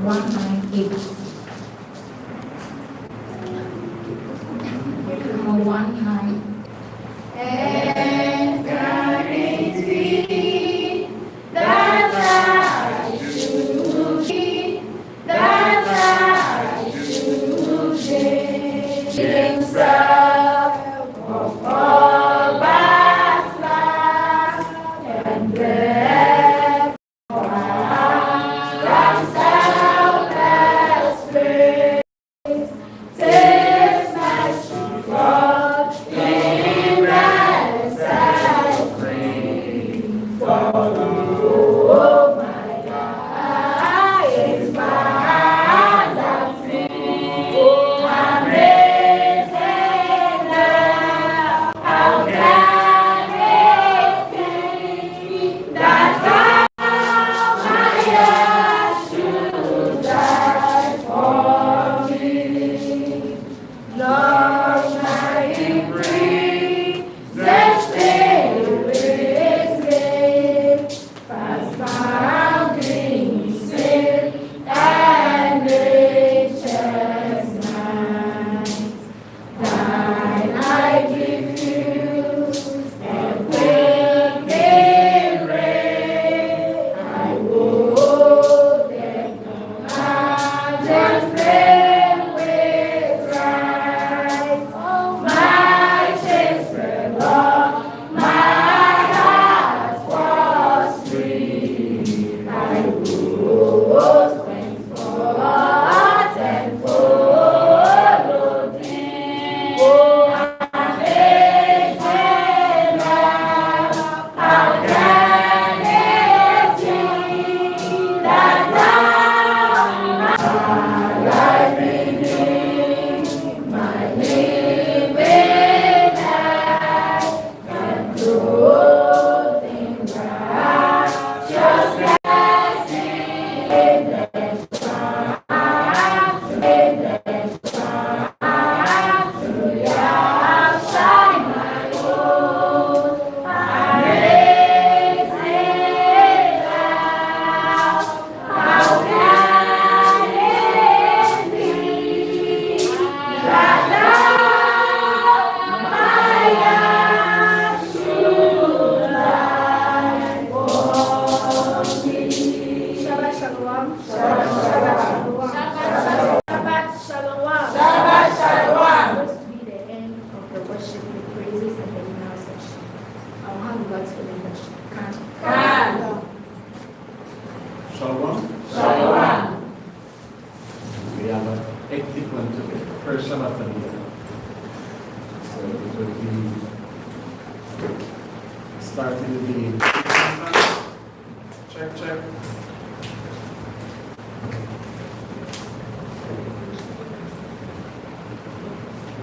198. Number 198.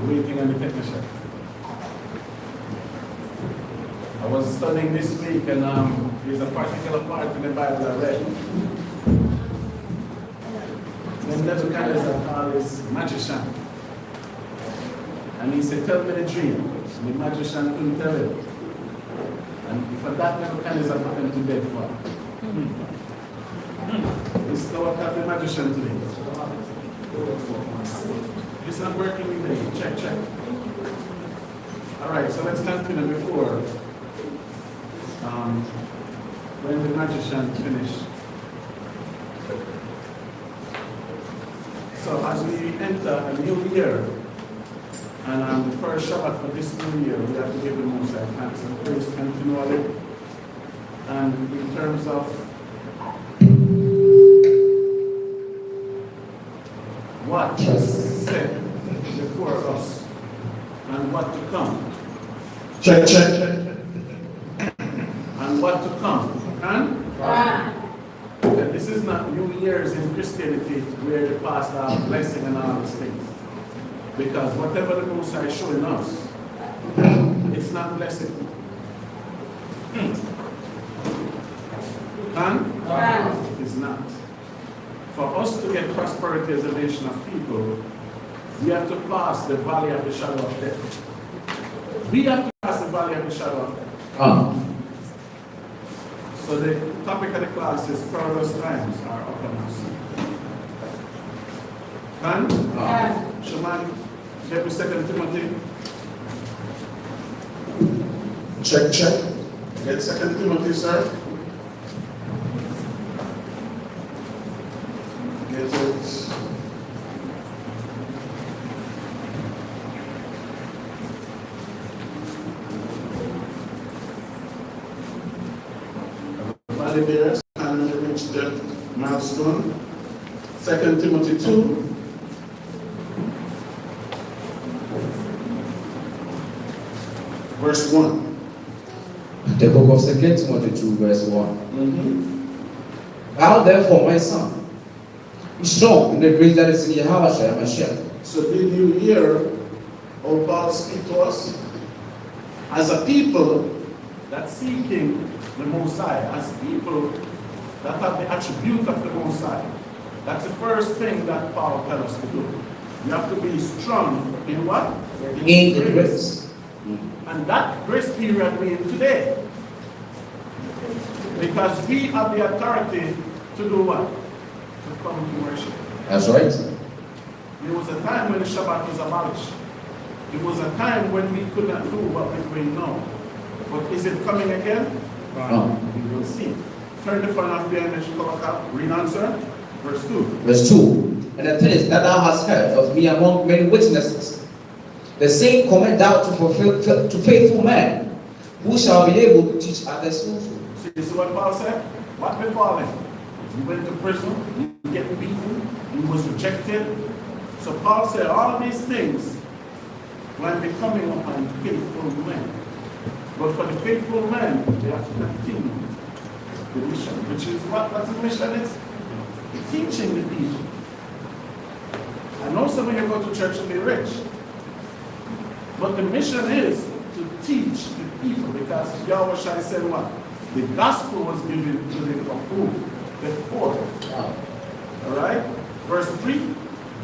Waiting on the technician. I was studying this week and there's a particular part in the Bible I read. When Nebuchadnezzar called his magician and he said, "Tell me the dream." And the magician couldn't tell him. And for that, Nebuchadnezzar put him to death for. This is what happened to the magician today. It's not working today. Check, check. All right, so let's continue before when the magician finished. So as we enter a new year, and the first Shabbat for this new year, we have to give the Most High thanks and praise continually. And in terms of what is set before us and what to come. Check, check. And what to come. And? Okay, this is not New Year's in Christianity where you pass out blessing and all these things. Because whatever the Most High is showing us, it's not blessing. And? It is not. For us to get prosperity as a nation of people, we have to pass the valley of the shadow of death. We have to pass the valley of the shadow of death. So the topic of the class is perilous times are upon us. Can? Shaman, get me 2 Timothy. Check, check. Get 2 Timothy, sir. Get it. Validators can reach the milestone. 2 Timothy 2. Verse 1. The book of 2 Timothy 2, verse 1. Thou therefore, my son, be strong in the grace that is in YAHAWAH, my shepherd. So did you hear how Paul speak to us? As a people that seeking the Most High, as people that have the attribute of the Most High, that's the first thing that Paul tells us to do. You have to be strong in what? In the grace. And that grace period we in today. Because we have the authority to do what? To come to worship. That's right. There was a time when the Shabbat was abolished. There was a time when we could not do what we're doing now. But is it coming again? No. We will see. Turn the phone off behind the Shabbat. Read answer. Verse 2. Verse 2. And the thing is that thou hast heard of me among many witnesses. The same command thou to faithful men, who shall be able to teach others also. See, this is what Paul said? What befall him? He went to prison, he get beaten, he was rejected. So Paul said all of these things when they coming upon faithful men. But for the faithful men, they have to continue the mission, which is what the mission is? Teaching the people. I know some of you go to church and be rich. But the mission is to teach the people, because Yahweh said what? The gospel was given to the who? The poor. Alright? Verse 3.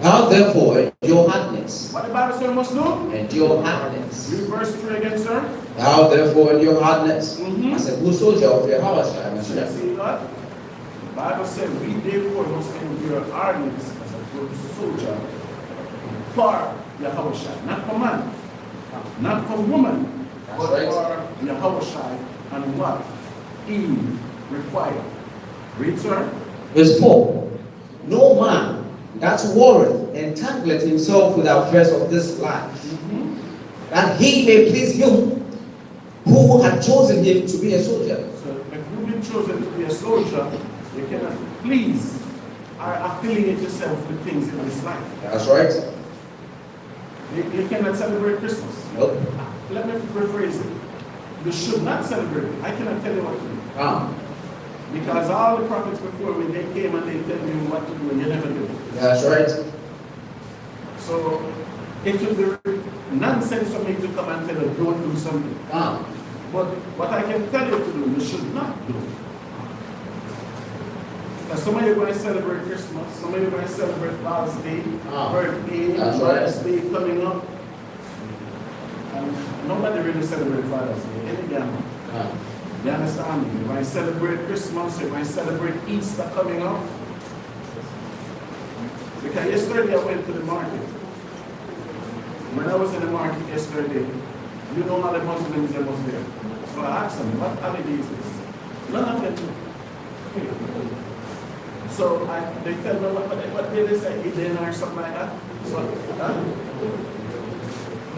Now therefore endure hardness. What the Bible says we must do? Endure hardness. Read verse 3 again, sir. Now therefore endure hardness. Mhm. As a good soldier of YAHAWAH, my shepherd. See that? The Bible says we therefore must endure hardness as a good soldier for Yahawah, not for man, not for woman, That's but right. for Yahawah and what he required. Read, sir. Verse 4. No man that warreth entangleth himself with the affairs of this life, that he may please him who had chosen him to be a soldier. So if you've been chosen to be a soldier, you cannot please or affiliate yourself with things in this life. That's right. You cannot celebrate Christmas. Nope. Let me rephrase it. You should not celebrate it. I cannot tell you what to do. Because all the prophets before me, they came and they tell you what to do and you never do it. That's right. So it would be nonsense for me to come and tell you don't do something. But what I can tell you to do, you should not do. Now some of you are going to celebrate Christmas, some of you are going to celebrate Father's Day, birthday, Mother's Day coming up. And nobody really celebrates Father's Day. Any damn. You understand me? When I celebrate Christmas, when I celebrate Easter coming up. Because yesterday I went to the market. When I was in the market yesterday, you know how the Muslims that was there. So I asked them, what holiday is this? None of them knew. So they tell me what day they say, Eden or something like that. So,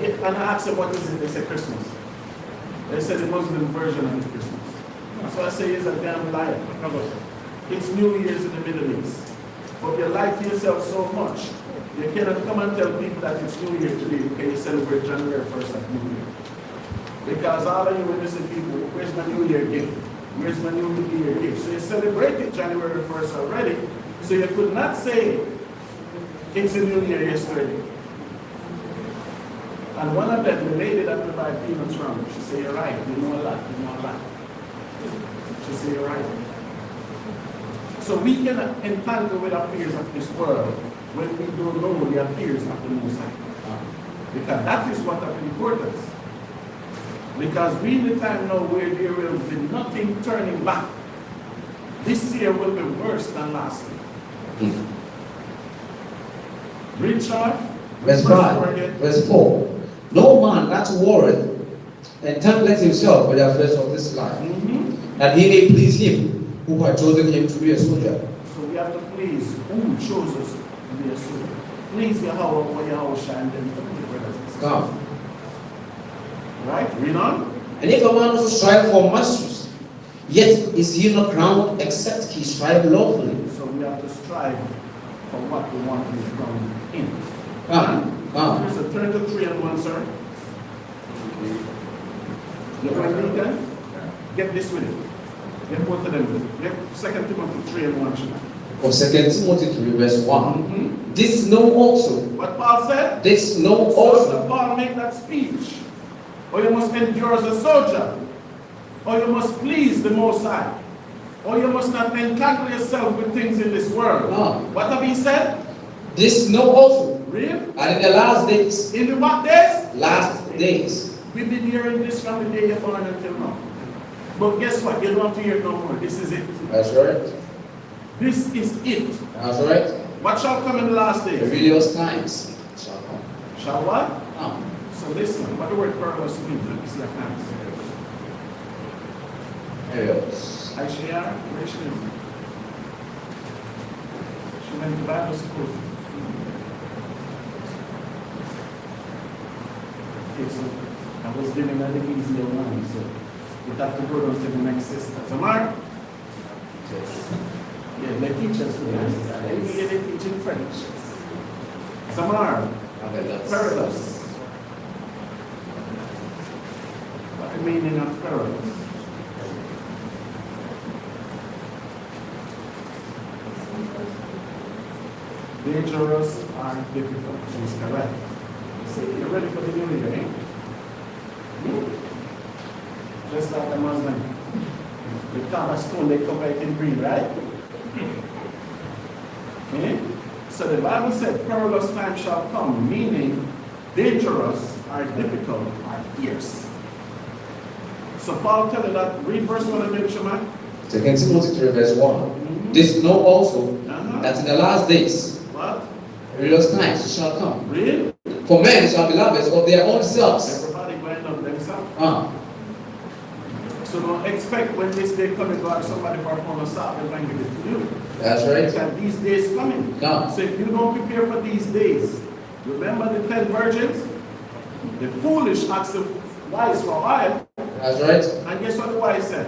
and I asked them, what is it? They said Christmas. They said the Muslim version of Christmas. So I say, it's a damn liar. It's New Year's in the Middle East. But you lie to yourself so much, you cannot come and tell people that it's New Year today, okay, you celebrate January 1st as New Year. Because all of you innocent people, where's my New Year gift? Where's my New Year gift? So you celebrated January 1st already, so you could not say it's a New Year yesterday. And one of them, the lady that we buy peanuts from, she said, you're right, you know a lot, you know a lot. She said, you're right. So we cannot entangle with the affairs of this world when we don't know the affairs of the Most High. Because that is what of importance. Because we in the time now where there will be nothing turning back. This year will be worse than last year. Read short. Verse 5, verse 4. No man that warreth entangleth himself with the affairs of this life, that he may please him who had chosen him to be a soldier. So we have to please who chose us to be a soldier. Please YAHAWAH for YAHAWAH and then for the brothers and sisters. Now, Right? Read on. and if a man also strive for masters, yet is he not crowned except he strive lawfully. So we have to strive for what we want to be crowned in. So turn to 3 and 1, sir. You going to read that? Get this with it. Get both of them with it. Get 2 Timothy 3 and 1. For 2 Timothy 3 verse 1. This know also. What Paul said? This know So also. Paul make that speech. Or you must endure as a soldier. Or you must please the Most High. Or you must not entangle yourself with things in this world. What have he said? This know also. Read. And in the last days. In the what days? Last days. We've been hearing this from the day you're born until now. But guess what? You don't have to hear it no more. This is it. That's right. This is it. That's right. What shall come in the last days? Perilous times shall come. Shall what? Now, So listen, what the word perilous means? Let me see your hands. perilous. Isaiah, where she is? She went to Bible school. Okay, so I was giving her the easier one, so we have to go down to the next sister. So Mark? Yeah, they teach us. They teach in French. Samar, perilous. What the meaning of perilous? Dangerous or difficult. She's correct. See, you're ready for the new year, eh? Just like a Muslim. They carve a stone, they cover it in green, right? Okay? So the Bible said perilous time shall come, meaning dangerous or difficult or fierce. So Paul tell you that, read verse 1 again, Shema. 2 Timothy 3 verse 1. This know also that in the last days What? perilous times shall come. Read. For men shall be lovers of their own selves. Everybody going up themselves. So don't expect when this day comes, God, somebody for a stop and bring it to you. That's right. Because these days coming. No. So if you don't prepare for these days, remember the 10 virgins? The foolish asked the wise for oil. That's right. And guess what the wise said?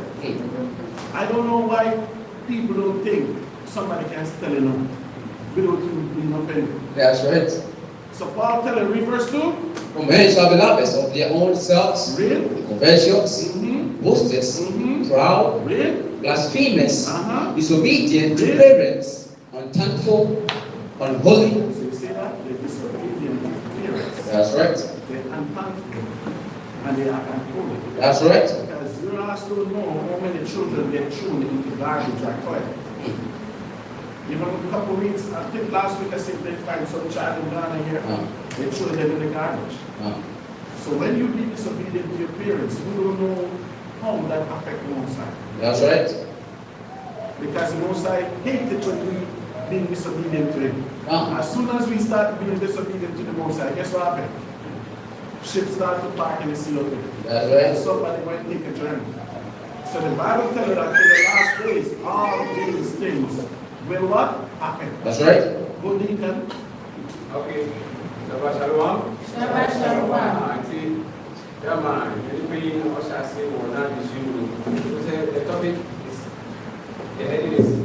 I don't know why people don't think somebody can tell you no. Without you being offended. That's right. So Paul tell you, read verse 2. For men shall be lovers of their own selves, Read. covetous, boasters, proud, Read. blasphemous, disobedient to Read. parents, unthankful, unholy. So you see that? They're disobedient to parents. That's right. They're unthankful. And they are unholy. That's right. Because you also know how many children get thrown into garbage or toilet. Even a couple weeks, I think last week I said they find some child in Ghana here, they throw them in the garbage. So when you be disobedient to your parents, you don't know how that affects the Most High. That's right. Because the Most High hates it when we being disobedient to Him. As soon as we start being disobedient to the Most High, guess what happens? Ships start to park in the sea of it. That's right. Somebody might take a journey. So the Bible tells you that in the last days, all these things will what? Happen. That's right. Go Deacon. Okay. Shabbat Shalom. Shabbat Shalom. Auntie, yeah, man. Anybody else has seen or not is you. The topic is the heading is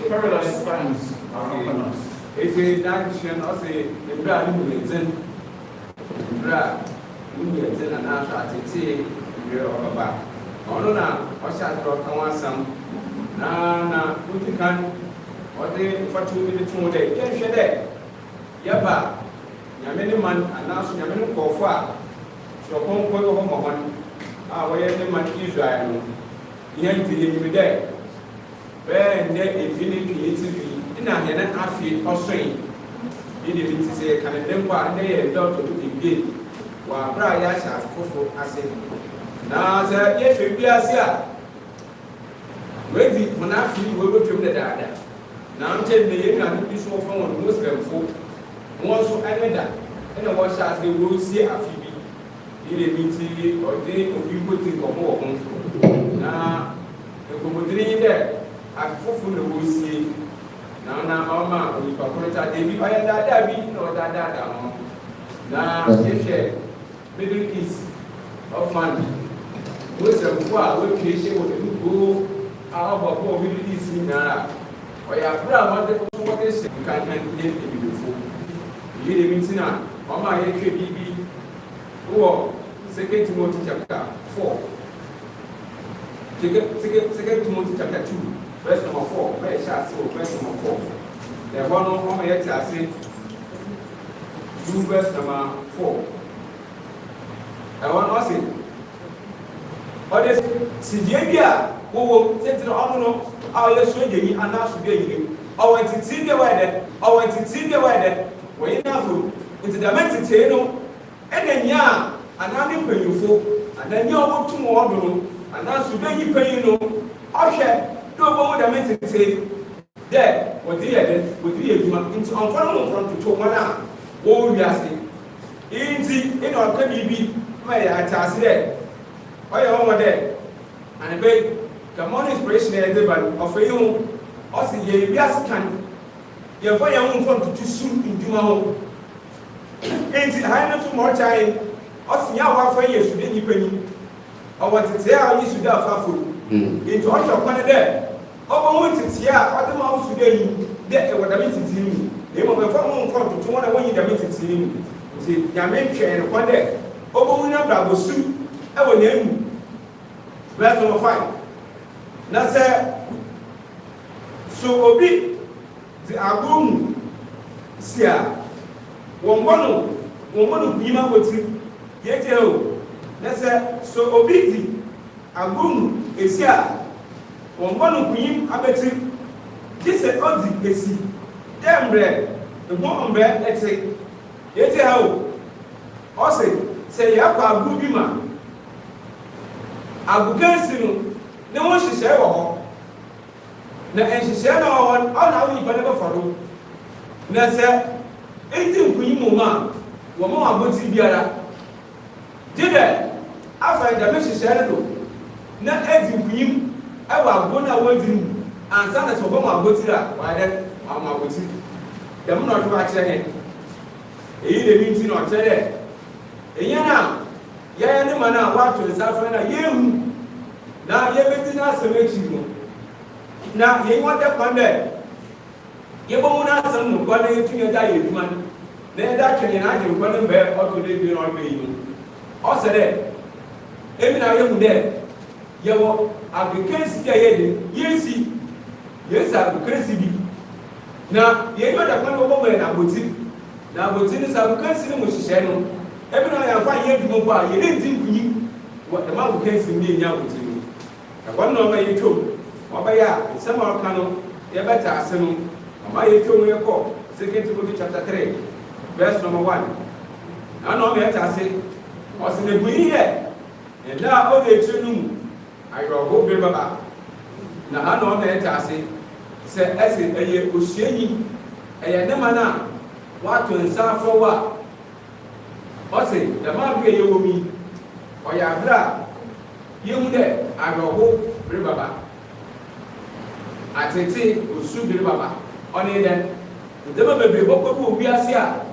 Perilous times are upon us. If you not should not say the brand new reason, brand new reason, and after I say we're all back. Ono na osha tro kan wasam na kuti kan ode fatu bi de tun de ke hwe de yaba nyame ne man anaso nyame ne kofo a so kon ko ho mo hon a wo ye ne man Israel no yen ti ni mi de be ne efini creative ina he na afi osoi ni de bi ti se kan de kwa ne ye do to ibe wa bra ya sha fofo ase na sɛ yɛhwɛ wiase a wedi munafi wo betwam ne daada na nche ne ye na bi so fo won Muslimfo won so aneda ene wo sha se wo si afibi ile mi ti ode obi ko ti ko mo ho na ekomodiri de afufu na wo si na oma oyi pakorota de bi aya dada bi na dada no na yehwe Middle East of man Muslimfo a wo creation wo de go a Middle East na oya bra mo de ko mo de se kan de bifo yire mi tina o ma ye hwe bibi wo 2 Timothy chapter 4 2 Timothy chapter 2 verse number 4 verse 4 the one o ma ye tiase 2 verse number 4 I want to say odes sidie bia wo sentin ono no a ye so geni ana so be yire o want to see the word wo ina fo into the mentity no enanya ana ni panyufo ana nya wo tum wo do no ana so be yi panyi no o hwe do bo the mentity there what do you do into on front to wana wo wiase inti ina ka bibi ma ya taase there oya wo there and be come on inspiration there but of you o se ye wiase kan ye fa ya won front to su nduma ho enti ha no to more time o se ya wa fa ye su de nipani o want to say how you should have fafo enti o sho kwane there o bo won titi a o de ma o su de yi de e wada mi titi ni e mo be fa mo front to wona won yi da mi titi ni enti ya me twen no kwade o bo won na bra bo su e wo na emu verse number 5 na say so obi the agum sia wonbono kunyima woti yete o na say so obi di agum esia wonbono kunyim abeti dise odi esi dembre ebo mbre ete yete ha o se ya kwa agu bi ma agugansi no ne won hihye wo ho na enhihye na wo ona wo nipa ne be foro na se enti nkuyi mu ma wo ma aboti biara dide afa da me hihye ne do na edi nkuyi e wa agbo na wo di ansa na so bo ma aboti ra wa de ma aboti dem na to a kire he eyi de mi nti na o kire eya na ya ne mana wa to safa na yehu na ye beti na asemechi no na ye wonde kwande ye bo na asem no kwande ye tunya da ye duma na da kene na aje kwande mbe auto de bi no be yi o se de emi na ye hu de ye wo agriculture dia ye de yesi yesa agriculture bi na ye yo da kwande wo bo na boti ni sa agriculture ni mo hihye no emi na ya fa ye duma ba ye le tin kunyi wo da ma agriculture ni nya boti ni akwan no ma ye twom obaya sema kanu ye beta asenu ma ye twom ye ko 2 Timothy chapter 3 verse number 1 na no me ta se o se ne buyi ye da o de twenu ayo go be baba na ha no me ta se ese eye ohyienyi eye ne mana wa to nsa fo wa o se da ma bi ye wo mi o ya bra yehu de agogo bere baba atete osu bere baba oni de ndema bebe okobu wiase a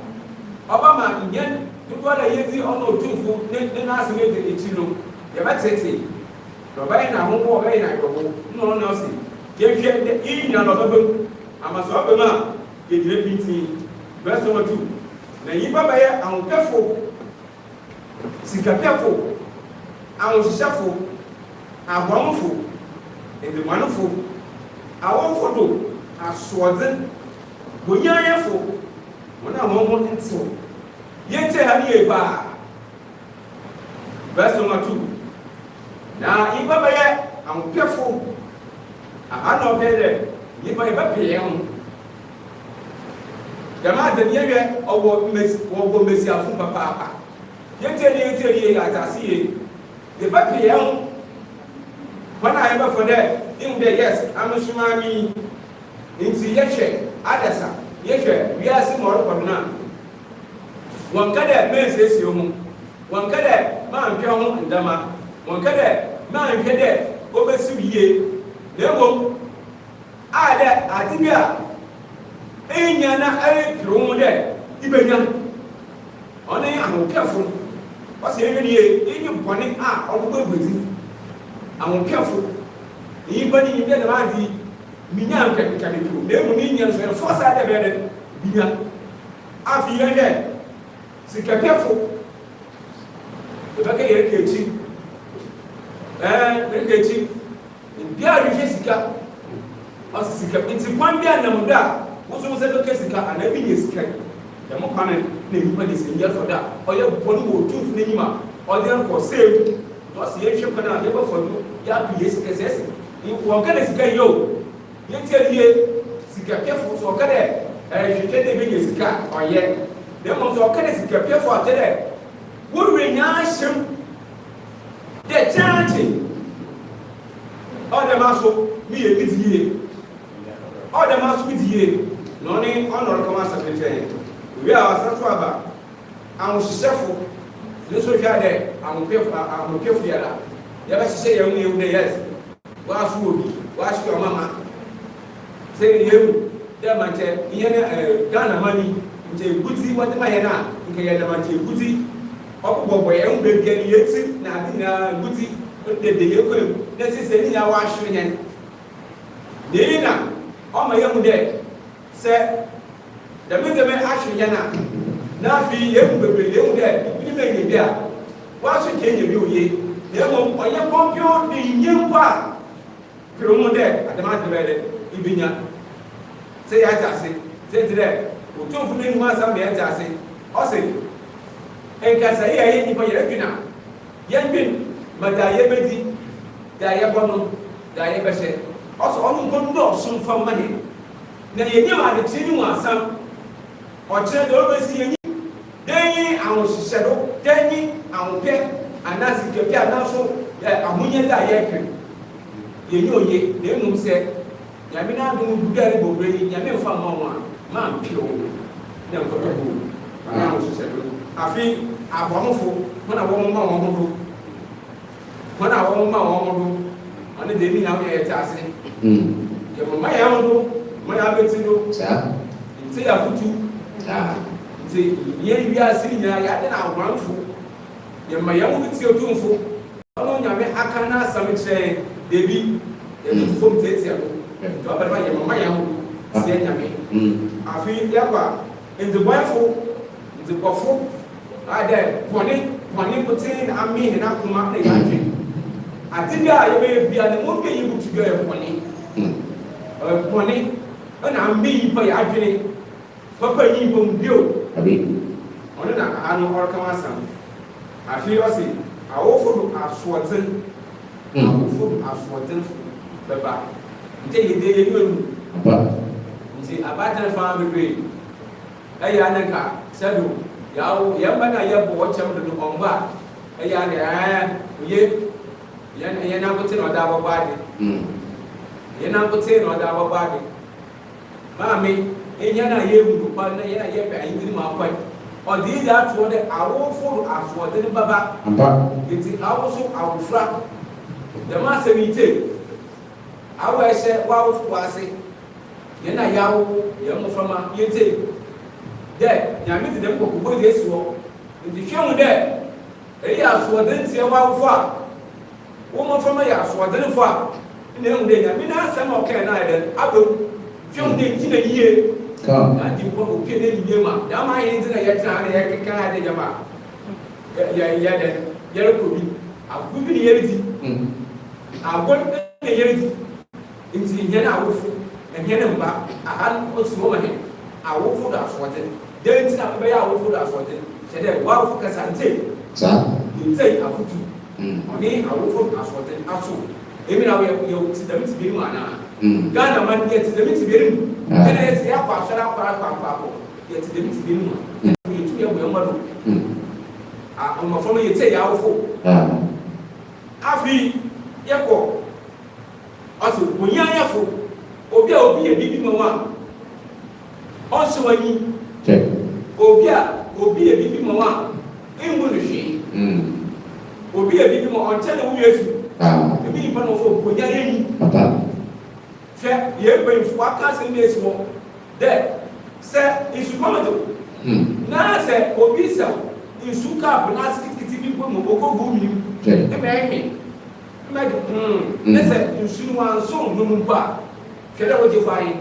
oba ma nyen duko la yezi ono otunfu ne na aseme de etiro ye betete baba ina ho bo baba ina agogo no no si ye hwe de ina no baba amaso baba ye dire binti verse 2 na yi baba ye ankafo sikapefo awosifo agwamfo edmanfo awonfo do asode bonyayefo wona wonmo ntso yete ha ni eba verse 2 na ibaba ye ampefo ana obede yiba iba peyem jama de yewe owo mesiafo papa yete ni atasiye the baby young when I ever for that in the yes I'm a shumami Inti yehwe adasa yehwe wiase mo rekɔdo na wanka dɛ mensesi ho wanka dɛ manhwɛ ho ndama wanka dɛ manhwɛ dɛ obesi wie na mmom a dɛ ade bi a enya na ayetro ho dɛ ibenya ɔne ahokɛfo ɔsɛ yɛhwɛ nie enyi bɔne a ɔbɛbɔ ebedi ahokɛfo yipa ni nyɛ na adi minya nkɛnkɛn tu na emu ni nyɛ so force ade bɛ de binya afi yɛhwɛ sikakɛfo ebɛkɛ yɛ kɛkyi kɛkyi bia ahwehwɛ sika ɔsɛ sika nti kwan bia nam da woso sɛ bɛkɛ sika ana bi nyɛ sika dɛm kwan na nipa de sɛ nyɛ fɔ da ɔyɛ bɔne wɔ tumfu n'anim a ɔde nkɔ sɛm ɔsɛ yɛhwɛ kwan a yɛbɛfɔ no yɛato yɛ sika sɛ ɛsɛ wɔka dɛ sika yɛ o yɛntie yie sikakɛfo so ɔka dɛ hwehwɛ dɛ bɛnyɛ sika ɔyɛ na mmom sɛ ɔka dɛ sikakɛfo ate dɛ wowerɛ nyaa hyɛm dɛ kyankye ɔdɛm aso meyɛ bi di yie ɔdɛm aso bi di yie na ɔne ɔnɔre kama asakɛkyɛn owie a wasa so aba ahohyehyɛfo ne so hwɛ dɛ ahokɛfo yɛla yɛbɛhyehyɛ yɛn ho yɛhu dɛ yes waaso obi waahyehyɛ ɔmama sɛ yɛhu dɛ mankyɛ yɛ ne Ghana mani nkyɛ eguti wɔde ma yɛn a nka yɛ mankyɛ eguti ɔbɔbɔ yɛn ho beebi yɛn yɛti na ade nyinaa eguti dede yɛ kɔm na sisi ne nyinaa waahyehyɛ yɛn deyi na ɔma yɛn ho dɛ sɛ dɛmɛdɛmɛ ahyehyɛ yɛn a n'afi yɛn ho bebree yɛn ho dɛ ebi bɛ yɛ bi a waahyehyɛ yɛn yɛ bi oye na emu ɔyɛ kɔmpio de yɛ mpo a pere ho dɛ adamade bɛ dɛ ibinya sɛ yɛ ate ase sɛ nti dɛ otumfo no anim asɛm na yɛ ate ase ɔse nkasa yi a yɛ nipa yɛ adwina yɛndwen ma da yɛbɛdi da yɛbɔ no da yɛbɛhyɛ ɔsɛ ɔno nkɔ dɔɔso mfa mma ne na yɛnyɛ ma adekyerɛ ne mu asam ɔkyerɛ deɛ ɔbɛsi yɛnyi dɛnyi ahohyehyɛ do dɛnyi ahopɛ anaa sikapɛ anaaso ahonyɛ da yɛhwɛ yɛnyɛ oye na mmom sɛ nyame no adom budare bɔbrɛ yi nyame mfa mma wo a mampere wo na nkɔtɔbo na ahohyehyɛ do afi abɔmofo hɔn a wɔn ma wɔn ho do hɔn a wɔn ma wɔn ho do ɔne de mi na wɔyɛ yɛte ase yɛ mo ma yɛn ho do mo yɛ abɛti do nti yɛ afutu nti yɛn wiase nyinaa yɛade na ahoranfo yɛ ma yɛn ho ti otumfo ɔno nyame aka na asɛm kyerɛ debi yɛ fom tietia do nti ɔbɛrɛ yɛ mo ma yɛn ho do sie nyame afi yɛkɔ a ndebɔfo ndebɔfo adɛ pɔne kote na ame na akoma na yɛadwe ade bi a yɛbɛyɛ bia ne mo bɛ yi butu bi yɛ pɔne ɛna ame yi pa yɛadwene papa yi bom bio ɔno na aha no ɔrekama asam afei ɔse awofo do asoɔden bɛba nti yɛde yɛni anu nti abaatan fa bebree ɛyɛ anaka sɛdo yawo yɛmba na yɛbɔ wɔkyɛm do no ɔmba ɛyɛ ane oye yɛn nankote na ɔda abɔbɔ ade yɛn nankote na ɔda abɔbɔ ade maame ɛnyɛ na yɛwu no kwan na yɛn a yɛpɛ ayintiri mu akwan ɔde yi de atoɔ dɛ awofo asoɔden baba nti awoso awofra dɛm asɛm yi te awo ɛhyɛ wawofo wɔ ase yɛn a yɛawo yɛn mmɔframma yɛte dɛ nyame de dɛm kɔkɔbɔ de esi hɔ nti hwɛ mu dɛ ɛyɛ asoɔden tiɛ wawofo a wɔn mmɔframma yɛ asoɔdenfo a na ehu dɛ nyame na asɛm a ɔkɛn na yɛ dɛ abɛm hwɛ mu dɛ ngyina yie na adi nkɔ oke na yie ma dama yɛn ti na yɛ tena na yɛ keka ade gyama yɛ dɛ yɛrekɔ bi agogo bi na yɛredi agɔ na yɛredi nti nyɛ na awofo ɛnyɛ ne mba aha osu wɔn hɛ awofo do asoɔden dɛ nti na bɛyɛ awofo do asoɔden kyɛ dɛ wawofo kasa nte nte afutu ɔne awofo do asoɔden aso emi na yɛ ti dɛm ti bi mu ana Ghana man yɛ ti dɛm ti bi mu ɛna yɛ si akɔ asɔre akɔ yɛ ti dɛm ti bi mu ɛna yɛ tu yɛ bɔ ɛmɔ do ɔmɔfra no yɛ te yɛ awofo afi yɛkɔ ɔsɛ onyaa yɛfo obi obi a obi ye bibi mo wa onso wani Check. obi a obi ye bibi mo wa enwu no hwe obi ye bibi mo onche na wo yesu ebi nipa no fo konya yeni Papa. hwe ye gbenfu aka se na esi mo de se isu komato na se obi sa isu ka bu na sikiti bi ko mo okogu mi Check. e be mi ne se isu no anso no mu ba hwe wo je fai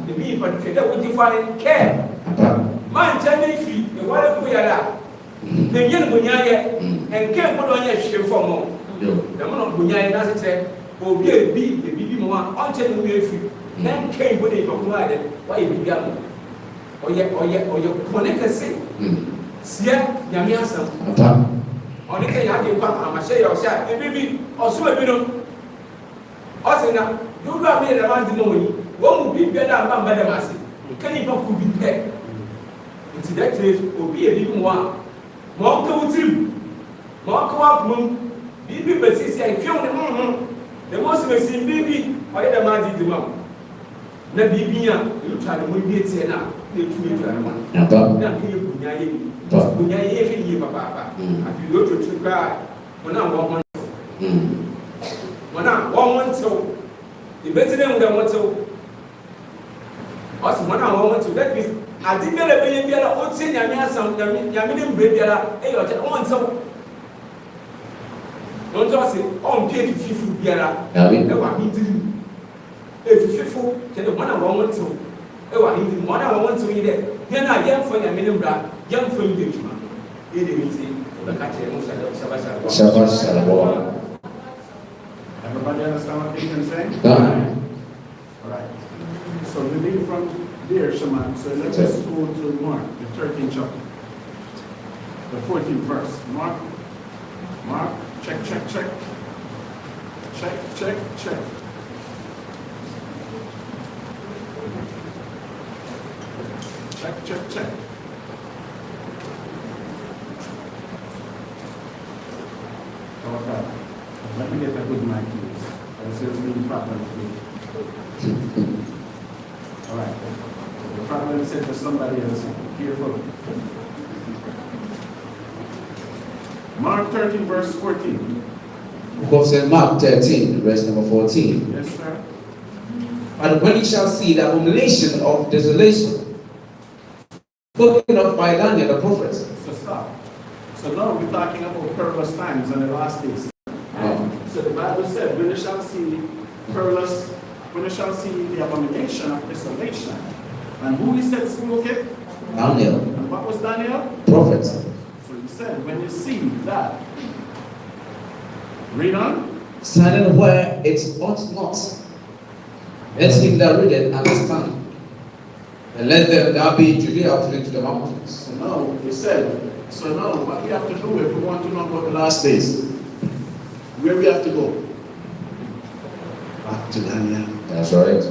ebi nipa hwe wo je fai ke Papa. man chane fi e wale ko yala na yen bonyaye enke ko do nya hwe fo mo Yo. na mo no bonyaye na se obi ebi bi mo a onche no we fi na enke ko de ko ma de wa e bi ga mo oye connect se sia nyame asam Papa. oni ke ya de kwa amashe ya osha ebi oso ebi no osina dudu abi na man di no woni wo mu bi bi na amba de mase kani pa ku bi pe nti that is obi ebi mo a mo ko wutim mo ko apum bi besisi ai fiu ne the most mesi bi oye de man di ma na bibi a you try to be tie na etu etu ana Papa. na ke bunyaye fi yi papa afi do to kra ona wo won so the better than the one so us mona wo so that means adi bele be biara o tie nyame asam nyame ne mbe biara e yo je won so don't just say on pay fifu biara e wa hindiri e fifu je de mona wo so e wa hindiri mona wo so yi de ye na ye mfa nyame ne mbra ye mfa yi de tuma e de mi ti o ka che mo Shabbat shalom. Everybody understand what he can say? Done. All right. So we read from there, Shaman. So let us go to Mark, the 13th chapter, the 14th verse. Mark, check. Check. Okay. Let me get a good mic, please. I'll say it's really proper. All right. The problem is set for somebody else. Careful. Mark 13, verse 14. Book of St. Mark 13, verse number 14. Yes, sir. And when you shall see the abomination of desolation, spoken of by Daniel the prophet. So stop. So now we're talking about perilous times and the last days. So the Bible said, when you shall see perilous, when you shall see the abomination of desolation. And who he said spoke it? Daniel, And what was Daniel? prophet. So he said, when you see that, read on. Standing where it ought not. Let him that readeth understand. And let them that be in Judea flee to the mountains. So now he said, so now what we have to do if we want to know about the last days, where we have to go? Back to Daniel. That's right.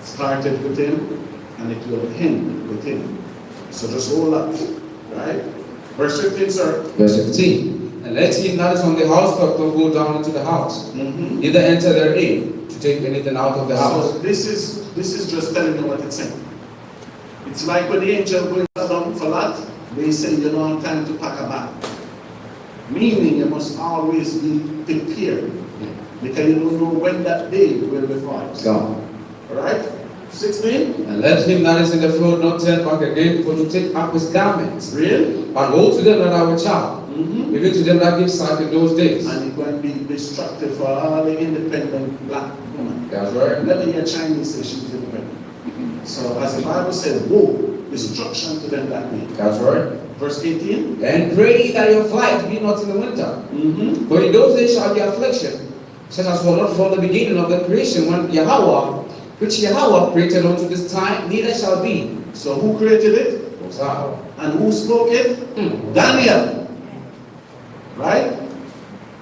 Started with him, and it will end with him. So just hold up, right? Verse 15, sir. Verse 15. And let him that is on the housetop not go down into the house, neither enter therein to take anything out of the house. So this is just telling you what it's saying. It's like when the angel goes down for that, they say you don't have time to pack a bag. Meaning you must always be prepared, because you don't know when that day will be for us. Go. Alright? 16. And let him that is in the field not turn back again, for to take up his garments. Real? But woe to them that are with child, even to them that give sight in those days. And it's going to be destructive for all the independent black women. That's right. Never hear Chinese say she's independent. So as the Bible says, woe, destruction to them that way. That's right. Verse 18. And pray that your flight be not in the winter. For in those days shall be affliction, such as was not from the beginning of the creation, when YAHAWAH, which YAHAWAH created unto this time, neither shall be. So who created it? And who spoke it? Daniel. Right?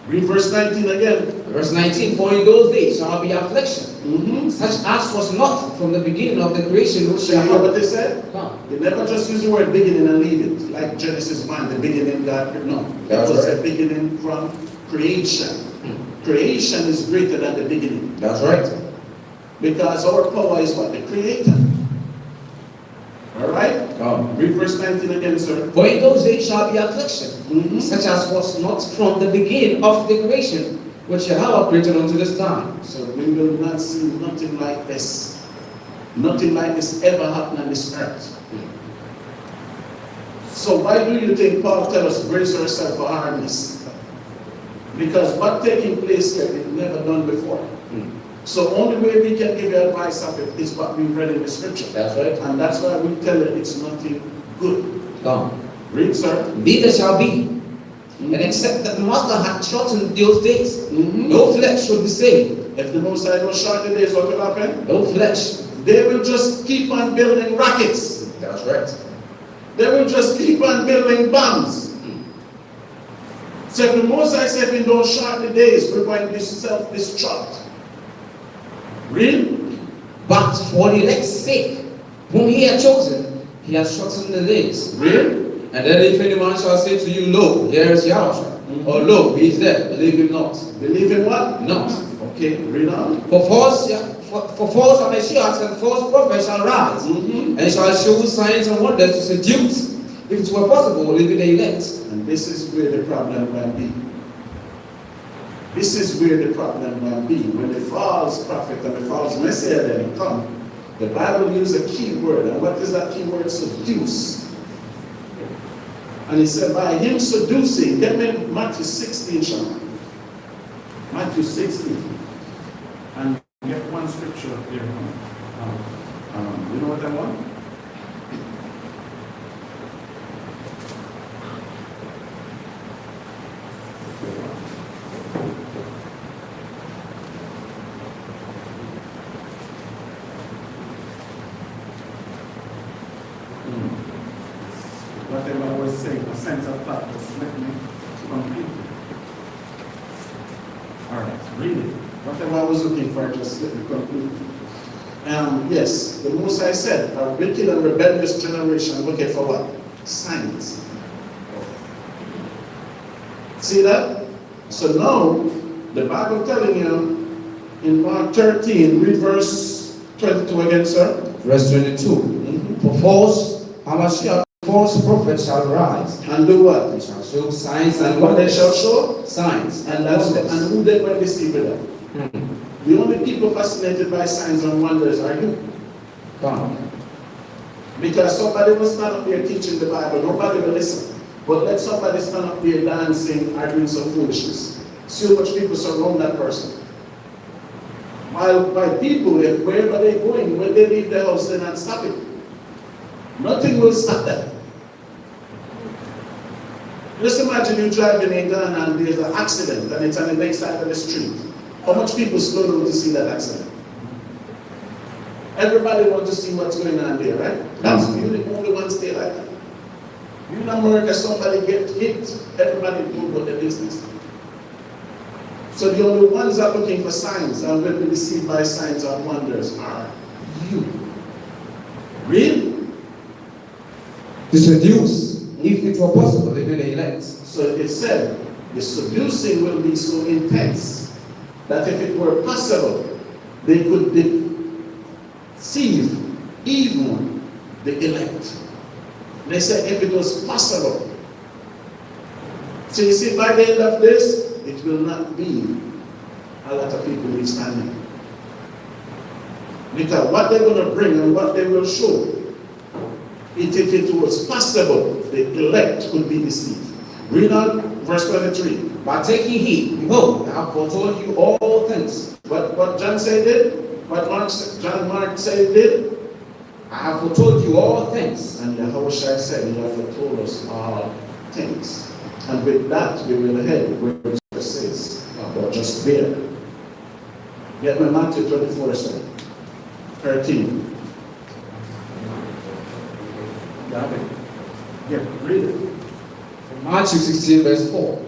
Read verse 19 again. Verse 19. For in those days shall be affliction, such as was not from the beginning of the creation, which So you know what they said? No. They never just use the word beginning and leave it. Like Genesis 1, the beginning God. No. It was a beginning from creation. Creation is greater than the beginning. That's right. Because our power is what? The Creator. Alright? Read verse 19 again, sir. For in those days shall be affliction, Mhm. such as was not from the beginning of the creation, which Yahawah created unto this time. So we will not see nothing like this. Nothing like this ever happened on this earth. So why do you think Paul tells us brace yourself for hardness? Because what taking place here is never done before. So only way we can give you advice of it is what we read in the scripture. That's right. And that's why we tell you it's nothing good. Come. Read, sir. Neither shall be. And except that the master had shortened those days, Mhm. no flesh should be saved. If the Most High don't shorten the days, what will happen? No flesh. They will just keep on building rockets. That's right. They will just keep on building bombs. So if the Most High said we don't shorten the days, we're going to self-destruct. Read. But for the elect's sake, whom he had chosen, he has shortened the days. Read. And then if any man shall say to you, Lo, here is Yahweh, or Lo, he is there, believe him not. Believe in what? Not. Okay, read on. For false Messiahs and false prophets shall rise, Mhm. and shall show signs and wonders to seduce, if it were possible, even the elect. And this is where the problem will be. This is where the problem will be. When the false prophet and the false messiah then come, the Bible uses a key word. And what is that key word? Seduce. And he said, by him seducing, get me Matthew 16, Sean. Matthew 16. And get one scripture up there. You know what I want? Whatever I was saying, a sense of purpose, let me complete it. All right, read it. Whatever I was looking for, just let me complete it. Yes, the Most High said, a wicked and rebellious generation looking for what? Signs. See that? So now, the Bible telling you in Mark 13, read verse 22 again, sir. Verse 22. For false Hamashiach, false prophets shall rise, And do what? they shall show signs and And what they wonders. shall show? Signs And that's wonders. and who they were deceived with them. The only people fascinated by signs and wonders are you. Come. Because somebody will stand up there teaching the Bible, nobody will listen. But let somebody stand up there dancing or doing some foolishness. See how much people surround that person. While people, if wherever they're going, when they leave the house, they're not stopping. Nothing will stop them. Just imagine you driving in Ghana and there's an accident and it's on the next side of the street. How much people slow down to see that accident? Everybody wants to see what's going on there, right? That's you the only ones there like that. You in America, somebody get hit, everybody do about their business. So the only ones that are looking for signs and will be deceived by signs and wonders are you. Read. To seduce, if it were possible, even the elect. So it said, the seducing will be so intense that if it were possible, they could deceive even the elect. They said if it was possible. So you see, by the end of this, it will not be a lot of people will stand there. Because what they're going to bring and what they will show, if it was possible, the elect could be deceived. Read on verse 23. But taking heed, behold, I have foretold you all things. What John said did? What Mark said did? I have foretold you all things. And Yahawaah said, you have foretold us all things. And with that, we will head where it says, but just bear. Get me Matthew 24, 13. Got it? Yeah, read it. Matthew 16, verse 4.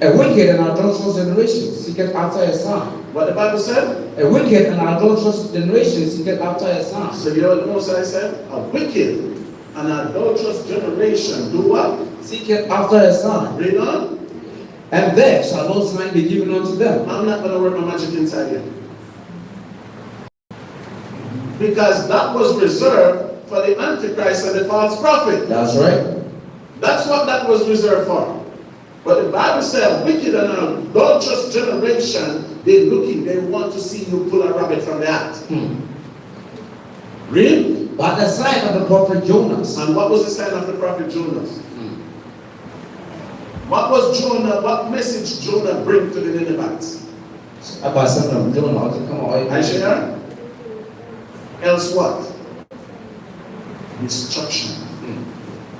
A wicked and adulterous generation seeketh after a sign. What the Bible said? A wicked and adulterous generation seeketh after a sign. So you know what Moses said? A wicked and adulterous generation do what? Seeketh after a sign. Read on. And there shall no sign be given unto them. I'm not going to work my magic inside here. Because that was reserved for the Antichrist and the false prophet. That's right. That's what that was reserved for. But the Bible said, wicked and an adulterous generation, they're looking, they want to see you pull a rabbit from the hat. Read. But the sign of the prophet Jonas. And what was the sign of the prophet Jonas? What was Jonah, what message Jonah bring to the Ninevites? About some of Jonah, come on. Isaiah? Else what? Destruction.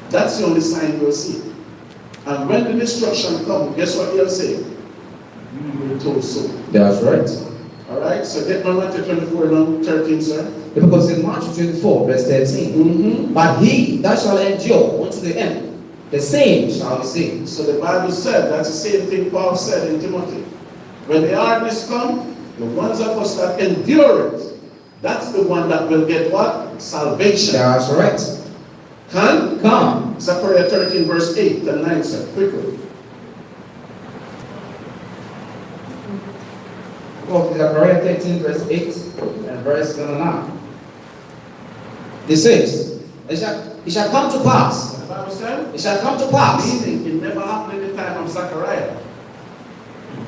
That's the only sign you'll see. And when the destruction comes, guess what he'll say? You were told so. That's right. Alright, so get my Matthew 24 now, 13, sir. Because in Matthew 24, verse 13, but he that shall endure unto the end, the same shall be saved. So the Bible said, that's the same thing Paul said in Timothy. When the hardness come, the ones of us that endure it, that's the one that will get what? Salvation. That's right. Come. Zechariah 13 verse 8 and 9, sir. Quickly. Go to Zechariah 13 verse 8 and verse 9. It says, it shall come to pass. The Bible said, It shall come to pass. meaning it never happened in the time of Zechariah.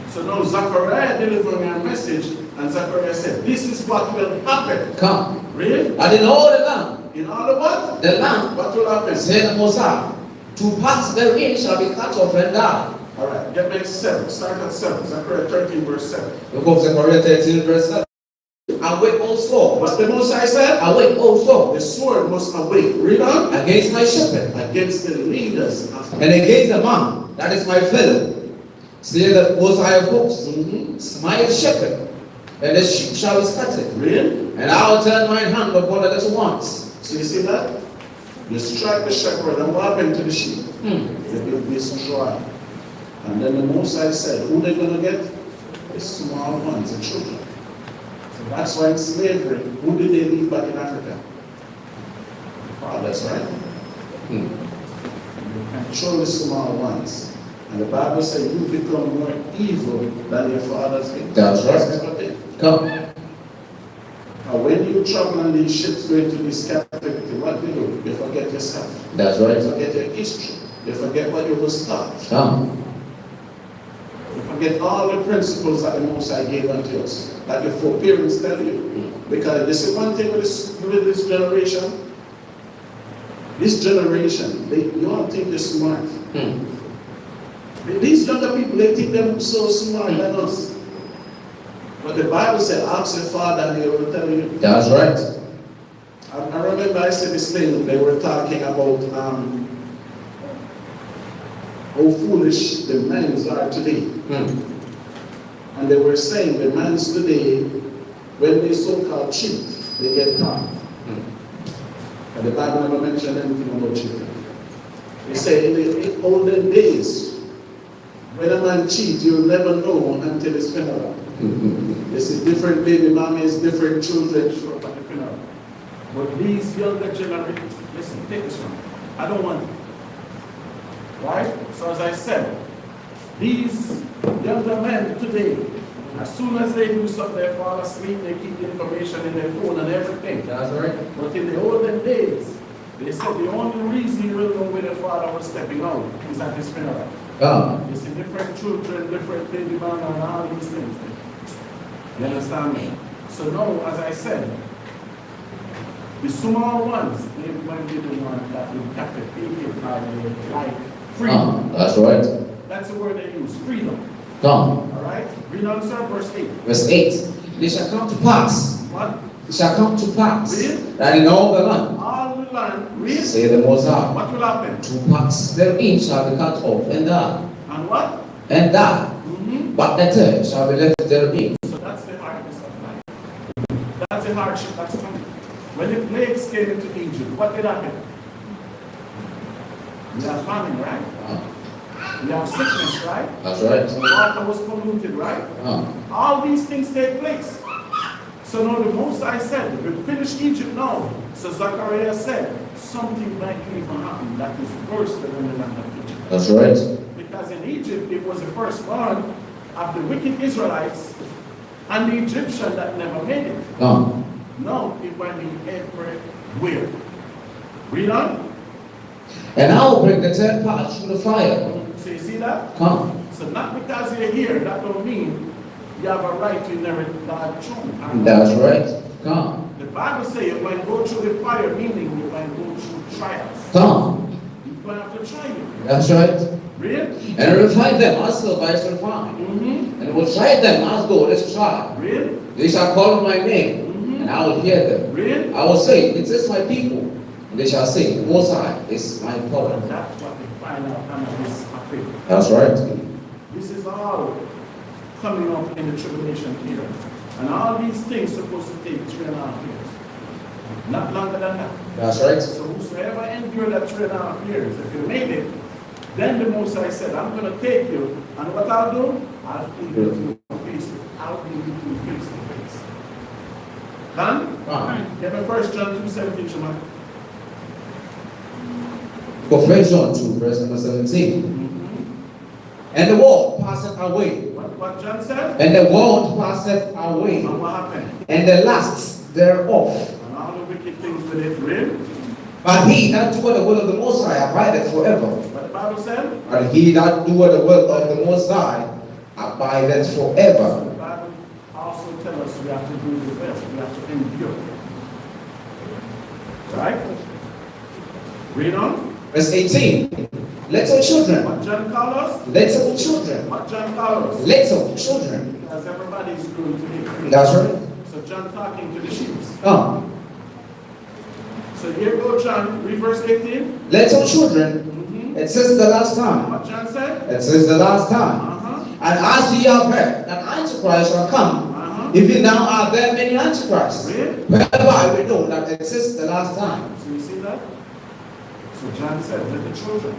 So now Zechariah delivering a message, and Zechariah said, this is what will happen. Come. Really? And in all the land, In all the what? the land, What will happen? said the Most High, to pass therein shall be cut off and die. Alright, get back to 7. Start at 7. Zechariah 13 verse 7. Look up Zechariah 13 verse 7. Awake also. What the Most High said? Awake also. The sword must awake. Read on. Against my shepherd. Against the leaders of And against the man that is my fellow. Say the Most High of hosts. My shepherd. And the sheep shall be scattered. Read. And I will turn my hand upon the little ones. So you see that? You strike the shepherd, and what happened to the sheep? They will be destroyed. And then the Most High said, who they going to get? The small ones, the children. So that's why in slavery, who did they leave back in Africa? Fathers, right? You control the small ones. And the Bible says you become more evil than your fathers did. That's right. Come. And when you travel on these ships going to this captivity, what do? You forget yourself. That's You right. forget your history. You forget what you was taught. Come. You forget all the principles that the Most High gave unto us, that your foreparents tell you. Because this is one thing with this generation. This generation, you all think they're smart. These younger people, they think they're so smart than us. But the Bible said, ask your father and he will tell you. That's right. I remember I said this thing, they were talking about how foolish the minds are today. And they were saying the minds today, when they so-called cheat, they get caught. But the Bible never mentioned anything about cheating. They say in the olden days, when a man cheats, you'll never know until his funeral. They say different baby mommies, different children show up at the funeral. But these younger generations, listen, take this one. I don't want it. Right? So as I said, these younger men today, as soon as they do something, they fall asleep, they keep the information in their phone and everything. That's right. But in the olden days, they said the only reason you will know where the father was stepping out is at his funeral. Come. You see different children, different baby man and all these things. You understand me? So now, as I said, the small ones, they might be the ones that will captivate by their life. Freedom. That's right. That's the word they use, freedom. Come. Alright? Read on, sir, verse 8. Verse 8. It shall come to pass. What? It shall come to pass. Read. That in all the land, All the land, read. say the Most High, What will happen? to pass therein shall be cut off and die. And what? And die. But the third shall be left therein. So that's the hardness of life. That's the hardship that's coming. When the plagues came into Egypt, what did happen? We have famine, right? We have sickness, right? That's right. The water was polluted, right? All these things take place. So now the Most High said, we finished Egypt now. So Zechariah said, something might even happen that is worse than in the land of Egypt. That's right. Because in Egypt, it was the firstborn of the wicked Israelites and the Egyptian that never made it. No, it will be everywhere. Read on. And I will bring the 10 parts through the fire. So you see that? Come. So not because you're here, that don't mean you have a right to inherit God's throne. That's right. Come. The Bible says you might go through the fire, meaning you might go through trials. Come. You're going to have to try it. That's right. Read. And I will find them as silver is refined. Mm-hmm. And will try them as gold is tried. Read. They shall call on my name, Mm-hmm. and I will hear them. Read. I will say, it is my people. And they shall say, the Most High is my power. That's what we find out under this faith. That's right. This is all coming up in the tribulation period. And all these things supposed to take 3.5 years. Not longer than that. That's right. So whosoever endured that 3.5 years, if you made it, then the Most High said, I'm going to take you, and what I'll do, I'll be with you face to face. I'll be with you face to face. Done? Give me 1 John 2:17, Shema. For 1 John 2, verse number 17. And the world passeth away. What John said? And the world passeth away. And what happened? And the lusts thereof. And all the wicked things with it, read. But he that doeth the will of the Most High abideth forever. What the Bible said? And he that doeth the will of the Most High abideth forever. The Bible also tells us we have to do the best. We have to endure. Right? Read on. Verse 18. Little children. What John called us? Little children. What John called us? Little children. Because everybody's going to be. That's right. So John talking to the sheep. Come. So here go John, read verse 18. Little children. It says the last time. What John said? It says the last time. Uh-huh. And as ye have heard that Antichrist shall come, Uh-huh. even now are there many Antichrists. Read. Whereby we know that it is the last time. So you see that? So John said to the children.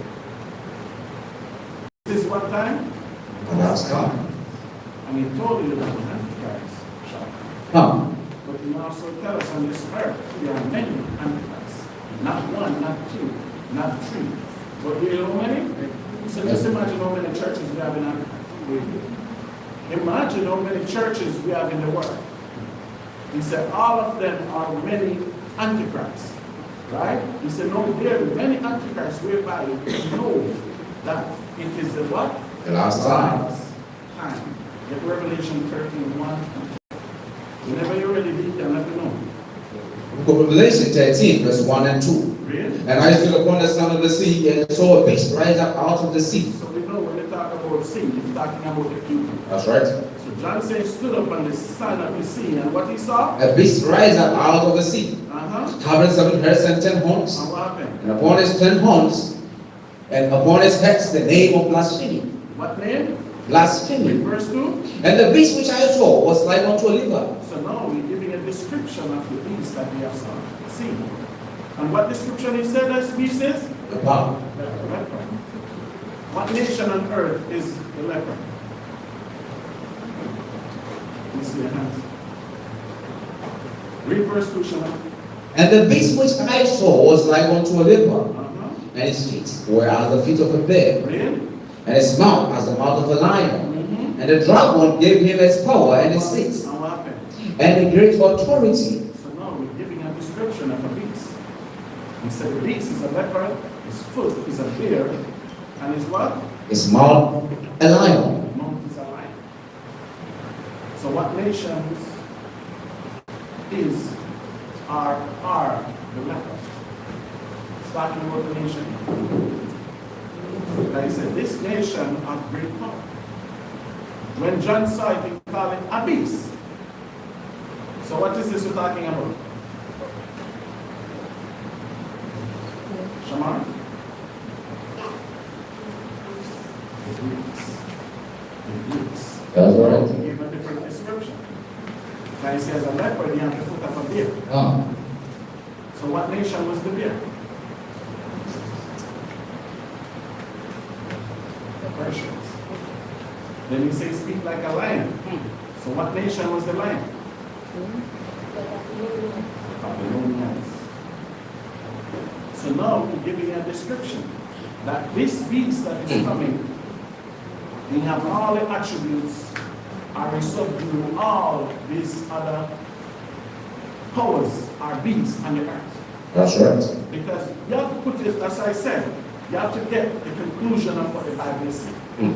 This is what time? The last time. And he told you that the Antichrist shall come. Come. But he also tells us on this earth there are many Antichrists. Not one, not two, not three. But you know how many? So just imagine how many churches we have in Africa. Imagine how many churches we have in the world. He said all of them are many Antichrists. Right? He said, no, there are many Antichrists whereby you know that it is the what? The last time. Time. Get Revelation 13:1. Whenever you're ready, you can let me know. Revelation 13, verse 1 and 2. Read. And I stood upon the sun of the sea, and saw a beast rise up out of the sea. So we know when they talk about sea, he's talking about the people. That's right. So John says, stood up on the side of the sea, and what he saw? A beast rise up out of the sea, Uh-huh. having 7 heads and 10 horns. And what happened? And upon his 10 horns, and upon his heads the name of blasphemy. What name? Blasphemy. Verse 2. And the beast which I saw was like unto a liver. So now we're giving a description of the beast that we have seen. And what description he said this beast is? The power. The leopard. What nation on earth is the leopard? Let me see your hands. Read verse 2, Shema. And the beast which I saw was like unto a liver, Uh-huh. and his feet were as the feet of a bear, Read. and his mouth as the mouth of a lion. Mm-hmm. And the dragon gave him its power and his seat, And what happened? and a great authority. So now we're giving a description of a beast. He said the beast is a leopard, his foot is a bear, and his what? His mouth a lion. His mouth is a lion. So what nations are the leopard? It's talking about the nation. Like I said, this nation of great power. When John saw it, he called it a beast. So what is this we're talking about? Shamar? The Greeks. The Greeks. That's right. He gave a different description. Now he says a leopard, he had the foot of a bear. So what nation was the bear? The Persians. Then he says speak like a lion. So what nation was the lion? Babylonians. So now we're giving a description that this beast that is coming, he have all the attributes and he subdue all these other powers or beasts on the earth. That's right. Because you have to put it, as I said, you have to get the conclusion of what the Bible is saying.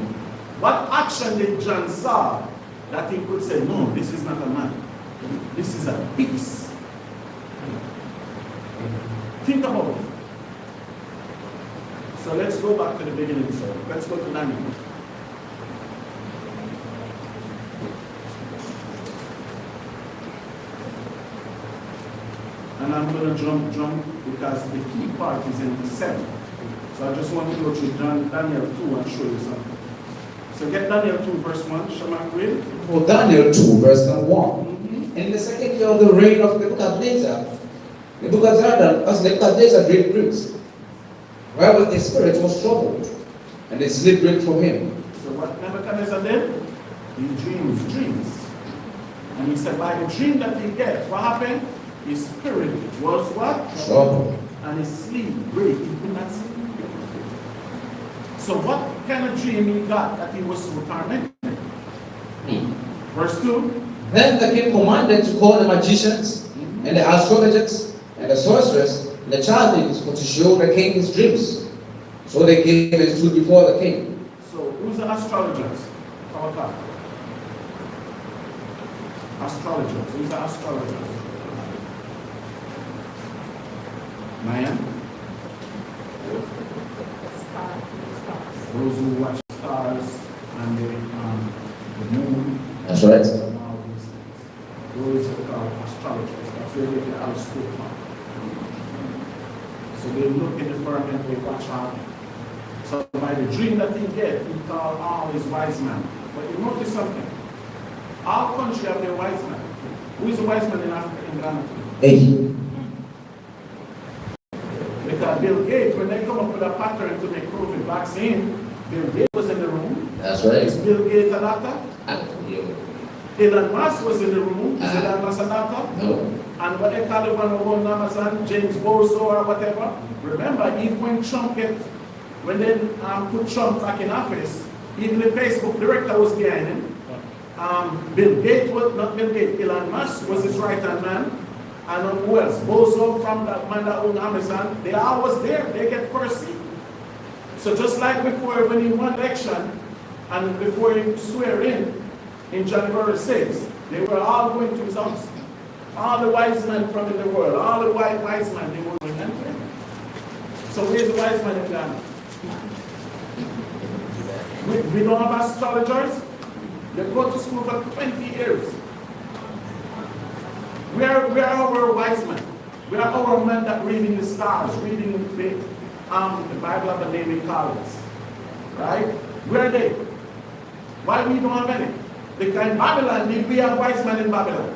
What action did John saw that he could say, no, this is not a man, this is a beast? Think about it. So let's go back to the beginning. So let's go to Daniel. And I'm going to jump because the key part is in 7. So I just want to go to Daniel 2 and show you something. So get Daniel 2 verse 1. Shall read? For Daniel 2 verse 1. In the second year of the reign of Nebuchadnezzar, Nebuchadnezzar dreamed dreams, whereby his spirit was troubled, and his sleep break from him. So what Nebuchadnezzar did? He dreams dreams. And he said by the dream that he get, what happened? His spirit was what? Troubled. And his sleep break. He could not sleep. So what kind of dream he got that he was so tormented? Verse 2. Then the king commanded to call the magicians, and the astrologers, and the sorcerers, and the Chaldeans, for to show the king his dreams. So they came and stood before the king. So who's the astrologers? Our God. Astrologers. Who's the astrologers? Maya? Those who watch stars and the moon. That's right. And all these things. Those are called astrologers. That's where they get our school from. So they look in the firmament, they watch out. So by the dream that he get, he called all his wise men. But you notice something. Our country have their wise men. Who is the wise man in Africa, in Ghana? Hey. Because Bill Gates, when they come up with a pattern to make COVID vaccine, Bill Gates was in the room. That's right. Is Bill Gates a doctor? Yeah. Elon Musk was in the room. Is Elon Musk a doctor? No. And what they call the one who owned Amazon, James Bozo or whatever. Remember, even when Trump when they put Trump back in office, even the Facebook director was behind him. Bill Gates was, not Bill Gates, Elon Musk was his right-hand man. And who else? Bozo from that man that owned Amazon. They all was there. They get first seat. So just like before when he won election and before he swear in January 6th, they were all going to his house. All the wise men from in the world, all the wise men, they were going to him. So where's the wise man in Ghana? We don't have astrologers. They go to school for 20 years. We are our wise men. We are our men that reading the stars, reading the Bible of the name we call it. Right? Where are they? Why we don't have any? Because in Babylon, did we have wise men in Babylon?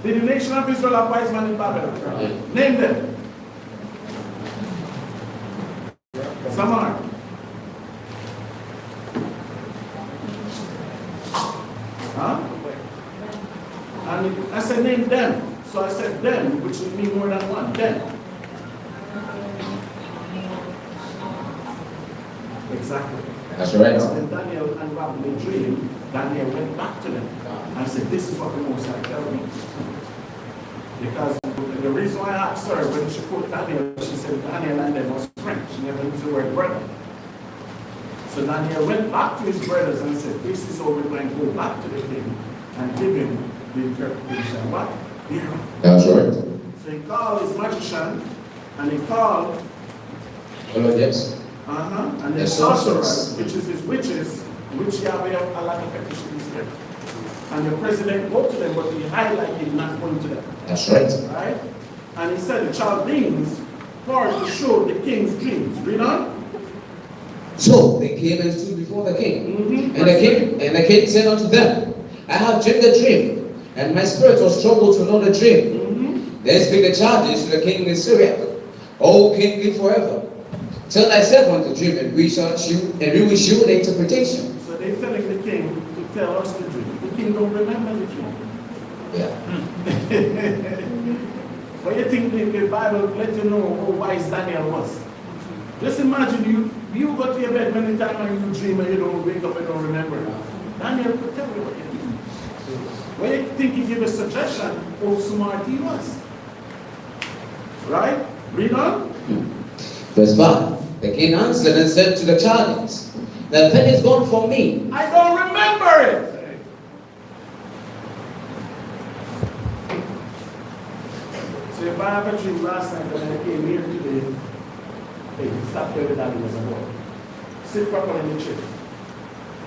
Did the nation of Israel have wise men in Babylon? Name them. Some are. Huh? And I said name them. So I said them, which would mean more than one. Them. Exactly. That's right. When Daniel and Rob made dream, Daniel went back to them and said, this is what the Most High tell me. Because the reason why I asked her, when she quoted Daniel, she said Daniel and them was French. She never used the word brother. So Daniel went back to his brothers and said, this is how we're going to go back to the king and give him the interpretation. What? Yeah. That's right. So he called his magician and he called and the sorcerers, which is his witches, which Yahweh a lot of petitions here. And the president go to them, but he highlighted not going to them. That's right. Right? And he said the Chaldeans for to show the king's dreams. Read on. So they came and stood before the king. And the king said unto them, I have dreamed a dream, and my spirit was troubled to know the dream. Then spake the Chaldeans to the king in Syria, O king, live forever. Tell thyself the dream, and we will shew the interpretation. So they're telling the king to tell us the dream. The king don't remember the dream. Yeah. But you think the Bible let you know how wise Daniel was. Just imagine you go to your bed many times and you dream and you don't wake up and don't remember. Daniel could tell you what you think. When you think he gave a suggestion how smart he was. Right? Read on. Verse 5. The king answered and said to the Chaldeans, the thing is gone from me. I don't remember it. So if I have a dream last night and I came here today, hey, stop where the daddy was about. Sit properly in the chair.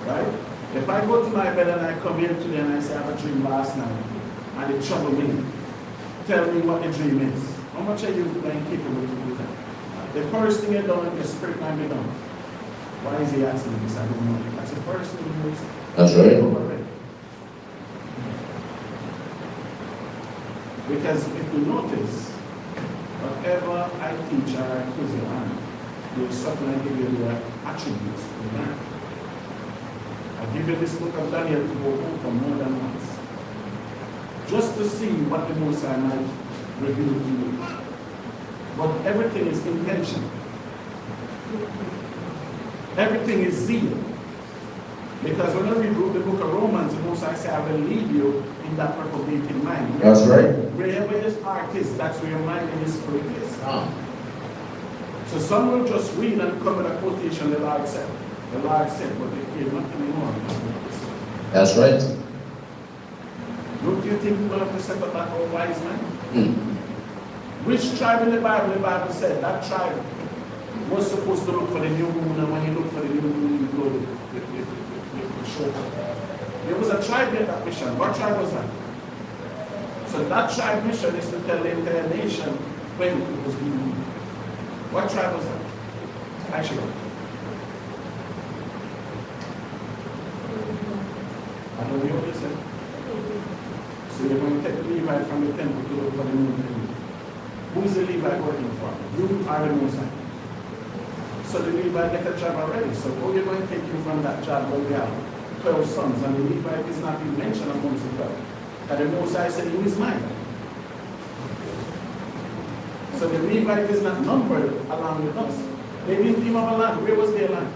Right? If I go to my bed and I come here today and I say I have a dream last night and it troubled me, tell me what the dream is. How much are you capable to do that? The first thing you done, the spirit might be done. Why is he asking this? I don't know. That's the first thing he is. That's right. Because if you notice, whatever I teach or I quiz you on, there's something I give you the attributes to learn. I give you this book of Daniel to go over more than once. Just to see what the Most High might reveal to you. But everything is intention. Everything is zeal. Because when I read the book of Romans, the Most High says, I will lead you in that reprobating mind. That's right. Wherever your heart is, that's where your mind and your spirit is. Ah. So some will just read and come with a quotation, the Lord said. The Lord said, but they hear nothing more. That's right. Don't you think we're going to set up that old wise man? Which tribe in the Bible said that tribe was supposed to look for the new moon, and when you look for the new moon, you go to the shore. There was a tribe in that mission. What tribe was that? So that tribe mission is to tell the entire nation when it was new moon. What tribe was that? Actually, I don't know what you said. So you're going to take the Levite from the temple to look for the new moon. Who is the Levite working for? You are the Most High. So the Levite get a job already. So how are you going to take you from that job where we have 12 sons and the Levite is not even mentioned amongst the 12? And the Most High said, who is mine? So the Levite is not numbered along with us. They didn't give up a land. Where was their land?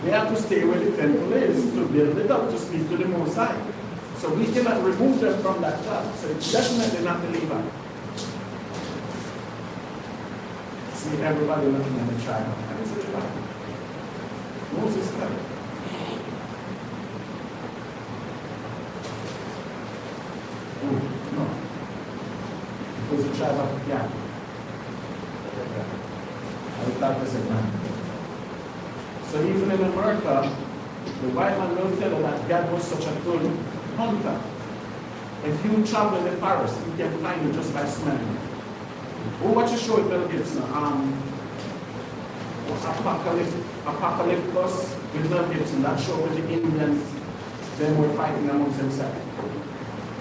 They have to stay where the temple is to build it up, to speak to the Most High. So we cannot remove them from that job. So it's definitely not the Levite. See everybody looking at the tribe. And it's a tribe. Moses said it. No. It was the tribe of Yah. I thought this is man. So even in America, the white man will tell you that God was such a good hunter. If you travel in the forest, you can find it just by smelling. Oh, what you show it, Bill Gibson? Apocalyptus with Bill Gibson. That show with the Indians, they were fighting amongst themselves.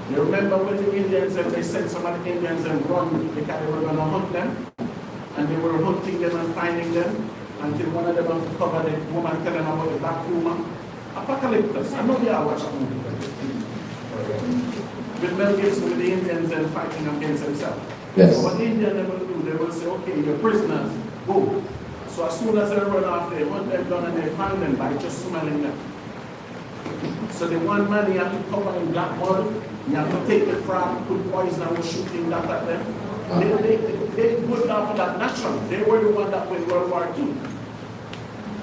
You remember when the Indians, and they sent some of the Indians and run because they were going to hunt them? And they were hunting them and finding them until one of them uncovered the woman telling them about the black woman. Apocalyptus. I know you are watching that movie. With Mel Gibson with the Indians and fighting against themselves. Yes. So what the Indians will do, they will say, okay, you're prisoners, go. So as soon as they run off, they hunt them down and they find them by just smelling them. So the one man, you have to cover in black mud, you have to take the frog, put poison and shooting that at them. They put down for that natural. They were the one that went World War II.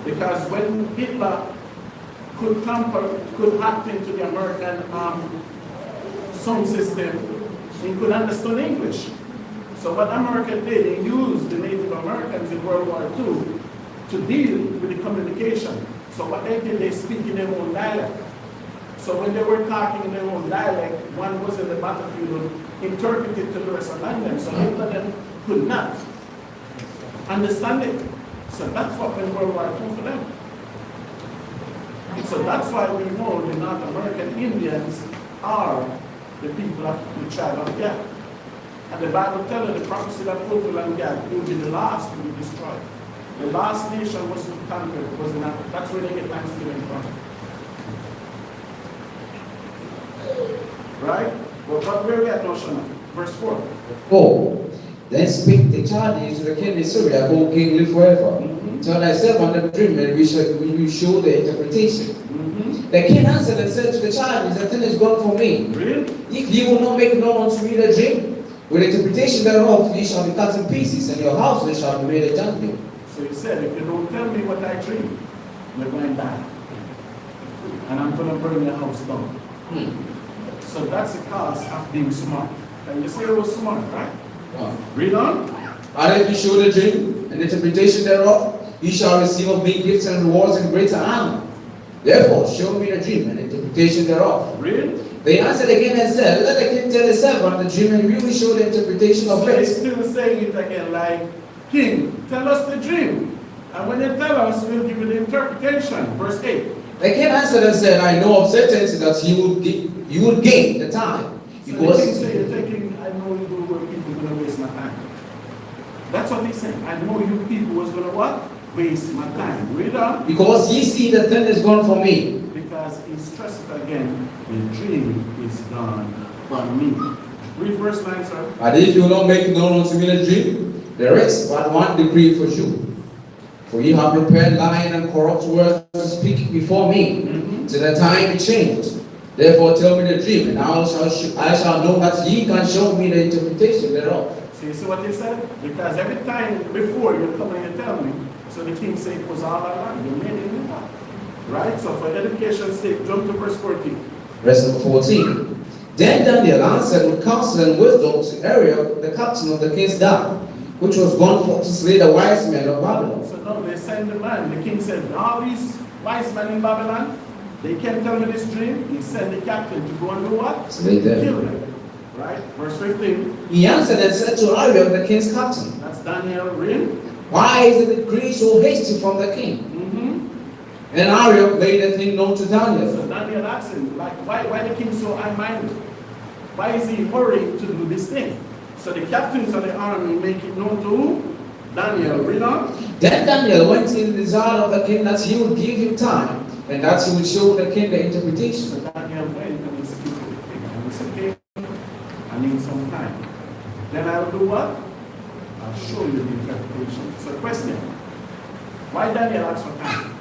Because when Hitler could hack into the American sound system, he could understand English. So what America did, they used the Native Americans in World War II to deal with the communication. So what they did, they speak in their own dialect. So when they were talking in their own dialect, one was in the battlefield, interpreted to the rest of London. So Hitler then could not understand it. So that's what went World War II for them. So that's why we know the North American Indians are the people of the tribe of Gad. And the Bible tells us the prophecy that fulfilled on Gad will be the last to be destroyed. The last nation was conquered was in Africa. That's where they get Thanksgiving from. Right? Well, but where are we at now, Shana? Verse 4. 4. Then speak the Chaldeans to the king of Syria, O king, live forever. Tell thyself on the dream, and we show the interpretation. The king answered and said to the Chaldeans, the thing is gone from me. Really? If you will not make known unto me the dream, With interpretation thereof, ye shall be cut in pieces, and your houses shall be made a dunghill. So he said, if you don't tell me what I dream, you're going to die. And I'm going to burn your house down. So that's the cost of being smart. And you say it was smart, right? Read on. And if you show the dream and interpretation thereof, ye shall receive of me gifts and rewards and greater honor. Therefore, show me the dream and interpretation thereof. Read. They answered again and said, let the king tell his servant the dream, and we will show the interpretation of So he's it. still saying it again, like, King, tell us the dream. And when you tell us, we'll give you the interpretation. Verse 8. The king answered and said, I know of certainty that you would gain the time. So the king Because said, you're thinking, I know you were people going to waste my time. That's what he said. I know you people was going to what? Waste my time. Read on. because ye see the thing is gone from me. Because he stressed it again, the dream is gone from me. Read verse 9, sir. And if you will not make known unto me the dream, there is but one decree for you. For ye have prepared lying and corrupt words to speak before me, till the time be changed. Therefore tell me the dream, and I shall know that ye can show me the interpretation thereof. So you see what he said? Because every time before you come and you tell me, so the king said it was all along. You made it up. Right? So for education's sake, jump to verse 14. Verse number 14. Then Daniel answered with counsel and wisdom to Arioch, the captain of the king's guard, which was gone forth to slay the wise men of Babylon. So now they send the man. The king said, all these wise men in Babylon, they can't tell me this dream. He sent the captain to go and do what? Slay them. Kill them. Right? Verse 15. He answered and said to Arioch, the king's captain, That's Daniel read. why is the decree so hasty from the king? And Arioch made the thing known to Daniel. So Daniel asked him, like, why the king so high-minded? Why is he hurrying to do this thing? So the captains of the army make it known to who? Daniel. Read on. Then Daniel went in the desire of the king that he would give him time, and that he would show the king the interpretation. So Daniel went and he spoke to the king. And he said, king, I need some time. Then I'll do what? I'll show you the interpretation. So question, why Daniel asked for time?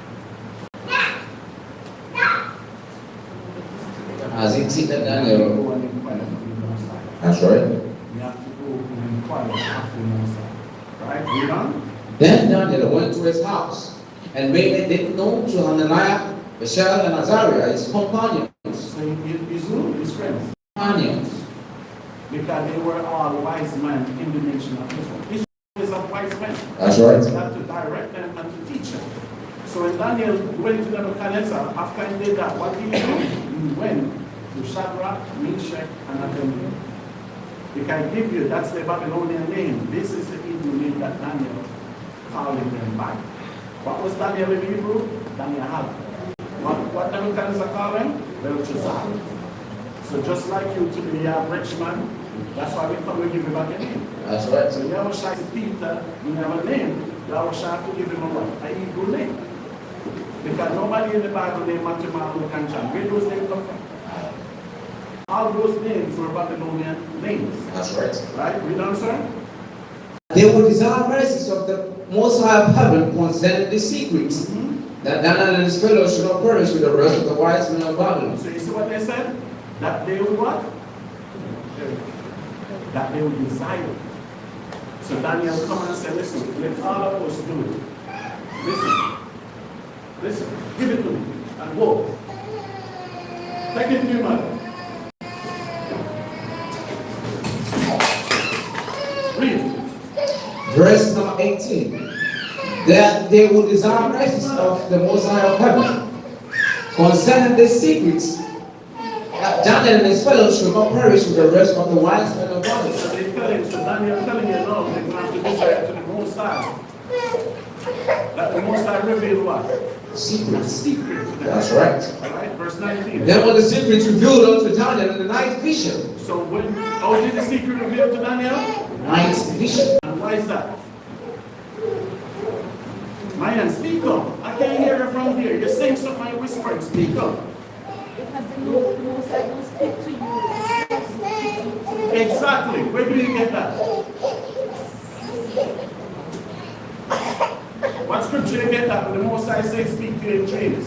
As he seated Daniel. Go and inquire of the Most High. That's right. You have to go and inquire of the Most High. Right? Read on. Then Daniel went to his house and made it known to Hananiah, Mishael, and Azariah, his companions. So his who? His friends. Companions. Because they were all wise men in the nation of Israel. Israel is of wise men. That's right. You have to direct them and to teach them. So when Daniel went to Nebuchadnezzar, after he did that, what did he do? He went to Shadrach, Meshach, and Abednego. If I give you, that's the Babylonian name. This is the Hebrew name that Daniel calling them back. What was Daniel in Hebrew? Daniel. What Nebuchadnezzar called him? Belshazzar. So just like you today, you have rich man. That's why we come and give him back a name. That's right. So YAHAWAH to Peter, you have a name. YAHAWAH have to give him a what? A Hebrew name. Because nobody in the Bible named Matthew, Mark, Luke, and John. Where those names come from? All those names were Babylonian names. That's right. Right? Read on, sir. They would desire mercies of the Most High of heaven concerning the secrets, that Daniel and his fellows should not perish with the rest of the wise men of Babylon. So you see what they said? That they would what? That they would desire. So Daniel come and say, listen, let all of us do it. Listen, give it to me and go. Take it to your mother. Read. Verse number 18. That they would desire mercies of the Most High of heaven concerning the secrets, that Daniel and his fellows should not perish with the rest of the wise men of Babylon. So they tell him, so Daniel telling you, no, they have to desire to the Most High. That the Most High revealed what? A Secrets. secret to them. That's right. Alright, verse 19. Then when the secrets revealed unto Daniel in the night vision. So when, how did the secret reveal to Daniel? Night vision. And why is that? Mayan, speak up. I can't hear you from here. You're saying something I whispered. Speak up. Because the Most High will speak to you. Exactly. Where do you get that? What scripture you get that? When the Most High says speak to you in dreams.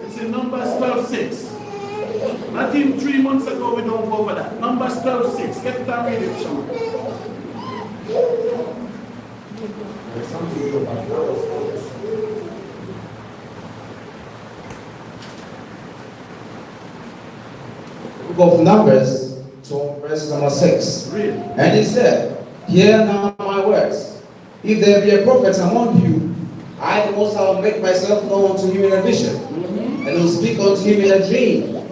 It's in Numbers 12:6. that? Numbers 12:6. Get it and read it, Sean. There's something to about that. Book of Numbers, verse number 6. Read. And he said, hear now my words. If there be a prophet among you, I the Most High will make myself known to him in a vision, and will speak unto him in a dream.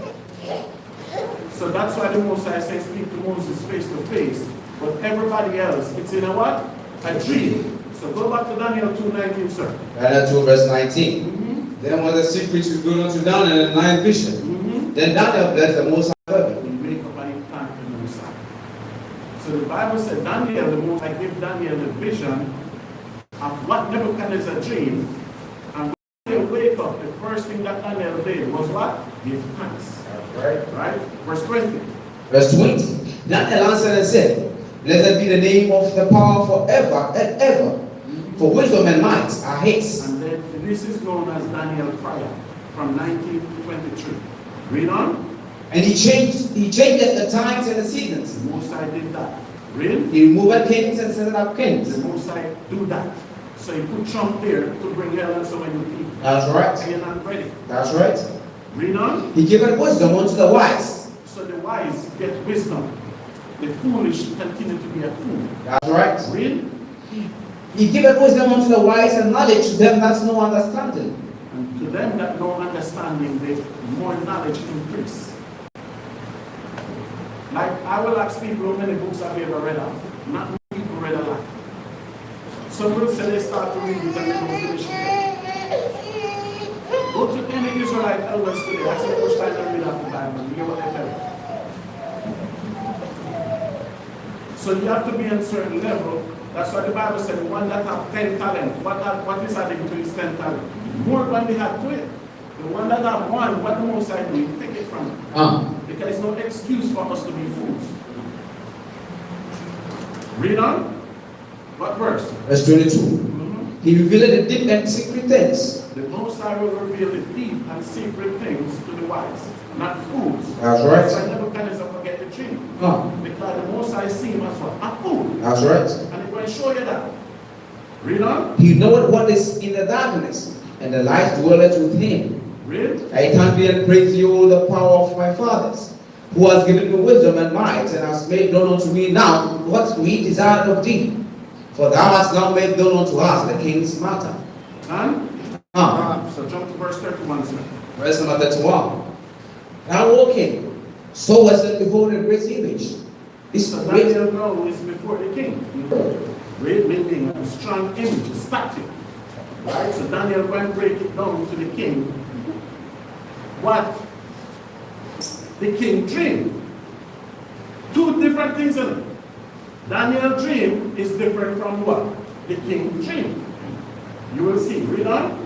So that's why the Most High says speak to Moses face to face. But everybody else, it's in a what? A dream. So go back to Daniel 2:19, sir. Daniel 2 verse 19. Then was the secret to go unto Daniel in a night vision. Then Daniel blessed the Most High heaven. We wake up and he thanked the Most High. So the Bible said Daniel, the Most High gave Daniel the vision of what Nebuchadnezzar dreamed. And when they wake up, the first thing that Daniel did was what? Give thanks. Right? Verse 20. Verse 20. Daniel answered and said, blessed be the name of the power forever and ever. For wisdom and might are his. And then this is known as Daniel prayer from 19 to 23. Read on. And he changed the times and the seasons. The Most High did that. Read. He removed kings and set up kings. The Most High do that. So he put Trump there to bring hell and so many people. That's right. And you're not ready. That's right. Read on. He giveth wisdom unto the wise. So the wise get wisdom. The foolish continue to be a fool. That's right. Read. He giveth wisdom unto the wise and knowledge to them that's no understanding. And to them that no understanding, the more knowledge increase. Like I will ask people how many books have you ever read of? Not many people read a lot. Some will say they start to read it and they don't finish it. Go to any Israelite elders today. I say which time they read out the Bible and hear what they tell you. So you have to be on a certain level. That's why the Bible said the one that have 10 talents. What is adding to his 10 talents? More than they have to it. The one that have one, what the Most High do, he take it from him. Because there's no excuse for us to be fools. Read on. What verse? Verse 22. He revealed the deep and secret things. The Most High will reveal the deep and secret things to the wise, not fools. That's right. That's why Nebuchadnezzar forget the dream. Because the Most High see him as what? A fool. That's right. And he's going to show you that. Read on. He knoweth what is in the darkness, and the light dwelleth with him. Read. I thank thee and praise thee, O the power of my fathers, who has given me wisdom and might, and has made known unto me now what we desired of thee. For thou hast now made known unto us the king's matter. And? So jump to verse 31, sir. Verse number 31. Thou, O king, sawest and behold a great image. This So great Daniel now is before the king. Great meaning, a strong image, a static. Right? So Daniel went and break it down to the king. What the king dreamed. Two different things in it. Daniel's dream is different from what the king dreamed. You will see. Read on.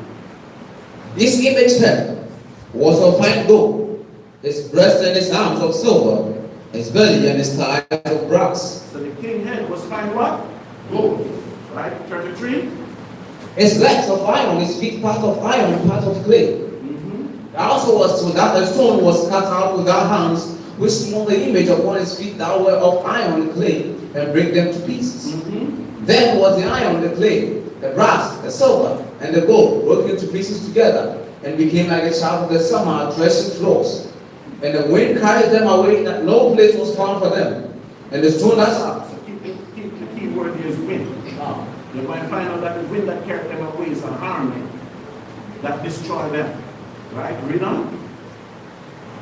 This image head was of fine gold, his breast and his arms of silver, his belly and his thighs of brass. So the king head was fine what? Gold. Right? 33. His legs of iron, his feet part of iron and part of clay. Also was so that the stone was cut out without hands, which smote the image upon his feet that were of iron and clay, and break them to pieces. Then was the iron, the clay, the brass, the silver, and the gold broken into pieces together, and became like the shaft of the summer threshing floors. And the wind carried them away, that no place was found for them. And the stone that So keep the key word here is wind. You might find out that the wind that carried them away is an army that destroyed them. Right? Read on.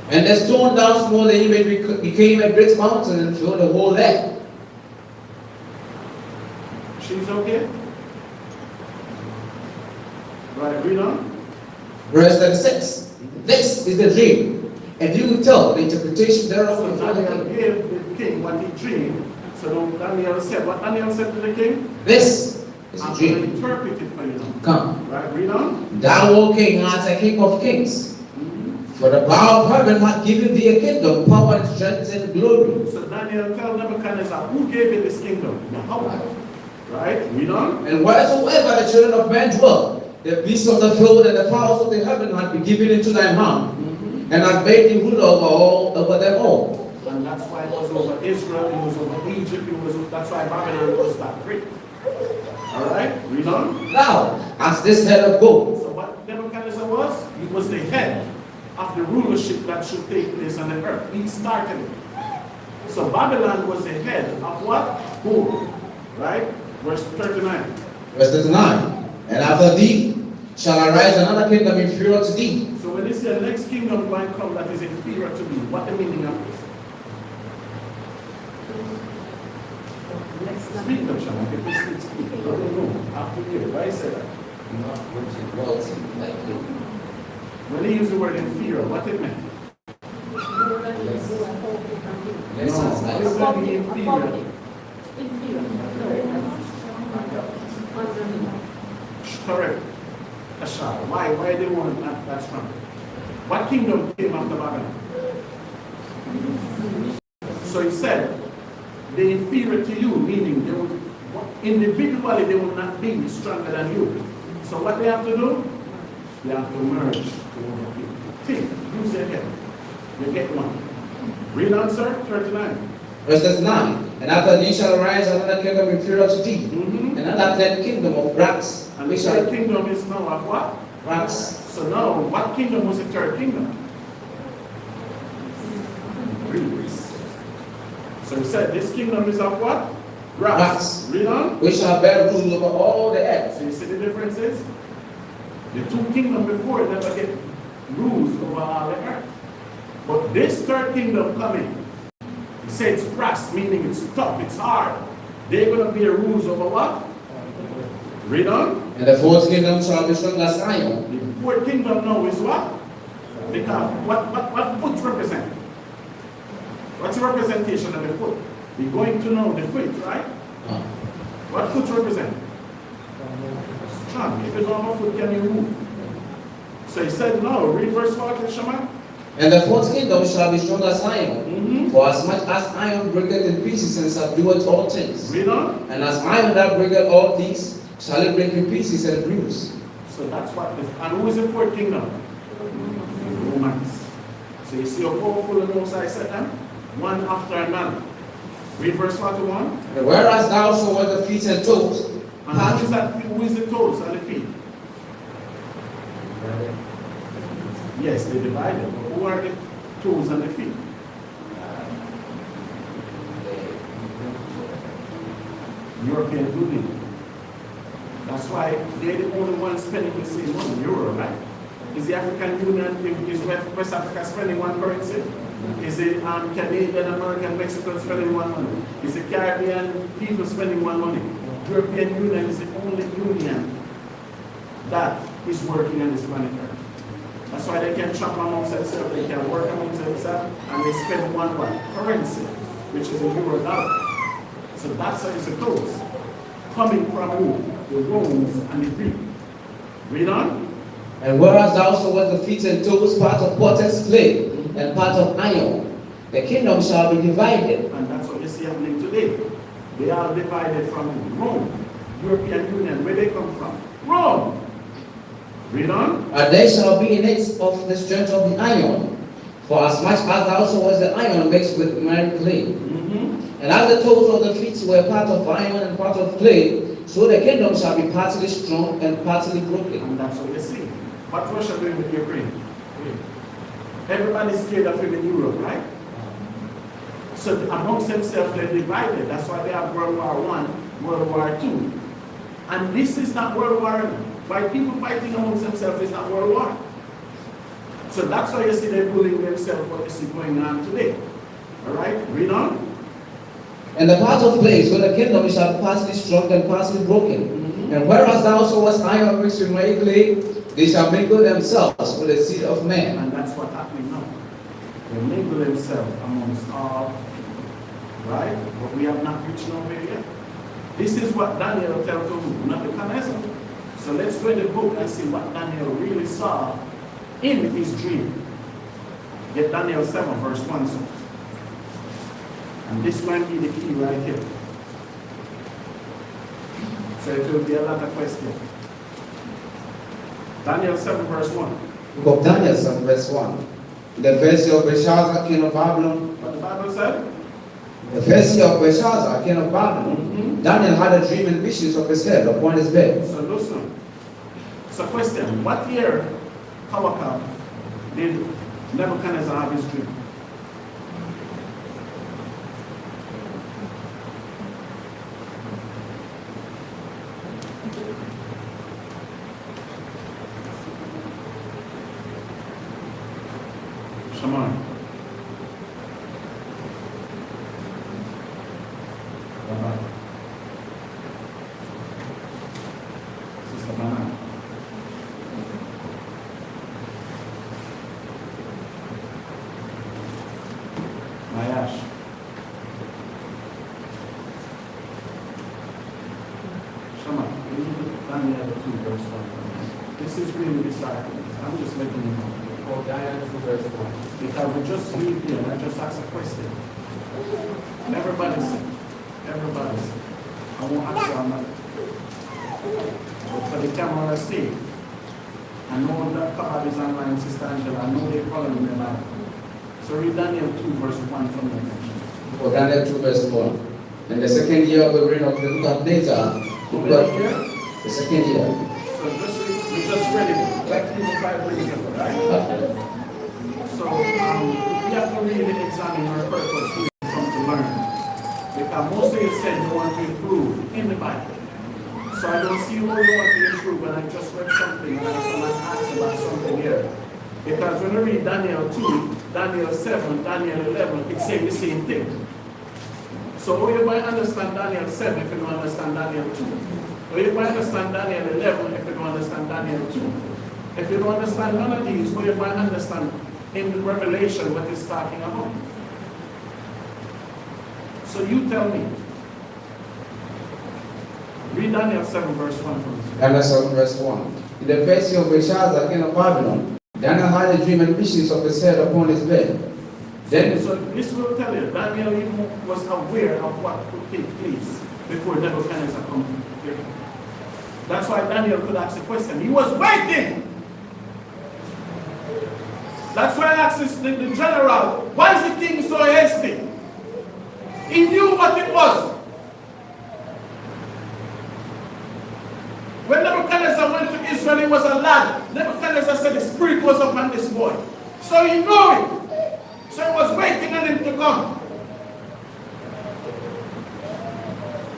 and the stone down smote the image became a great mountain and filled the whole land. She's okay? Right, read on. Verse 36. This is the dream, and you will tell the interpretation thereof So before the Daniel king. gave the king what he dreamed. So Daniel said, what Daniel said to the king? This is the I'm going to dream. interpret it for you now. Come. Right, read on. Thou, O king, art a king of kings. For the power of heaven hath given thee a kingdom, power and strength and glory. So Daniel tell Nebuchadnezzar, who gave you this kingdom? Yahawah. Right, read on. And wheresoever the children of men dwell, the beasts of the field and the fowls of the heaven hath been given into thy hand, and hath made thee ruler over them all. And That's why it was over Israel, it was over Egypt, that's why Babylon was that great. Alright, read on. Now, as this head of gold, So what Nebuchadnezzar was? He was the head of the rulership that should take place on the earth. He started it. So Babylon was the head of what? Gold. Right? Verse 39. verse 39, and after thee shall arise another kingdom inferior to thee. So when they say the next kingdom might come that is inferior to me, what the meaning of this? Speak up, Shama. If you speak. No. After you. Why is that? When they use the word inferior, what it meant? No, what is that mean inferior? Correct. Asha. Why they want that strong? What kingdom came after Babylon? So he said, they inferior to you, meaning they would, individually they will not be stronger than you. So what they have to do? They have to merge. Think, use their head. You get one. Read on, sir, 39. Verse 39, and after thee shall arise another kingdom inferior to thee, another third kingdom of brass. And the third kingdom is now of what? Brass. So now, what kingdom was the third kingdom? Perilous. So he said, this kingdom is of what? Brass. Read on. Which shall bear rule over all the earth. So you see the differences? The two kingdoms before never get rules over all the earth. But this third kingdom coming, he said it's brass, meaning it's tough, it's hard. They're going to be rules over what? Read on. And the fourth kingdom shall be strong as iron. The fourth kingdom now is what? Because what foot represent? What's the representation of the foot? We're going to know the foot, right? What foot represent? Strong. If you don't have a foot, can you move? So he said, no, read verse 40, Shema. And the fourth kingdom shall be strong as iron. For as much as iron breaketh in pieces and subdueth all things. Read on. And as iron that breaketh all things, shall it break in pieces and bruise. So that's what, and who is the fourth kingdom? The Romans. So you see how powerful the Most High said them? One after another. Read verse 41. And whereas thou sawest the feet and toes, And who is that? Who is the toes and the feet? Yes, they divided. But who are the toes and the feet? European Union. That's why they're the only ones spending the same money, euro, right? Is the African Union, is West Africa spending one currency? Is the Canadian, American, Mexican spending one money? Is the Caribbean people spending one money? European Union is the only union that is working on this planet Earth. That's why they can chop amongst themselves, they can work amongst themselves, and they spend one what? Currency, which is a euro dollar. So that's how it's supposed. Coming from who? The Romans and the Greek. Read on. and whereas thou sawest the feet and toes, part of potter's clay and part of iron, the kingdom shall be divided. And that's what you see happening today. They are divided from Rome, European Union. Where they come from? Rome. Read on. And there shall be in it of the strength of the iron, for as much as thou sawest the iron mixed with marry clay. And as the toes of the feet were part of iron and part of clay, so the kingdom shall be partly strong and partly broken. And that's what you see. What Russia doing with Ukraine? Everybody's scared of him in Europe, right? So amongst themselves they're divided. That's why they have World War I, World War II. And this is not World War I. Why people fighting amongst themselves is not World War. So that's why you see they're bullying themselves, what you see going on today. Alright, read on. And the part of clay, so the kingdom shall be partly strong and partly broken. And whereas thou sawest iron mixed with marry clay, they shall mingle themselves with the seed of men. And that's what's happening now. They mingle themselves amongst all, right? But we have not reached nowhere yet. This is what Daniel tells to Nebuchadnezzar. So let's read the book and see what Daniel really saw in his dream. Get Daniel 7 verse 1. So. And this might be the key right here. So it will be a lot of questions. Daniel 7 verse 1. Book of Daniel 7 verse 1. The verse of Belshazzar, king of Babylon, But the Bible said? The first year of Belshazzar, king of Babylon, Daniel had a dream and visions of his head upon his bed. So listen. So question, what year, YAHAWAH, did Nebuchadnezzar have his dream? Shimon. Sister Bana. Mayash. Shema, Daniel 2 verse 1. This is really disciples. I'm just letting you know. Oh, Daniel 2 verse 1. Because we just read here and I just asked a question. Everybody say. Everybody say. I won't ask you on that. But for the camera say, I know that card is online, Sister Angela. I know they're calling me live. So read Daniel 2 verse 1 from the mention. For Daniel 2 verse 1. In the second year of the reign of Nebuchadnezzar, the second year. So we just read it like even 5 minutes ago, right? So we have to really examine our purpose here come to learn. Because Moses said you want to improve in the Bible. So I don't see how you want to improve when I just read something and I'm asked about something here. Because when we read Daniel 2, Daniel 7, Daniel 11, it's saying the same thing. So how you going to understand Daniel 7 if you don't understand Daniel 2? How you going to understand Daniel 11 if you don't understand Daniel 2? If you don't understand none of these, how you going to understand in Revelation what it's talking about? So you tell me. Read Daniel 7 verse 1 for me. Daniel 7 verse 1. In the first year of Belshazzar, king of Babylon, Daniel had a dream and visions of his head upon his bed. Then, So this will tell you, Daniel even was aware of what could take place before Nebuchadnezzar comes here. That's why Daniel could ask a question. He was waiting. That's why I asked the general, why is the king so hasty? He knew what it was. When Nebuchadnezzar went to Israel, he was a lad. Nebuchadnezzar said the spirit was upon this boy. So he knew it. So he was waiting on him to come.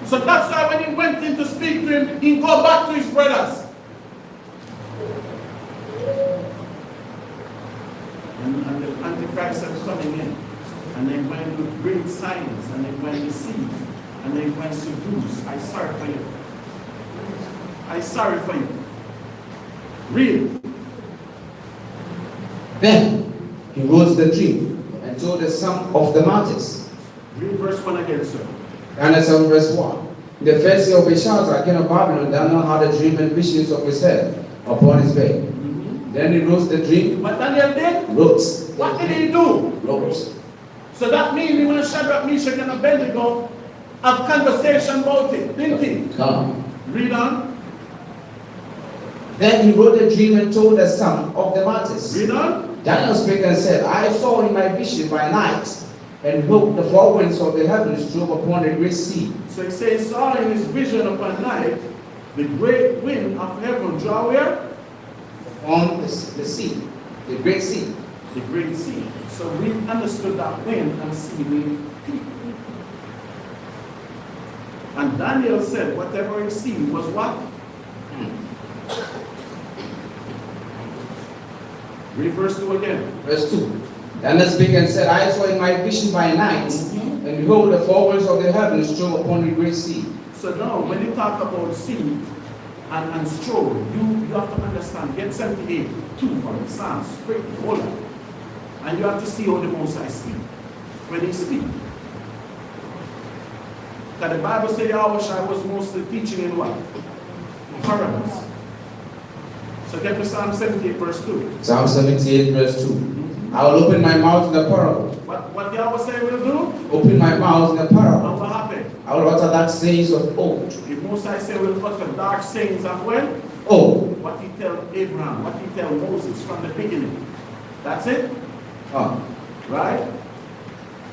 So that's why when he went in to speak to him, he go back to his brothers. And the Antichrist are coming in. And they went with great signs. And they went to deceive. And they went to seduce. I'm sorry for you. I'm sorry for you. Real. then he wrote the dream and told the sum of the matters. Read verse 1 again, sir. Daniel 7 verse 1. In the first year of Belshazzar, king of Babylon, Daniel had a dream and visions of his head upon his bed. Then he wrote the dream. What Daniel did? Wrote. What did he do? Wrote. So that means when Shadrach, Meshach, and Abednego have conversation about it, didn't he? Come. Read on. Then he wrote the dream and told the sum of the matters. Read on. Daniel spake and said, I saw in my vision by night, and look, the four winds of the heavens drove upon the great sea. So he says, saw in his vision upon night, the great wind of heaven draw where? On the sea, the great sea. The great sea. So we understood that wind and sea mean people. And Daniel said, whatever he see was what? Read verse 2 again. Verse 2. Daniel spake and said, I saw in my vision by night, and behold, the four winds of the heavens drove upon the great sea. So now, when you talk about sea and stroll, you have to understand, get 78, 2 from the Psalms, straight, hold on. And you have to see how the Most High speak. When he speak. That the Bible says YAHAWAH was mostly teaching in what? Parables. So get to Psalm 78 verse 2. Psalm 78 verse 2. I will open my mouth in a parable. What YAHAWAH say will do? Open my mouth in a parable. And what happened? I will utter dark sayings of old. The Most High say will utter dark sayings of when? Oh. What he tell Abraham, what he tell Moses from the beginning. That's it? Oh. Right?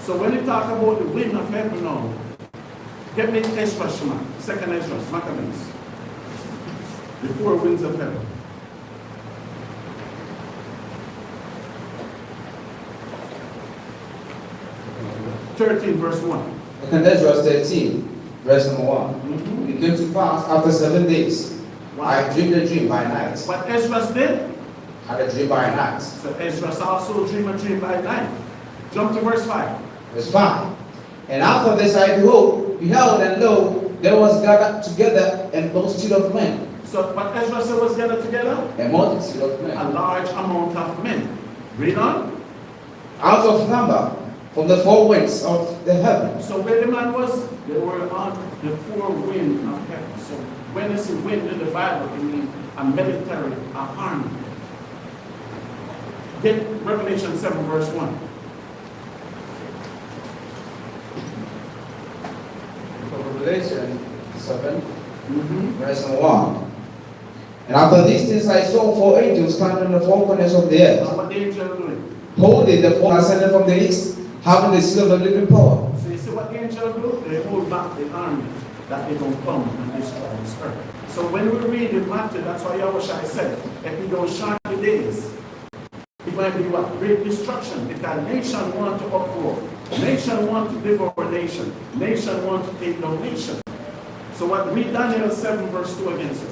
So when you talk about the wind of heaven now, get me Ezra Shema, second Ezra, Maccabees. The four winds of heaven. 13 verse 1. Second Ezra 13, verse number 1. It came to pass after 7 days. I dreamed a dream by night. What Ezra did? Had a dream by night. So Ezra also dreamed a dream by night. Jump to verse 5. Verse 5. And after this I beheld, and lo, there was gathered together a multitude of men. So what Ezra said was gathered together? A multitude of men. A large amount of men. Read on. Out of number, from the four winds of the heaven. So where the man was, they were on the four winds of heaven. So when you see wind in the Bible, it means a military, a army. Get Revelation 7 verse 1. Revelation 7, verse 1. And after these things I saw four angels standing in the four corners of the earth. Now what the angel are doing? Holding the four ascended from the east, having the seal of the living power. So you see what the angel do? They hold back the army that they don't come and destroy this earth. So when we read in Matthew, that's why YAHAWAH said, if we don't short the days, it might be what? Great destruction. Because nation want to uproar. Nation want to devour nation. Nation want to take down nation. So what? Read Daniel 7 verse 2 against it.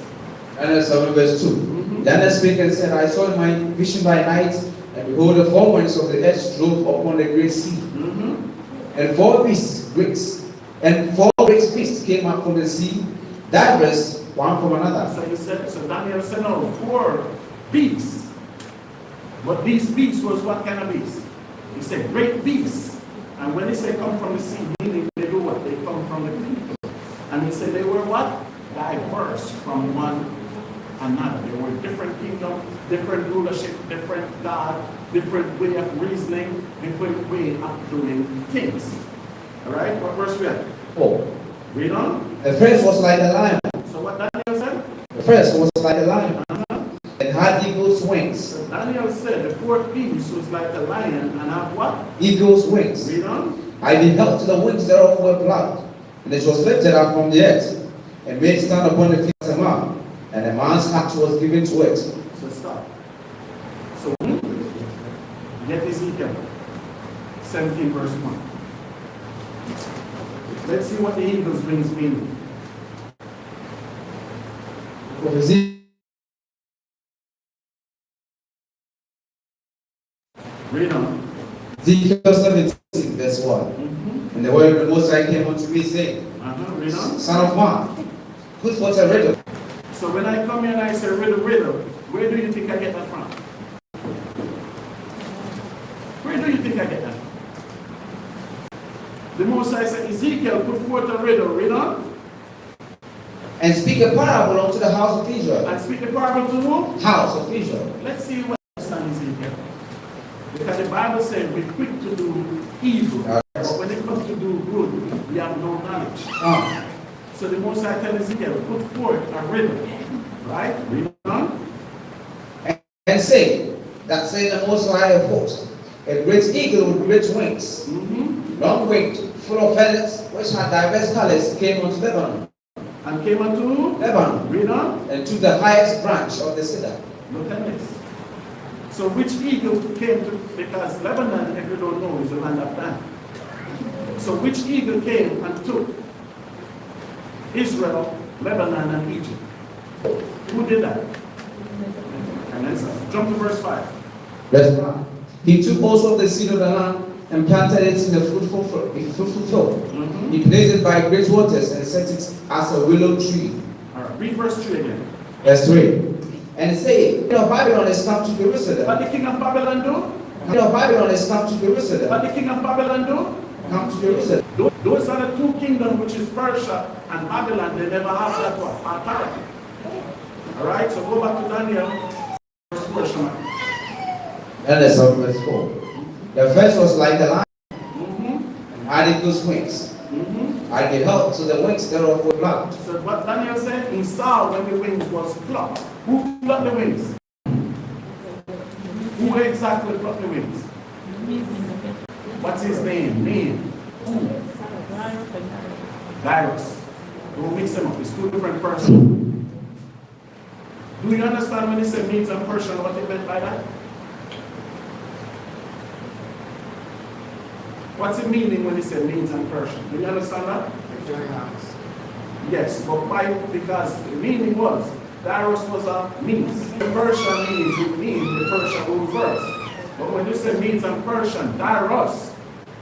Daniel 7 verse 2. Daniel spake and said, I saw in my vision by night, and behold, the four winds of the earth drove upon the great sea. And four beasts, four great beasts came up from the sea, diverse one from another. So he said, so Daniel said, no, four beasts. But these beasts was what kind of beasts? He said, great beasts. And when he said come from the sea, meaning they do what? They come from the people. And he said they were what? Diverse from one another. They were different kingdoms, different rulership, different God, different way of reasoning, different way of doing things. Alright, what verse we at? 4. Read on. The first was like a lion. So what Daniel said? The first was like a lion, and had eagle's wings. So Daniel said the fourth beast was like a lion and had what? Eagle's wings. Read on. I beheld till the wings thereof were blood, and it was lifted up from the earth, and made stand upon the feet of a man, and a man's heart was given to it. So stop. So get Ezekiel 17 verse 1. Let's see what the eagle's wings mean. Read on. Ezekiel 17 verse 1. And the word of the Most High came unto me, saying, Read on. Son of man, put forth a riddle. So when I come here and I say riddle, where do you think I get that from? Where do you think I get that from? The Most High said, Ezekiel, put forth a riddle. Read on. And speak a parable unto the house of Israel. And speak a parable to who? House of Israel. Let's see what understands Ezekiel. Because the Bible says we're quick to do evil. But when it comes to do good, we have no knowledge. So the Most High tells Ezekiel, put forth a riddle. Right? Read on. And say, that say the Most High of hosts, a great eagle with great wings, long-winged, full of feathers, which had diverse colors, came unto Lebanon. And came unto Lebanon. Read on. And to the highest branch of the cedar. Look at this. So which eagle came to, because Lebanon, if you don't know, is the land of Dan. So which eagle came and took Israel, Lebanon, and Egypt? Who did that? And then jump to verse 5. Verse 5. He took also of the seed of the land and planted it in the fruitful field. He placed it by great waters and set it as a willow tree. All right, read verse 3 again. Verse 3. And say, King of Babylon is come to Jerusalem. What the king of Babylon do? King of Babylon is come to Jerusalem. What the king of Babylon do? Come to Jerusalem. Those are the two kingdoms, which is Persia and Babylon. They never have that one authority. All right, so go back to Daniel, verse 4, Shema. Daniel 7 verse 4. The first was like a lion, and had eagle's wings. I beheld till the wings thereof were blood. So what Daniel said, he saw when the wings was plucked. Who plucked the wings? Who exactly plucked the wings? What's his name? Name. Darius. Don't mix them up. It's two different persons. Do you understand when he said Medes and Persian, what he meant by that? What's the meaning when he said Medes and Persian? Do you understand that? Yes, but why? Because the meaning was Darius was a Medes. Persian means you mean the Persian rule first. But when you say Medes and Persian, Darius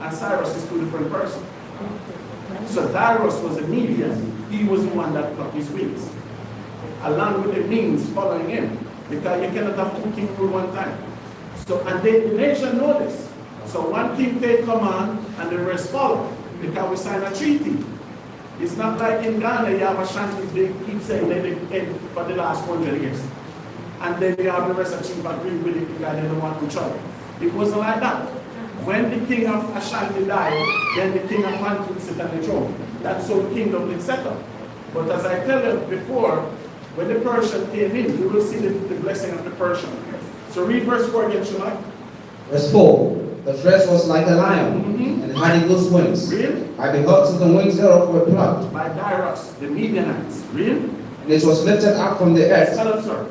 and Cyrus is two different persons. So Darius was a Median. He was the one that cut his wings, along with the means following him, because you cannot have two kings rule one time. So, and the nation know this. So one king take command and the rest follow, because we sign a treaty. It's not like in Ghana, you have a shanty, they keep saying they end for the last 100 years. And then you have the rest of chief agree with it because they don't want to trouble. It wasn't like that. When the king of Ashanti died, then the king of Bantu would sit on the throne. That's how the kingdom is set up. But as I tell you before, when the Persian came in, you will see the blessing of the Persian. So read verse 4 again, Shemai. Verse 4. The flesh was like a lion, and had eagle's wings. Read. I beheld till the wings thereof were plucked. By Darius, the Midianites. Read. And it was lifted up from the earth, Stand up, sir.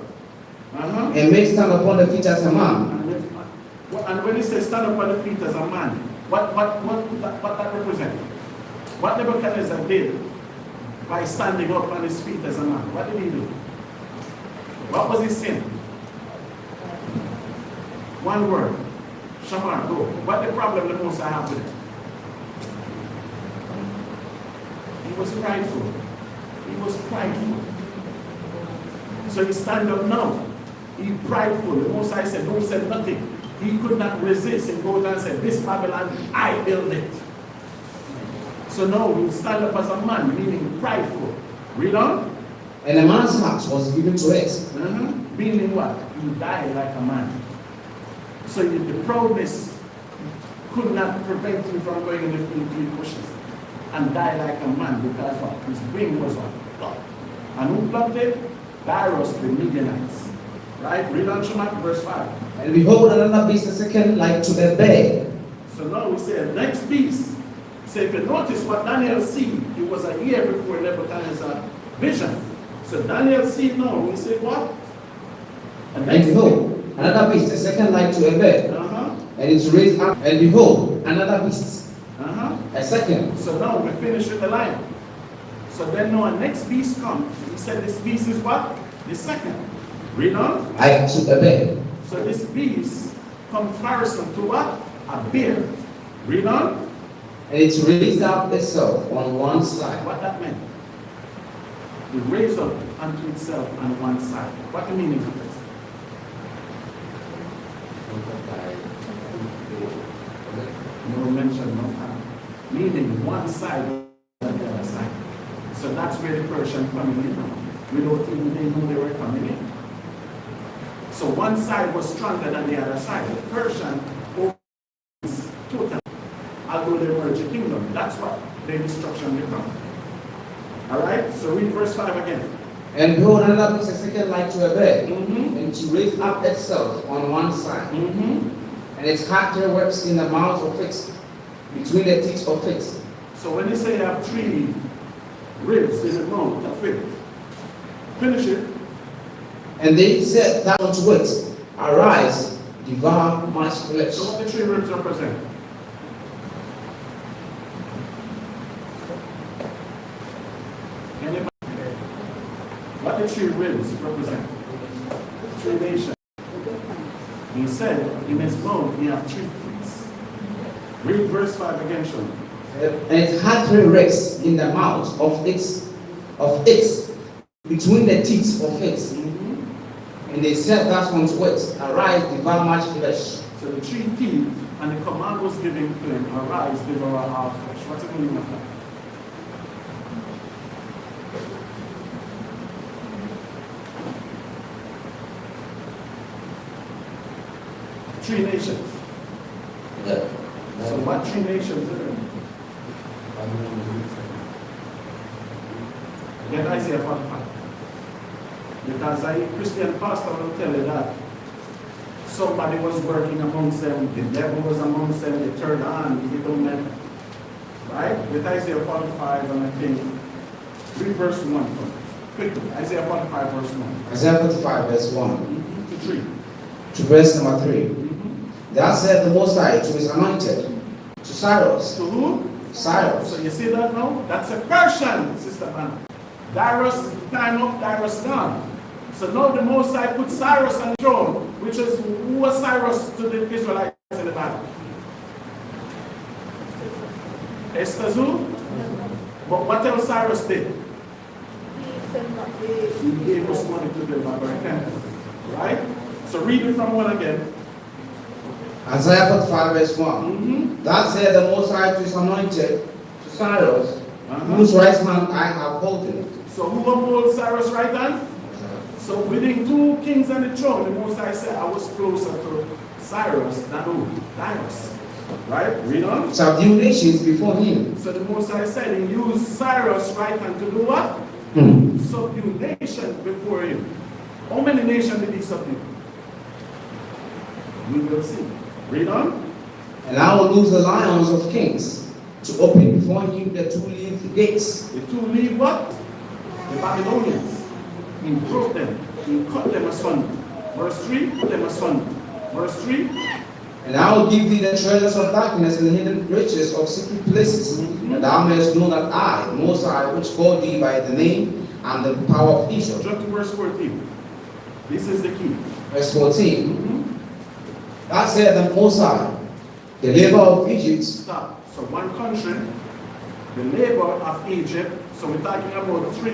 and made stand upon the feet as a man. And when he says stand up on the feet as a man, what that represents? What Nebuchadnezzar did by standing up on his feet as a man, what did he do? What was his sin? One word. Shamar, go. What the problem the most I have with it? He was prideful. He was prideful. So he stand up now. He prideful. The most I said, don't say nothing. He could not resist and go down and say, this Babylon, I build it. So now he stand up as a man, meaning prideful. Read on. And a man's heart was given to it. Meaning what? You die like a man. So the proudness could not prevent him from going in the three bushes and die like a man because what? His wing was what? God. And who plucked it? Darius, the Midianites. Right? Read on Shemach, verse 5. And behold, another beast, the second like to the bear. So now we say, next beast. So if you notice what Daniel see, it was a year before Nebuchadnezzar's vision. So Daniel see now, we say what? And behold, another beast, the second like to a bear. And it's raised up, and behold, another beast. A second. So now we finish with the lion. So then now our next beast comes. He said this beast is what? The second. Read on. Like to a bear. So this beast comparison to what? A bear. Read on. And it's raised up itself on one side. What that meant? It raised up unto itself on one side. What the meaning of this? No mention, no time. Meaning one side or the other side. So that's where the Persian coming in. Without even they knew they were coming in. So one side was stronger than the other side. The Persian is total. Although they were a kingdom. That's what their destruction become. Alright? So read verse 5 again. And behold, another beast, a second like to a bear. Mm-hmm. And to raise up itself on one side. Mm-hmm. And its had 3 webs in the mouth of it, between the teeth of it. So when you say you have 3 ribs in the mouth of it, finish it. And they said that unto it, arise, devour much flesh. So what the 3 ribs represent? Anybody? What the 3 ribs represent? 3 nations. He said, in his mouth, he have 3 teeth. Read verse 5 again, Sean. And it had 3 ribs in the mouth of it, between the teeth of it. And they said that unto it, arise, devour much flesh. So the 3 teeth, and the command was given to him, arise, devour our flesh. What's the meaning of that? Three nations. Yeah. So what 3 nations are there? Get Isaiah 45. Because a Christian pastor will tell you that somebody was working amongst them, the devil was amongst them, they turned on, they don't matter. Right? With Isaiah 45, and I think, read verse 1 for me. Quickly, Isaiah 45, verse 1. Isaiah 45, verse 1 To 3. to verse number 3. Thus said the Most High to his anointed, to Cyrus. To who? Cyrus. So you see that now? That's a Persian, Sister Anna. Darius, time up, Darius gone. So now the Most High put Cyrus on the throne, which is, who was Cyrus to the Israelites in the Bible? Esther's who? But what else Cyrus did? He gave us money to build our temple. Right? So read it from 1 again. Isaiah 45, verse 1. Thus said the Most High to his anointed, to Cyrus, whose right hand I have holden. So who upholds Cyrus' right hand? So within 2 kings on the throne, the Most High said, I was closer to Cyrus than who? Darius. Right? Read on. Subdue nations before him. So the Most High said he used Cyrus' right hand to do what? Subdue nations before him. How many nations did he subdue? We will see. Read on. And I will loose the lions of kings to open before him the 2-leaved gates. The 2 leave what? The Babylonians. He broke them. He cut them asunder. Verse 3. Cut them asunder. Verse 3. And I will give thee the treasures of darkness and the hidden riches of secret places, that thou mayest know that I, the Most High, which called thee by the name and the power of Israel. Jump to verse 14. This is the key. Verse 14. That said the Most High, the labor of Egypt. Stop. So one country, the labor of Egypt. So we're talking about 3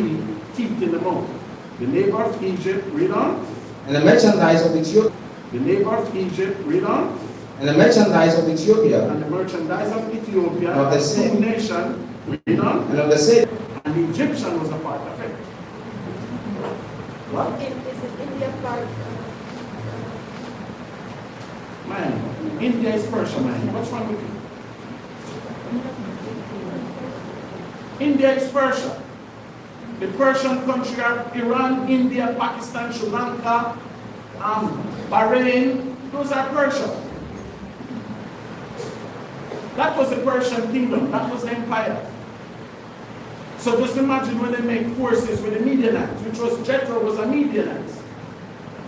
teeth in the mouth. The labor of Egypt. Read on. And the merchandise of Ethiopia. The labor of Egypt. Read on. And the merchandise of Ethiopia. And the merchandise of Ethiopia. Of the same 2 nations. Read on. And of the same. And the Egyptian was a part of it. What? Is it India part? Man, India is Persia, man. What's wrong with you? India is Persia. The Persian country are Iran, India, Pakistan, Sri Lanka, Bahrain. Those are Persia. That was the Persian kingdom. That was the empire. So just imagine when they make forces with the Midianites, which was Jethro was a Midianite.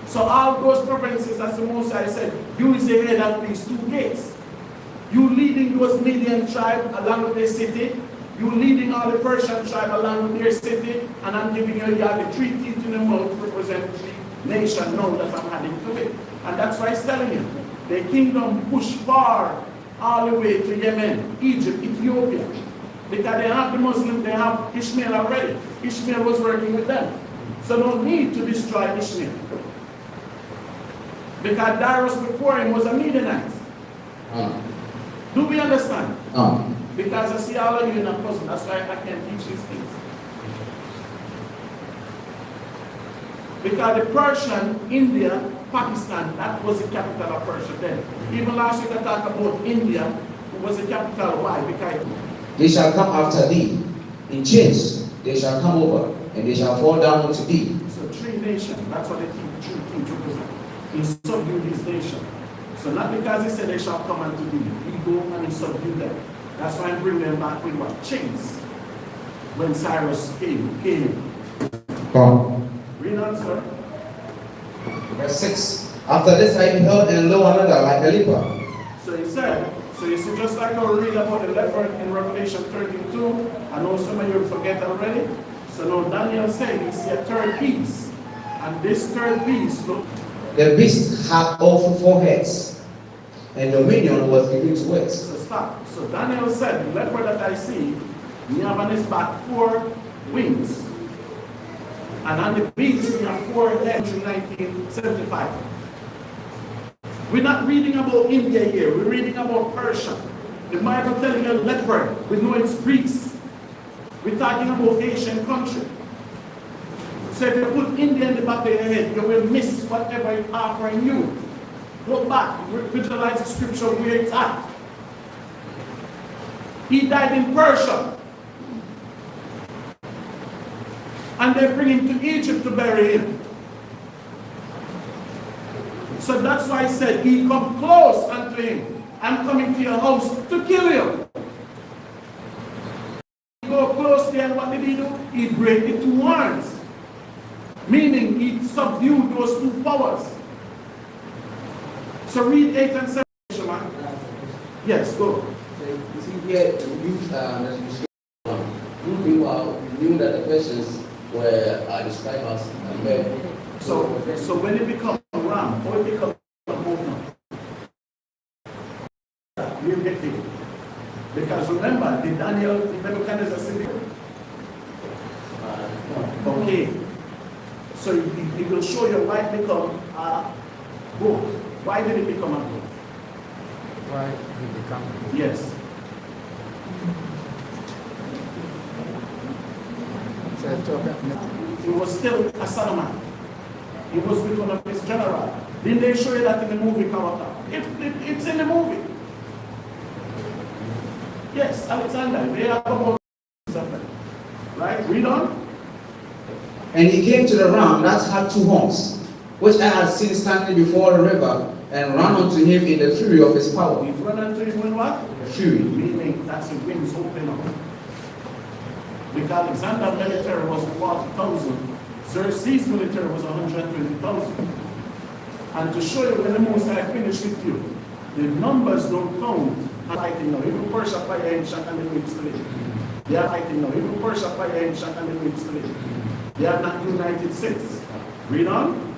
So all those provinces, as the Most High said, you is the head of these 2 gates. You leading those Midian tribe along with their city. You leading all the Persian tribe along with their city. And I'm giving you the 3 teeth in the mouth to represent 3 nations now that I'm adding to it. And that's why he's telling you. The kingdom pushed far all the way to Yemen, Egypt, Ethiopia. Because they have the Muslims, they have Ishmael already. Ishmael was working with them. So no need to destroy Ishmael. Because Darius before him was a Midianite. Do we understand? Because I see all of you in a puzzle. That's why I can't teach these things. Because the Persian, India, Pakistan, that was the capital of Persia then. Even last week I talked about India, who was the capital. Why? Because They shall come after thee. In chains they shall come over, and they shall fall down unto thee. so 3 nations, that's what the 3 kings represent. He subdued these nations. So not because he said they shall come unto thee. He go and he subdued them. That's why I bring them back with what? Chains. When Cyrus came. Read on, sir. Verse 6. After this I beheld, and lo, another like a leper. So he said, so you see, just like I read about the leopard in Revelation 13:2, I know some of you forget already. So now Daniel said he see a 3rd beast. And this 3rd beast, look, The beast had also 4 heads, and dominion was given to it. so stop. So Daniel said, the leopard that I see, he have on his back 4 wings. And on the beast, he have 4 heads in 1975. We're not reading about India here. We're reading about Persia. The Bible telling you leopard. We know it's Greece. We're talking about Asian country. So if you put India in the back of your head, you will miss whatever it's offering you. Go back, visualize the scripture where it's at. He died in Persia. And they bring him to Egypt to bury him. So that's why he said, he come close unto him. I'm coming to your house to kill you. He go close there, and what did he do? He break the two horns. Meaning he subdued those two powers. So read 8 and 7. Yes, go. So you see here, you knew that the persons were described as men. So when it becomes a ram, or it becomes a movement, we'll get it. Because remember, the Daniel, the Nebuchadnezzar city. Okay. So it will show you why it become a goat. Why did it become a goat? Why he become? Yes. He was still a Solomon. He was with one of his generals. Didn't they show you that in the movie character? It's in the movie. Yes, Alexander. They are about something. Right? Read on. And he came to the ram that had two horns, which I had seen standing before the river, and ran unto him in the fury of his power. He ran unto him in what? The fury. Meaning that's the wings open up. Because Alexander's military was 40,000. Xerxes' military was 120,000. And to show you when the Most High finished with you, the numbers don't count. Fighting now. Even Persia fire ancient and the waves today. They are fighting now. Even Persia fire ancient and the waves today. They are not united since. Read on.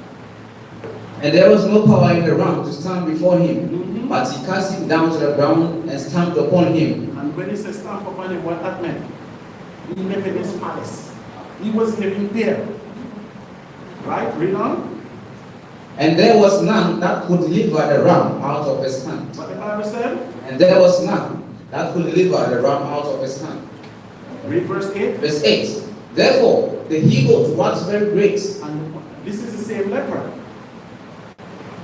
And there was no power in the ram to stand before him, but he cast him down to the ground and stamped upon him. And when he says stamp upon him, what that meant? He lived in his palace. He was living there. Right? Read on. And there was none that could deliver the ram out of his hand. What the Bible said? And there was none that could deliver the ram out of his hand. Read verse 8. Verse 8. Therefore, the he-goat was very great. And this is the same leper.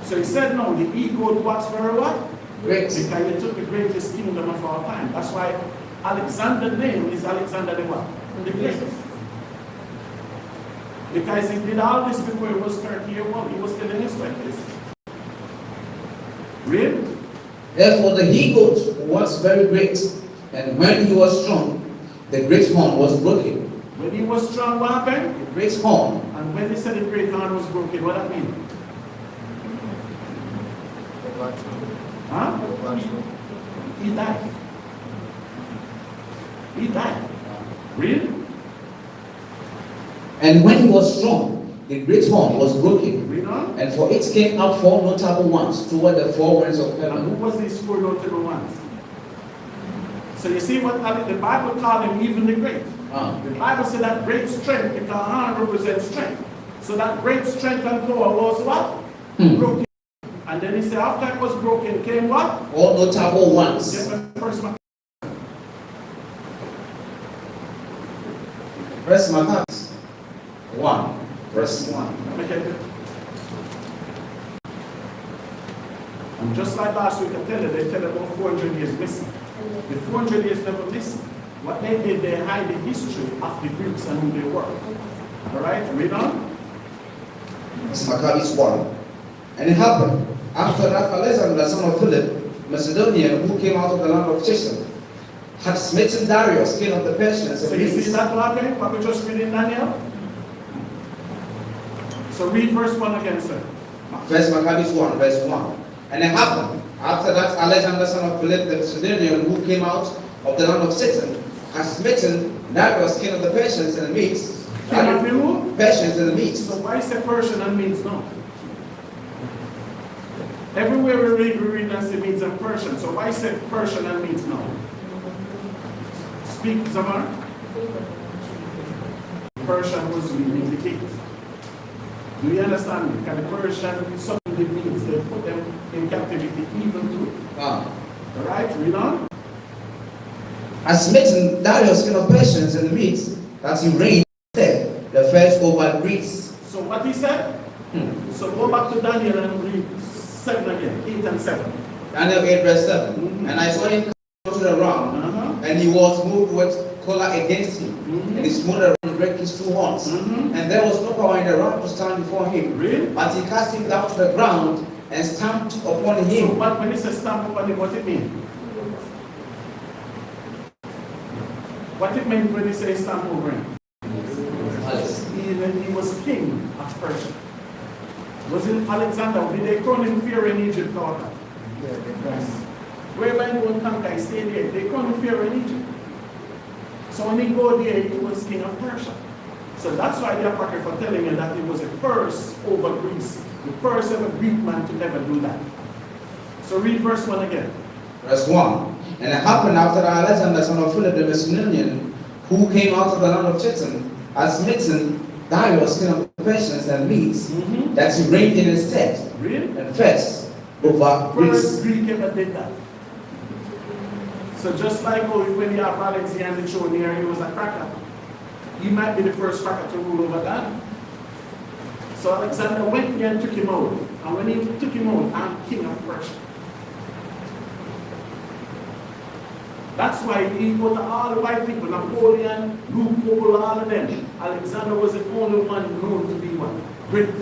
So he said, no, the he-goat was very what? Great. Because he took the greatest kingdom of our time. That's why Alexander's name is Alexander the what? The Great. Because he did all this before he was 30 years old. He was still in his 20s. Read. Therefore, the he-goat was very great. And when he was strong, the great horn was broken. When he was strong, what happened? The great horn. And when he said the great horn was broken, what that mean? Huh? He died. He died. Read. And when he was strong, the great horn was broken. Read on. And for it came out four notable ones toward the four winds of And heaven. who was these four notable ones? So you see what the Bible called him even the great. The Bible said that great strength, because horn represents strength. So that great strength and power was what? Broken. And then he said after it was broken came what? All notable ones. Verse Maccabees 1. Verse 1. And just like last week I tell you, they tell about 400 years missing. The 400 years never missing. What they did, they hide the history of the Greeks and who they were. Alright, read on. Verse Maccabees 1. And it happened after that Alexander, son of Philip, Macedonian, who came out of the land of Cheshire, had smitten Darius, king of the Persians. So you see that what happened? What we just read in Daniel? So read verse 1 again, sir. Verse Maccabees 1, verse 1. And it happened after that Alexander, son of Philip, the Macedonian, who came out of the land of Satan, had smitten Darius, king of the Persians, and the Medes. Persians and the Medes. So why say Persian and Medes no? Everywhere we read and say Medes and Persian. So why say Persian and Medes no? Speak, Zamar. Persian was leading the gate. Do you understand me? Can the Persian something that means they put them in captivity even too? Alright, read on. Has smitten Darius, king of Persians and the Medes, that he reigned the first over Greece. So what he said? So go back to Daniel and read 7 again, 8 and 7. Daniel 8 verse 7. And I saw him come to the ram, and he was moved with choler against him, and he smote the ram and brake his two horns. And there was no power in the ram to stand before him, Really? but he cast him down to the ground and stamped upon So him. when it says stamp upon him, what it means? What it means when it says stamp over him? He was king of Persia. Was it Alexander? Did they crown him Pharaoh in Egypt? Yes. Wherever he would conquer, he stayed there. They crowned him Pharaoh in Egypt. So when he go there, he was king of Persia. So that's why the Apocrypha telling you that he was the first over Greece, the first ever Greek man to ever do that. So read verse 1 again. Verse 1. And it happened after that Alexander, son of Philip the Macedonian, who came out of the land of Chittim, had smitten Darius, king of the Persians and Medes, that he reigned in his stead. Really? And first over First Greece. Greek ever did that. So just like when you have Alexander shown here, he was a cracker. He might be the first cracker to rule over that. So Alexander went there and took him out. And when he took him out, I'm king of Persia. That's why he go to all the white people, Napoleon, Lupol, all of them. Alexander was the only one known to be one. Great.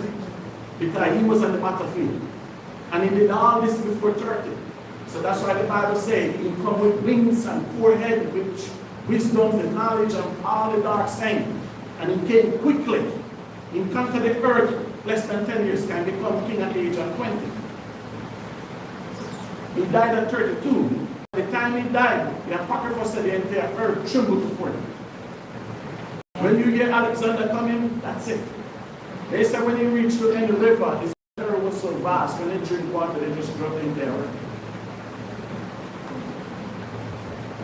Because he was on the battlefield. And he did all this before 30. So that's why the Bible says he come with wings and forehead, with wisdom and knowledge and all the dark saying. And he came quickly. He conquered the earth less than 10 years, can become king at the age of 20. He died at 32. By the time he died, the Apocrypha said the entire earth trembled before him. When you hear Alexander coming, that's it. They said when he reached the end of the river, his river was so vast, when they drink water, they just drop in there.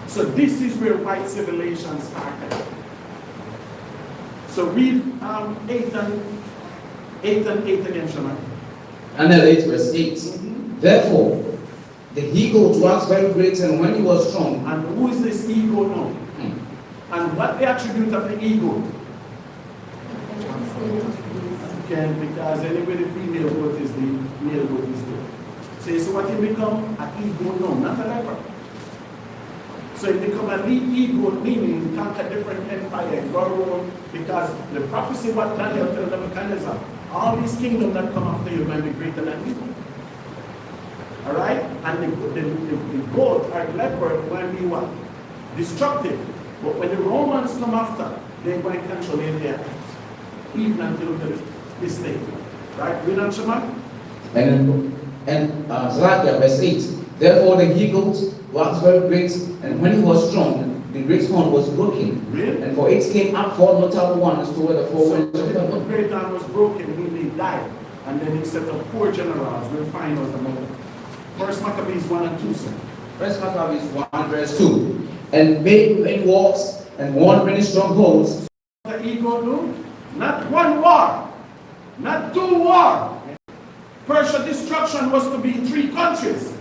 So this is where white civilization started. So read 8 and 8 again, Shema. And then 8 verse 8. Therefore, the he-goat was very great, and when he was strong. And who is this he-goat now? And what the attribute of the he-goat? Again, because anyway the female goat is the male goat is there. So you see what he become? A he-goat now, not a leopard. So he become a he-goat, meaning he conquer different empires, go around, because the prophecy what Daniel tells Nebuchadnezzar, all these kingdoms that come after you are going to be greater than you. Alright? And the goat or the leopard will be what? Destructive. But when the Romans come after, they're going to control the entire even until this day. Right? Read on, Shema? And Zechariah verse 8. Therefore the he-goat was very great, and when he was strong, the great horn was broken. Really? And for it came up four notable ones to where the four So winds of when the heaven. great horn was broken, he died. And then he set up 4 generals. We'll find out about it. First Maccabees 1 and 2, sir. First Maccabees 1 verse 2. And made many wars, and won many strongholds. The ego do? Not one war, not 2 wars. Persia destruction was to be 3 countries.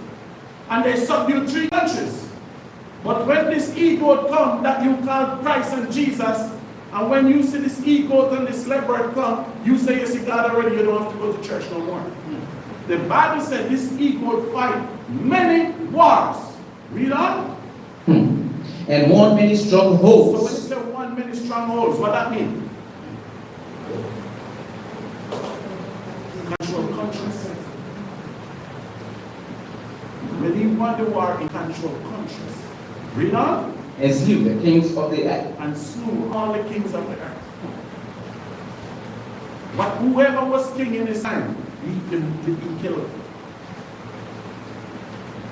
And they subdued 3 countries. But when this ego come that you call Christ and Jesus, and when you see this ego and this leopard come, you say you see God already, you don't have to go to church no more. The Bible said this ego fight many wars. Read on. And won many strongholds. So when you say won many strongholds, what that mean? Control countries. When he won the war, he controlled countries. Read on. And slew the kings of the earth. And slew all the kings of the earth. But whoever was king in his time, he killed.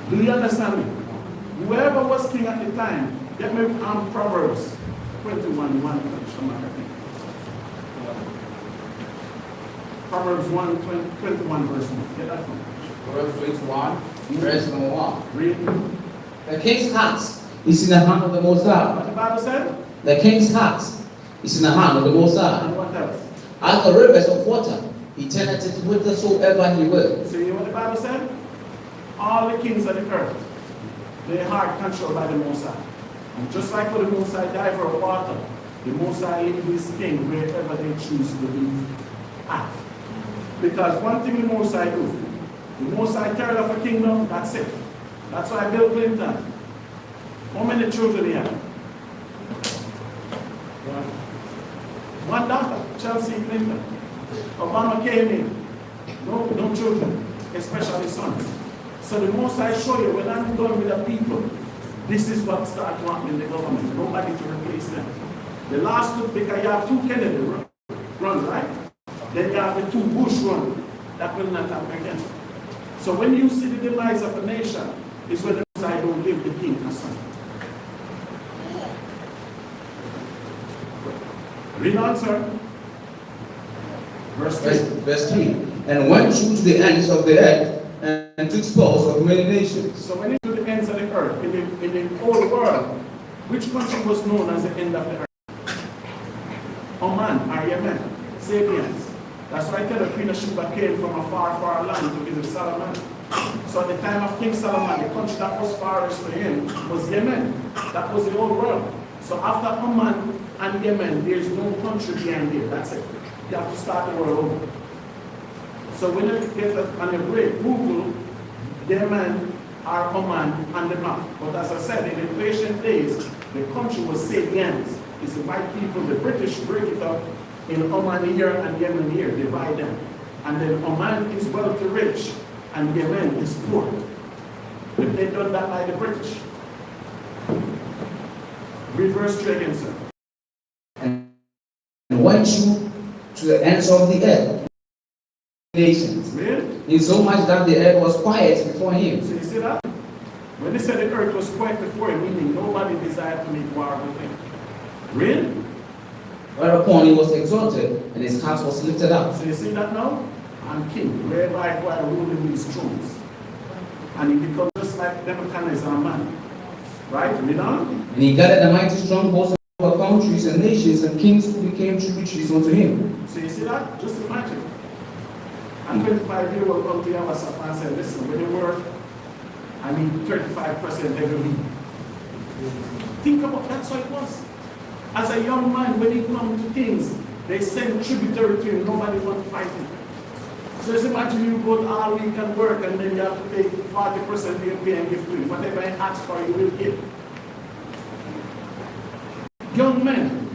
Do you understand me? Whoever was king at the time, get me Proverbs 21, 1. Proverbs 21 verse 1. Get that from Proverbs 21 verse number 1. Read. The king's heart is in the hand of the Most High. What the Bible said? The king's heart is in the hand of the Most High. And what else? As the rivers of water, he turneth it whithersoever he will. See what the Bible said? All the kings of the earth, their heart controlled by the Most High. And just like when the Most High died for water, the Most High leave his king wherever they choose to be at. Because one thing the Most High do, the Most High carried off a kingdom, that's it. That's why Bill Clinton, how many children he had? One daughter, Chelsea Clinton. Obama came in, no children. especially sons. So the most I show you, when I'm done with the people, this is what starts happening in the government. Nobody to replace them. The last two, because you have two Kennedy run, right? Then you have the two Bush run. That will not happen again. So when you see the demise of a nation, is when the Most High don't give the king a son. Read on, sir. Verse 3. Verse 3. And went through to the ends of the earth and took spoils of many nations. So when you do the ends of the earth, in the whole world, which country was known as the end of the earth? Oman, or Yemen, Sabians. That's why I tell you, Queen of Sheba came from a far, far land to visit Solomon. So at the time of King Solomon, the country that was farthest for him was Yemen. That was the whole world. So after Oman and Yemen, there's no country behind there. That's it. You have to start the world over. So when you get on your break, Google Yemen or Oman on the map. But as I said, in the ancient days, the country was Sabians. It's the white people, the British break it up in Oman here and Yemen here, divide them. And then Oman is wealthy rich and Yemen is poor. But they done that by the British. Read verse 3 again, sir. And went through to the ends of the earth, nations. Really? In so much that the earth was quiet before him. So you see that? When they said the earth was quiet before him, meaning nobody desired to make war with him. Really? Whereupon he was exalted, and his heart was lifted up. So you see that now? I'm king, whereby I ruling these thrones. And he becomes just like Nebuchadnezzar, a man. Right? Read on. And he gathered the mighty strongholds of countries and nations and kings who became tributaries unto him. So you see that? Just imagine. And 25-year-old come to YAHAWAH and say, listen, when you work, I need 35% every week. Think about that's how it was. As a young man, when he comes to things, they send tributary to him, nobody wants to fight him. So just imagine you go all week and work and then you have to take 40% of your pay and give to him. Whatever I ask for, you will give. Young men,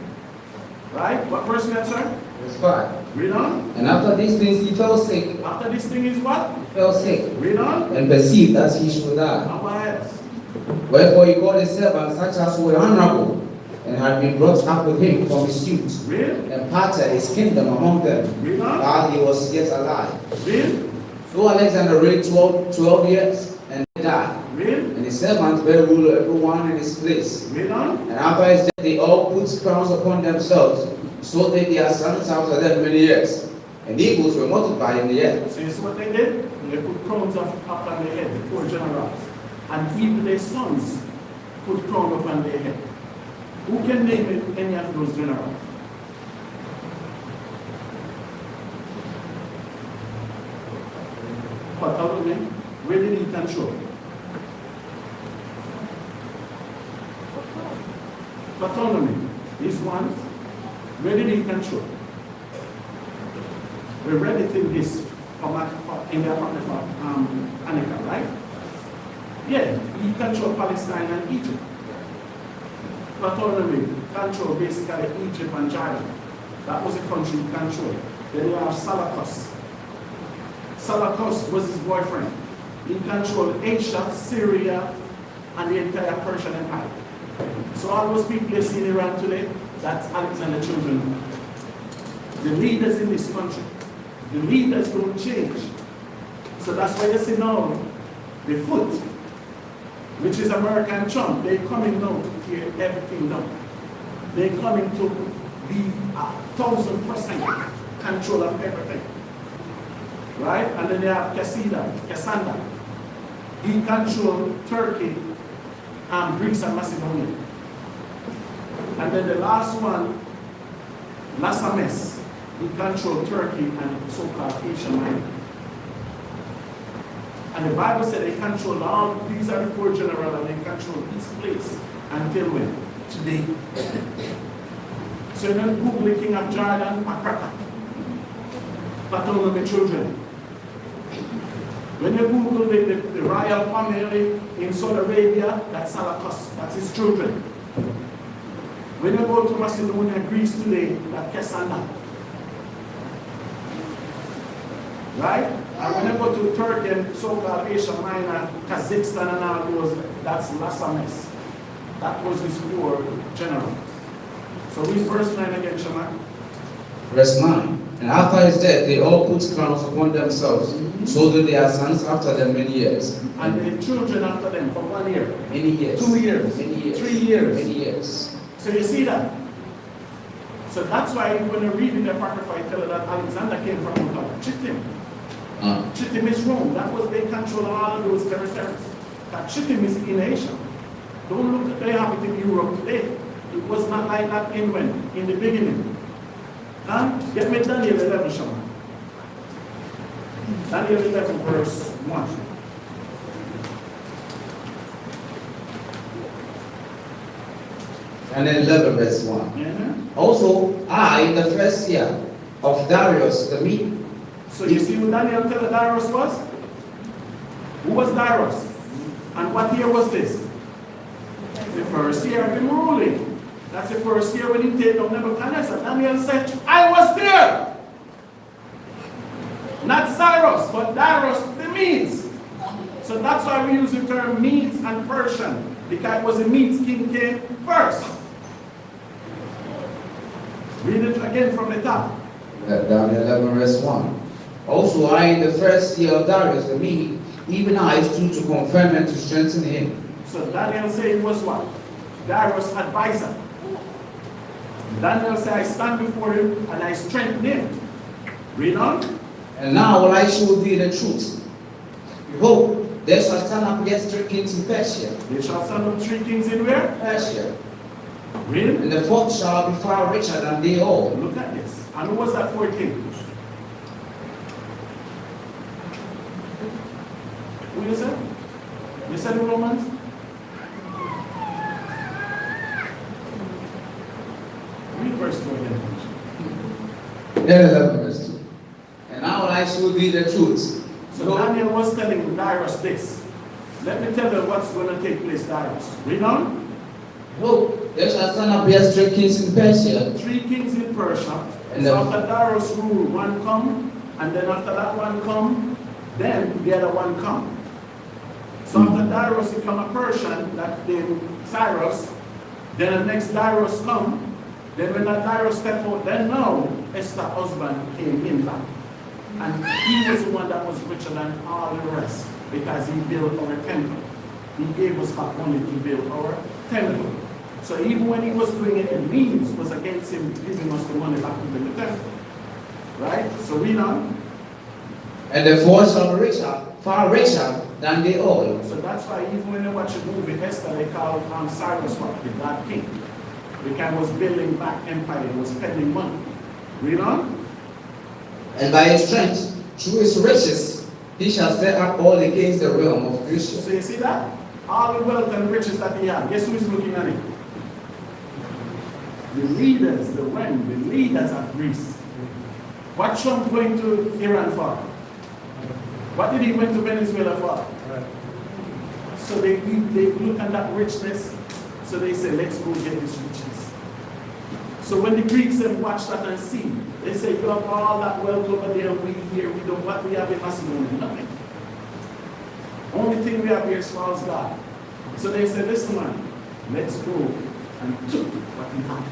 right? What verse we at, sir? Verse 5. Read on. And after these things he fell sick. After this thing is what? He fell sick, Read on. and perceived that he should die. Now what else? Wherefore he called his servants, such as were honorable, and had been brought up with him from his youth, Read. and parted his kingdom among them, Read on. while he was yet alive. Read. So Alexander reigned 12 years, and died. Read. And his servants were ruler everyone in his place. Read on. And after his death, they all put crowns upon themselves, so they their sons after them many years. And eagles were multiplied in the air. So you see what they did? They put crowns up on their head, the 4 generals. And even their sons put crowns up on their head. Who can name it, any of those generals? Bartholomew, where did he control? Bartholomew, these ones, where did he control? We read it in this in the Apocrypha, Annika, right? Yeah, he controlled Palestine and Egypt. Bartholomew controlled basically Egypt and Jordan. That was a country he controlled. Then you have Seleucus. Seleucus was his boyfriend. He controlled Asia, Syria, and the entire Persian Empire. So all those people you see in Iran today, that's Alexander's children. The leaders in this country, the leaders don't change. So that's why you see now, the foot, which is American Trump, they're coming now to tear everything down. They're coming to be 1,000% control of everything. Right? And then they have Cassandra. He controlled Turkey, Greece and Macedonia. And then the last one, Lassames, he controlled Turkey and so-called Asia Minor. And the Bible said they controlled all, these are the 4 generals, and they control this place until when? Today. So you don't Google the king of Jordan, Akraka. Bartholomew children. When you Google the royal family in Saudi Arabia, that's Seleucus, that's his children. When you go to Macedonia, Greece today, that's Cassandra. Right? And when you go to Turkey and so-called Asia Minor, Kazakhstan and all those, that's Lasames. That was his war general. So read verse 9 again, Shema. Verse 9. And after his death, they all put crowns upon themselves, so that their sons after them many years. And their children after them for 1 year. Many years. 2 years. Many years. 3 years. Many years. So you see that? So that's why when you read in the Apocrypha, it tells you that Alexander came from Chittim. Chittim is Rome. That was they control all of those territories. That Chittim is in Asia. Don't look at they have it in Europe today. It was not like that in the beginning. Get me Daniel 11, Shama. Daniel 11, verse 1. And then 11, verse 1. Yeah. Also, I, in the first year of Darius the Mede. So you see who Daniel tell Darius was? Who was Darius? And what year was this? The first year of him ruling. That's the first year when he take down Nebuchadnezzar. Daniel said, I was there. Not Cyrus, but Darius the Medes. So that's why we use the term Medes and Persian, because it was the Medes king came first. Read it again from the top. Down 11, verse 1. Also, I, in the first year of Darius the Mede, even I stood to confirm and to strengthen him. So Daniel said it was what? Darius' advisor. Daniel said, I stand before him and I strengthen him. Read on. And now will I show thee the truth. Behold, there shall stand up yet 3 kings in Persia. There shall stand up 3 kings in where? Persia. Read. And the 4th shall be far richer than they all. Look at this. And who was that 4th king? Who you said? You said the Romans? Read verse 2 again. Then 11, verse 2. And now will I show thee the truth. So Daniel was telling Darius this. Let me tell you what's going to take place, Darius. Read on. Look, there shall stand up yet 3 kings in Persia. 3 kings in Persia. And so after Darius rule, one come, and then after that one come, then the other one come. So after Darius become a Persian, that then Cyrus, then the next Darius come, then when that Darius step out, then now Esther's husband came in back. And he was the one that was richer than all the rest, because he built our temple. He gave us back money to build our temple. So even when he was doing it, the means was against him giving us the money back to build the temple. Right? So read on. And the 4th shall be richer, far richer than they all. So that's why even when you watch the movie Esther, they call Cyrus what? The God King. Because he was building back empire, he was spending money. Read on. And by his strength, through his riches, he shall set up all against the realm of Greece. So you see that? All the wealth and riches that he had, guess who is looking at it? The leaders, the leaders of Greece. What Trump went to Iran for? What did he went to Venezuela for? So they look at that richness, so they say, let's go get this riches. So when the Greeks then watch that and see, they say, you have all that wealth over there, we here, we don't, what we have in Macedonia? Nothing. Only thing we have here is false God. So they say, listen man, let's go and took what we have.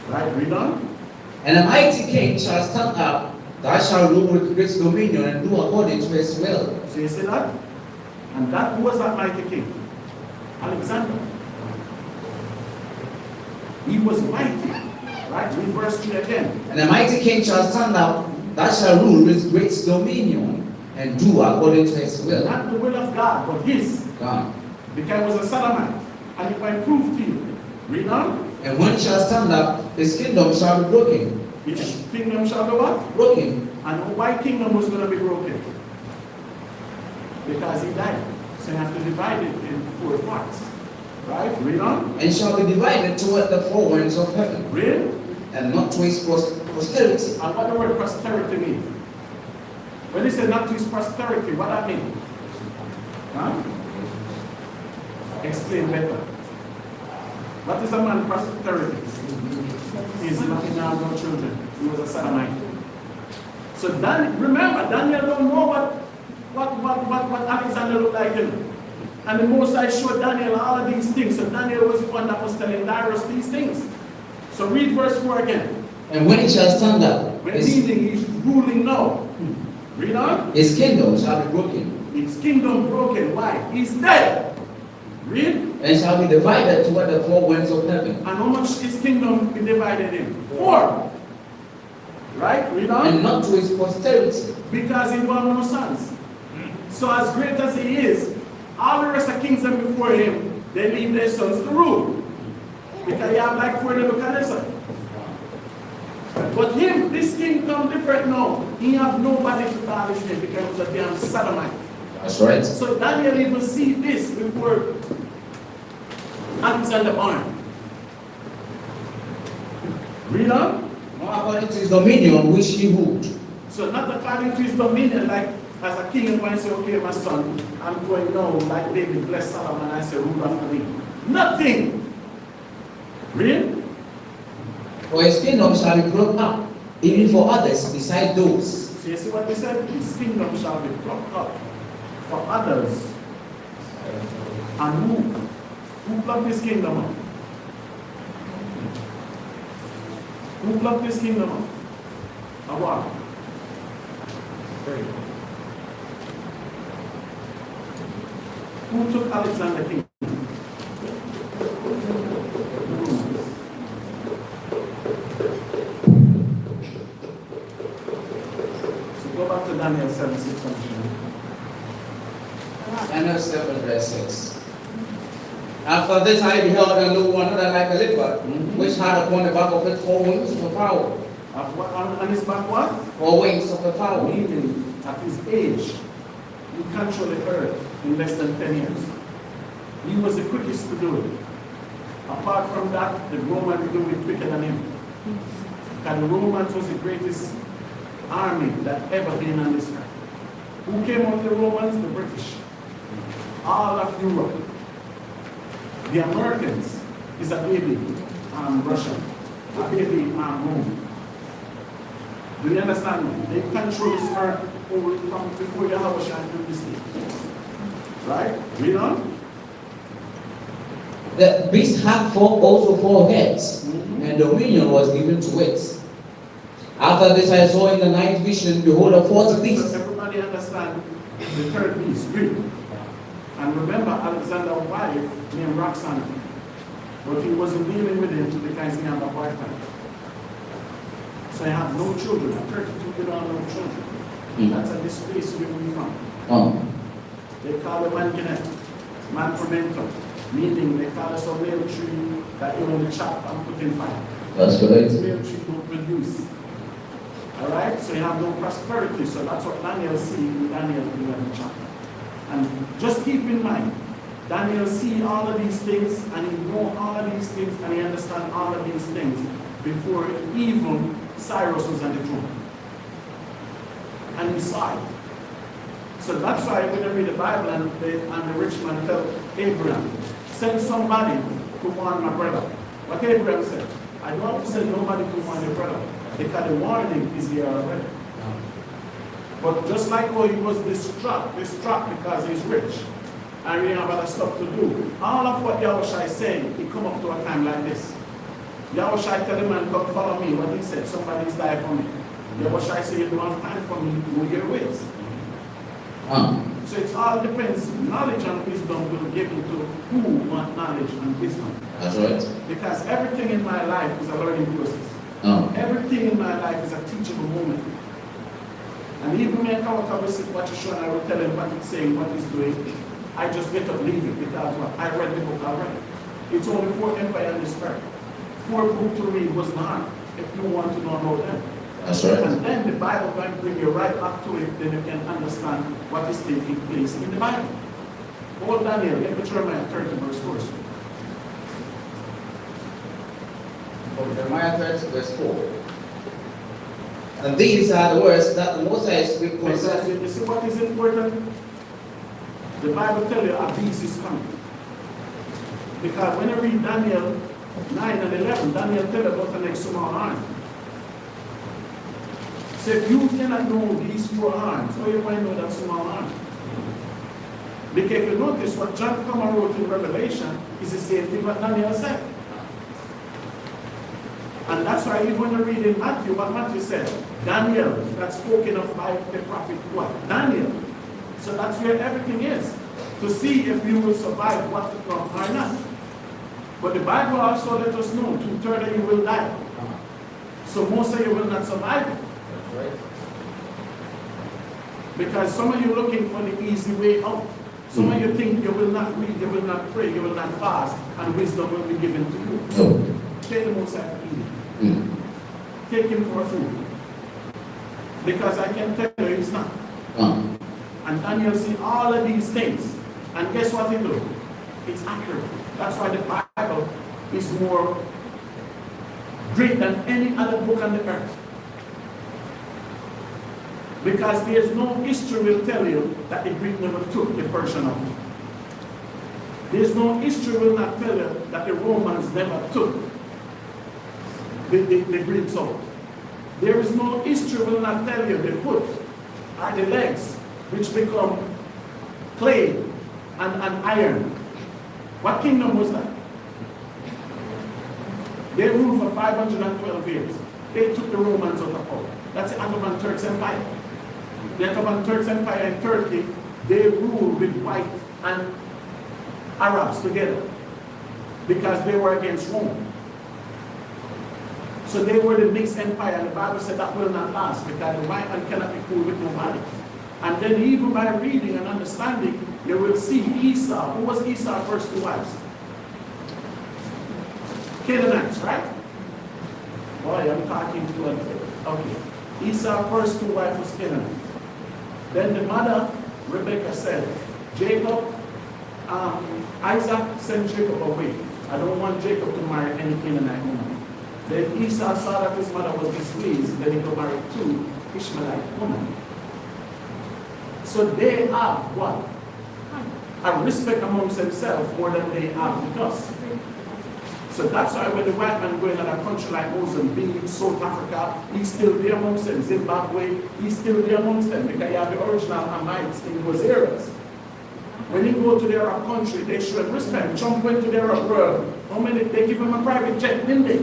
Right, read on. And a mighty king shall stand up, that shall rule with great dominion and do according to his will. So you see that? And that was that mighty king? Alexander. He was mighty. Right? Read verse 3 again. And a mighty king shall stand up, that shall rule with great dominion and do according to his will. Not the will of God, but his. God. Because he was a Sodomite. And if I prove to you, read on. And when he shall stand up, his kingdom shall be broken. His kingdom shall be what? Broken. And why kingdom was going to be broken? Because he died. So you have to divide it in 4 parts. Right? Read on. And shall be divided toward the 4 winds of heaven. Read. And not to his posterity. And what the word posterity means? When he said not to his posterity, what that mean? Huh? Explain better. What is a man's posterity? He's not in no children. He was a Sodomite. So remember, Daniel don't know what Alexander looked like him. And the Most High showed Daniel all of these things. So Daniel was the one that was telling Darius these things. So read verse 4 again. And when he shall stand up, Meaning he's ruling now. Read on. his kingdom shall be broken, His kingdom broken. Why? He's dead. Read. and shall be divided toward the four winds of heaven. And how much his kingdom be divided in? 4. Right? Read on. And not to his posterity. Because he don't have no sons. So as great as he is, all the rest of kingdom before him, they leave their sons to rule. Because you have like 4 Nebuchadnezzar. But him, this kingdom different now. He have nobody to polish him because he was a damn sodomite. That's right. So Daniel even see this before Alexander born. Read on. Not according to his dominion which he ruled. So not according to his dominion, like as a king and when say, okay, my son, I'm going now, like David bless Solomon, I say, rule after me. Nothing. Read. For his kingdom shall be broken up, even for others beside those. So you see what they said? His kingdom shall be plucked up for others. And who plucked this kingdom up? Who plucked this kingdom up? YAHAWAH. Who took Alexander King? So go back to Daniel 7:6. Daniel 7 verse 6. After this I beheld and lo one another like a leopard, which had upon the back of it 4 wings of a fowl. On his back what? 4 wings of a fowl. Meaning, at his age, he controlled the earth in less than 10 years. He was the quickest to do it. Apart from that, the Romans do it quicker than him. And the Romans was the greatest army that ever been on this earth. Who came out the Romans? The British. All of Europe. The Americans is a baby Russian, a baby Rome. Do you understand me? They control this earth from before YAHAWAH do this thing. Right? Read on. The beast had also 4 heads, and dominion was given to it. After this I saw in the night vision, behold, a 4th beast. So everybody understand the 3rd beast. Read. And remember Alexander's wife named Roxana. But he wasn't dealing with him because he had a boyfriend. So he had no children. At 32 without no children. That's a disgrace where we from. They call the man Guinea, man fermenter. Meaning they call us a male tree that you only chop and put in fire. That's correct. This male tree don't produce. Alright? So you have no prosperity. So that's what Daniel see in Daniel 11 chapter. And just keep in mind, Daniel see all of these things and he know all of these things and he understand all of these things before even Cyrus was on the throne. And he saw it. So that's why when you read the Bible and the rich man tell Abraham, send somebody to warn my brother. What Abraham said, I don't have to send nobody to warn your brother because the warning is here already. But just like how he was distraught because he's rich and he have other stuff to do, all of what YAHAWAH is saying, he come up to a time like this. YAHAWAH tell the man, come follow me. What he said, somebody's died for me. YAHAWAH say, you don't have time for me, go your ways. So it all depends. Knowledge and wisdom will give you to who want knowledge and wisdom. That's right. Because everything in my life is a learning process. Everything in my life is a teachable moment. And even when I come up with what you're showing, I will tell him what it's saying, what it's doing. I just get up, leave it, because I read the book already. It's only 4 empires on this earth. 4 books to read was not if you want to know about them. That's right. And then the Bible going to bring you right back to it, then you can understand what is taking place in the Bible. Hold Daniel, let me Jeremiah 30 verse 4. Jeremiah 30 verse 4. And these are the words that the Most High speak concerning. You see what is important? The Bible tells you a beast is coming. Because when you read Daniel 9 and 11, Daniel tells about the next small arm. So if you cannot know these four horns, how you might know that small horn? Because if you notice what John Comer wrote in Revelation is the same thing what Daniel said. And that's why even when you read in Matthew, what Matthew said, Daniel, that's spoken of by the prophet what? Daniel. So that's where everything is. To see if you will survive what to come or not. But the Bible also let us know, 2/3 of you will die. So most of you will not survive it. That's right. Because some of you are looking for the easy way out. Some of you think you will not read, you will not pray, you will not fast, and wisdom will be given to you. No. Take the Most High for eating. Mm. Take him for food. Because I can tell you he's not. And Daniel see all of these things. And guess what he do? It's accurate. That's why the Bible is more great than any other book on the earth. Because there's no history will tell you that the Greek never took the Persian out. There's no history will not tell you that the Romans never took the Greeks out. There is no history will not tell you the foot or the legs which become clay and iron. What kingdom was that? They ruled for 512 years. They took the Romans out of power. That's the Ottoman Turks Empire. The Ottoman Turks Empire in Turkey, they ruled with white and Arabs together because they were against Rome. So they were the mixed empire, and the Bible said that will not last because the white man cannot be cool with nobody. And then even by reading and understanding, you will see Esau. Who was Esau's first two wives? Canaanites, right? Boy, I'm talking to an okay. Esau's first two wives was Canaanite. Then the mother, Rebecca, said, Jacob, Isaac sent Jacob away. I don't want Jacob to marry any Canaanite woman. Then Esau saw that his mother was displeased, then he got married two Ishmaelite women. So they have what? A respect amongst themselves more than they have with us. So that's why when the white man go in a country like Mozambique, South Africa, he's still there amongst them. Zimbabwe, he's still there amongst them because you have the original Hamites in those areas. When you go to their country, they show respect. Trump went to their world. How many? They give him a private jet, didn't they?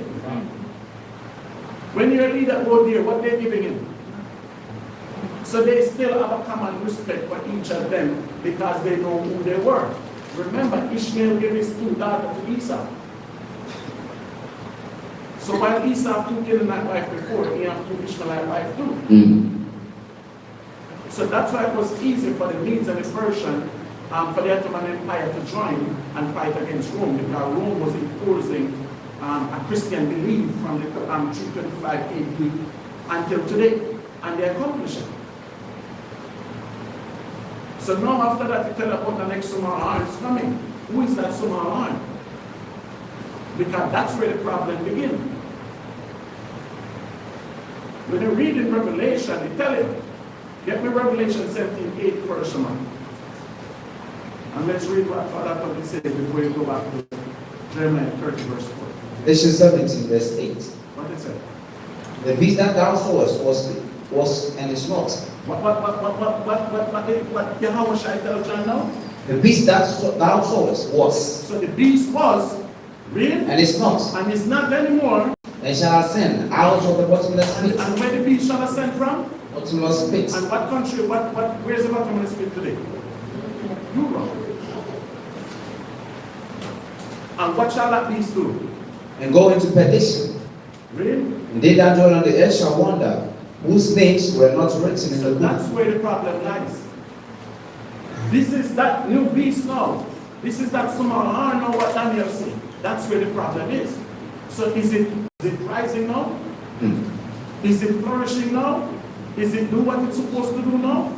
When your leader go there, what they giving him? So they still have a common respect for each of them because they know who they were. Remember, Ishmael gave his two daughters to Esau. So while Esau took Canaanite wife before, he had two Ishmaelite wife too. Mm. So that's why it was easy for the Medes and the Persian, for the Ottoman Empire to join and fight against Rome because Rome was imposing a Christian belief from the 325 AD until today, and they accomplished it. So now after that, you tell about the next Sumar Arm is coming. Who is that Sumar Arm? Because that's where the problem begins. When you read in Revelation, they tell you, get me Revelation 17:8 for a Sumar. And let's read what Father Tobin said before you go back to Jeremiah 30 verse 4. Revelation 17 verse 8. What is it? The beast that thou sawest was and is not. What Yahawah shall I tell John now? The beast that thou sawest was So the beast was real and is not, and is not anymore. and shall ascend out of the bottomless pit. And where the beast shall ascend from? Bottomless pit. And what country, where's the bottomless pit today? Europe. And what shall that beast do? And go into perdition. Really? And they that dwell on the earth shall wonder, whose names were not written in So the that's book. where the problem lies. This is that new beast now. This is that small horn now what Daniel said. That's where the problem is. So is it rising now? Mm. Is it flourishing now? Is it do what it's supposed to do now?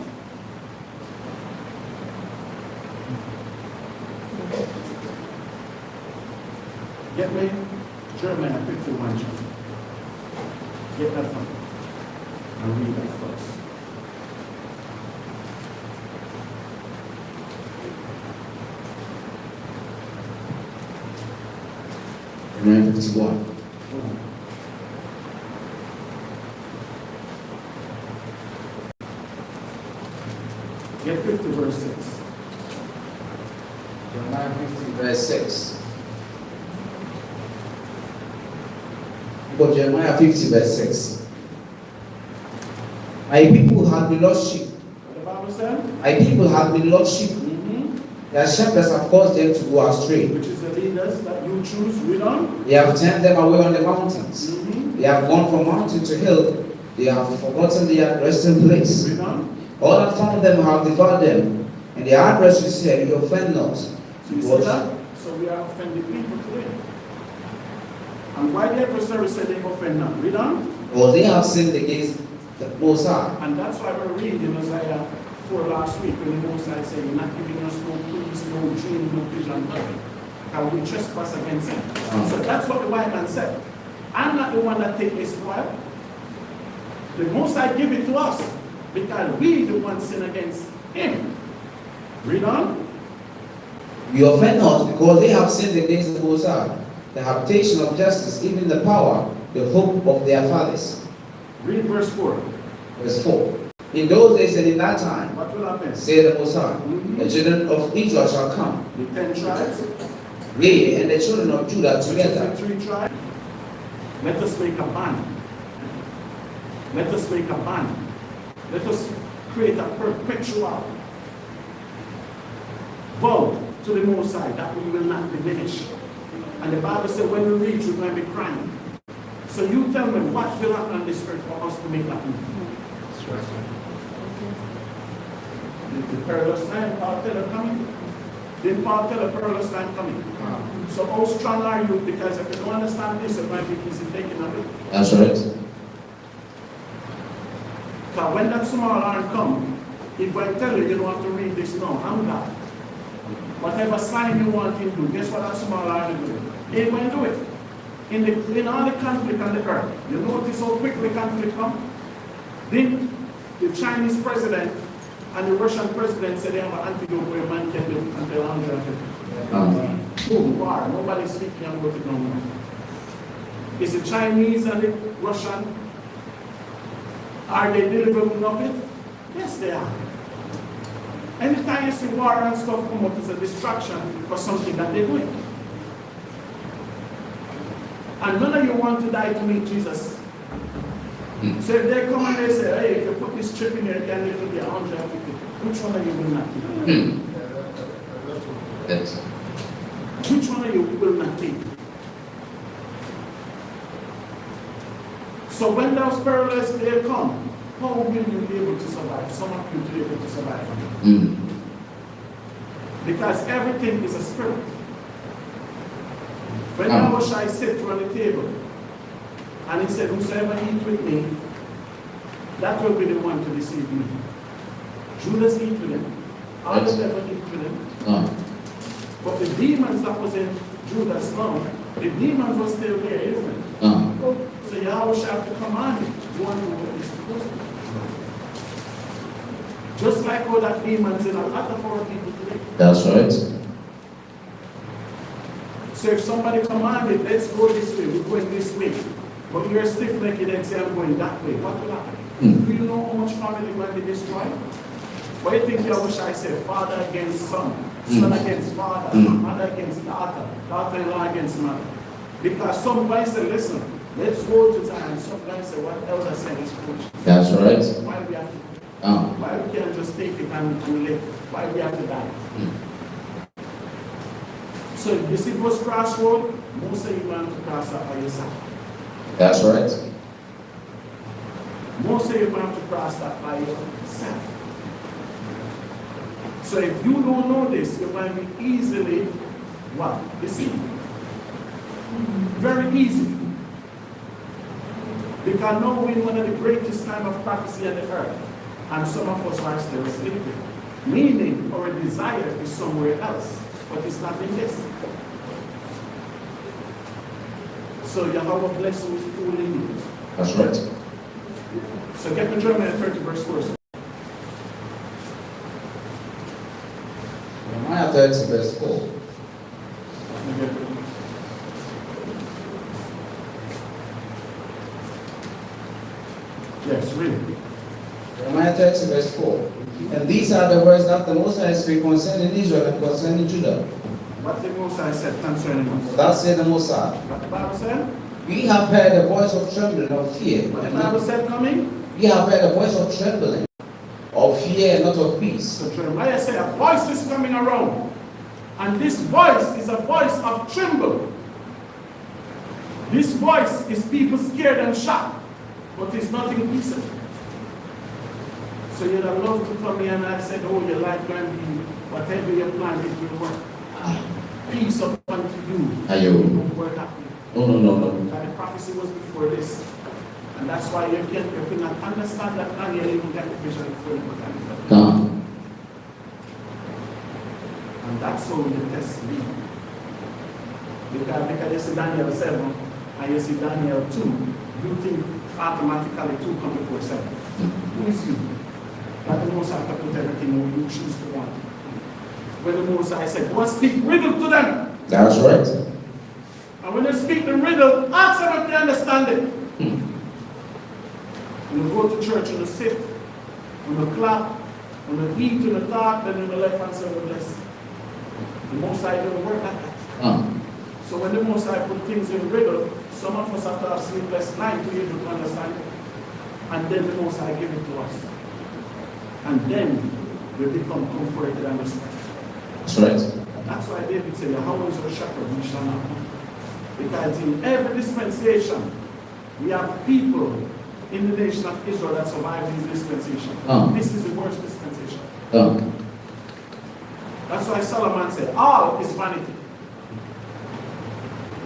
Get me Jeremiah 51 chapter. Get that from me. I'll read that first. Jeremiah 51. Get 50 verse 6. Jeremiah 50 verse 6. Book of Jeremiah 50 verse 6. My people have been lost sheep. What the Bible said? My people have been lost sheep. Their shepherds have caused them to go astray. Which is the leaders that you choose. Read on. They have turned them away on the mountains. Mm-hmm. They have gone from mountain to hill. They have forgotten their resting place. Read on. All that found them have devoured them, and their adversaries said, "You offend not." So you see that? So we are offending people today. And why the adversary said they offend not? Read on. Well, they have sinned against the Most High. And that's why we read in Isaiah 4 last week when the Most High said, "You're not giving us no peace, no dream, no vision, nothing. Because we trespass against him." So that's what the white man said. I'm not the one that take this spoil. The Most High give it to us because we the one sin against him. Read on. We offend not, because they have sinned against the Most High, the habitation of justice, even the power, the hope of their fathers. Read verse 4. Verse 4. In those days and in that time, What will happen? say the Most High, the children of Israel shall come, The 10 tribes. yea, and the children of Judah together. The 3 tribes. Let us make a band. Let us make a band. Let us create a perpetual vow to the Most High that we will not diminish. And the Bible said when we reach, we're going to be crying. So you tell me what will happen on this earth for us to make that move. The perilous time, Paul tell her coming. Didn't Paul tell a perilous time coming? So how strong are you? Because if you don't understand this, it might be easy taking a bit. That's right. Because when that small arm come, if I tell you, you don't have to read this now, I'm God. Whatever sign you want him to do, guess what that small arm will do? He will do it. In all the conflict on the earth, you notice how quickly conflict come? Then the Chinese president and the Russian president said they have an antidote where man can live until 150. Boom, war. Nobody's speaking about it no more. Is the Chinese and the Russian, are they delivering of it? Yes, they are. Anytime you see war and stuff come up, it's a distraction for something that they're doing. And none of you want to die to meet Jesus. So if they come and they say, "Hey, if you put this chip in here, you can live to be 150. Which one of you will not take? Yes. Which one of you will not take? So when those perilous days come, how will you be able to survive? Some of you will be able to survive. Because everything is a spirit. When YAHAWAH sat around the table, and he said, "Whosoever eat with me, that will be the one to deceive me." Judas eat with him. All the devil eat with him. But the demons that was in Judas' mouth, the demons were still there, isn't it? So YAHAWAH have to command it. Go and do what he's supposed to do. Just like all that demons in a lot of our people today. That's right. So if somebody commanded, "Let's go this way, we're going this way," but you're stiff-necked and say, "I'm going that way," what will happen? Do you know how much family will be destroyed? What do you think YAHAWAH said? Father against son, son against father, mother against daughter, daughter-in-law against mother. Because some guys say, "Listen, let's go to time." Some guys say, "What elder said is foolish." That's right. Why we have to? Why we can't just take it and live? Why we have to die? So you see those crossroads, most of you want to cross that by yourself. That's right. Most of you want to cross that by yourself. So if you don't know this, you might be easily what? Deceived. Very easy. Because now we're in one of the greatest time of prophecy on the earth. And some of us are still sleeping. Meaning our desire is somewhere else. But it's not in this. So YAHAWAH bless you with fooling you. That's right. So get to Jeremiah 30 verse 4. Jeremiah 30 verse 4. Yes, read. Jeremiah 30 verse 4. And these are the words that the Most High speak concerning Israel and concerning Judah. What the Most High said concerning us. Thus said the Most High. What the Bible said? We have heard the voice of trembling, of fear. What the Bible said coming? We have heard the voice of trembling, of fear, and not of peace. So Jeremiah said a voice is coming around. And this voice is a voice of tremble. This voice is people scared and shocked. But it's nothing peaceful. So you'd have loved to come here and I said, oh, your life going to be whatever you plan, it will work. Peace upon to you. Ayo. It won't work out. No. And the prophecy was before this. And that's why you cannot understand that and you even get the vision before you can. And that's how you test me. Because you see Daniel 7 and you see Daniel 2, you think automatically 2 come before 7. Who is you? That the Most High can put everything where you choose to want. When the Most High said, go and speak riddle to them. That's right. And when they speak the riddle, ask them if they understand it. When you go to church and you sit, when you clap, when you eat, when you talk, then you left and say, bless. The Most High doesn't work like that. So when the Most High put things in riddle, some of us have to have sleepless night to be able to understand it. And then the Most High give it to us. And then we become comforted and respected. That's right. That's why David said, YAHAWAH is your shepherd, we shall not want. Because in every dispensation, we have people in the nation of Israel that survive these dispensations. This is the worst dispensation. That's why Solomon said, all is vanity.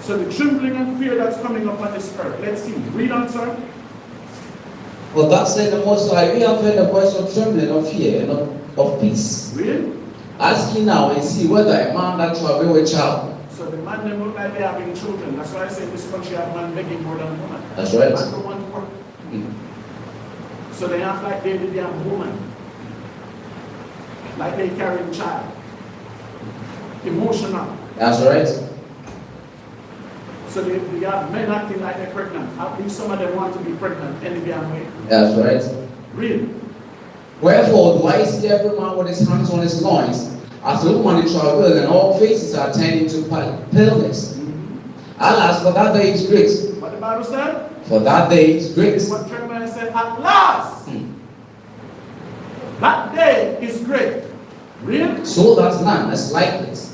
So the trembling and fear that's coming upon this earth, let's see. Read on, sir. Well, that said the Most High, we have heard the voice of trembling, of fear, and of peace. Read. Ask ye now and see whether a man that travel with child. So the man they look like they are having children. That's why I say this country have man begging more than woman. That's right. Man don't want to work. So they act like they did their woman. Like they carrying child. Emotional. That's right. So they have men acting like they're pregnant. At least some of them want to be pregnant any damn way. That's right. Really? Wherefore do I see every man with his hands on his loins, as the woman in travail, and all faces are tending to paleness. Alas, for that day is great. What the Bible said? For that day is great. What Jeremiah said, at last. That day is great. Really? So that none is like it.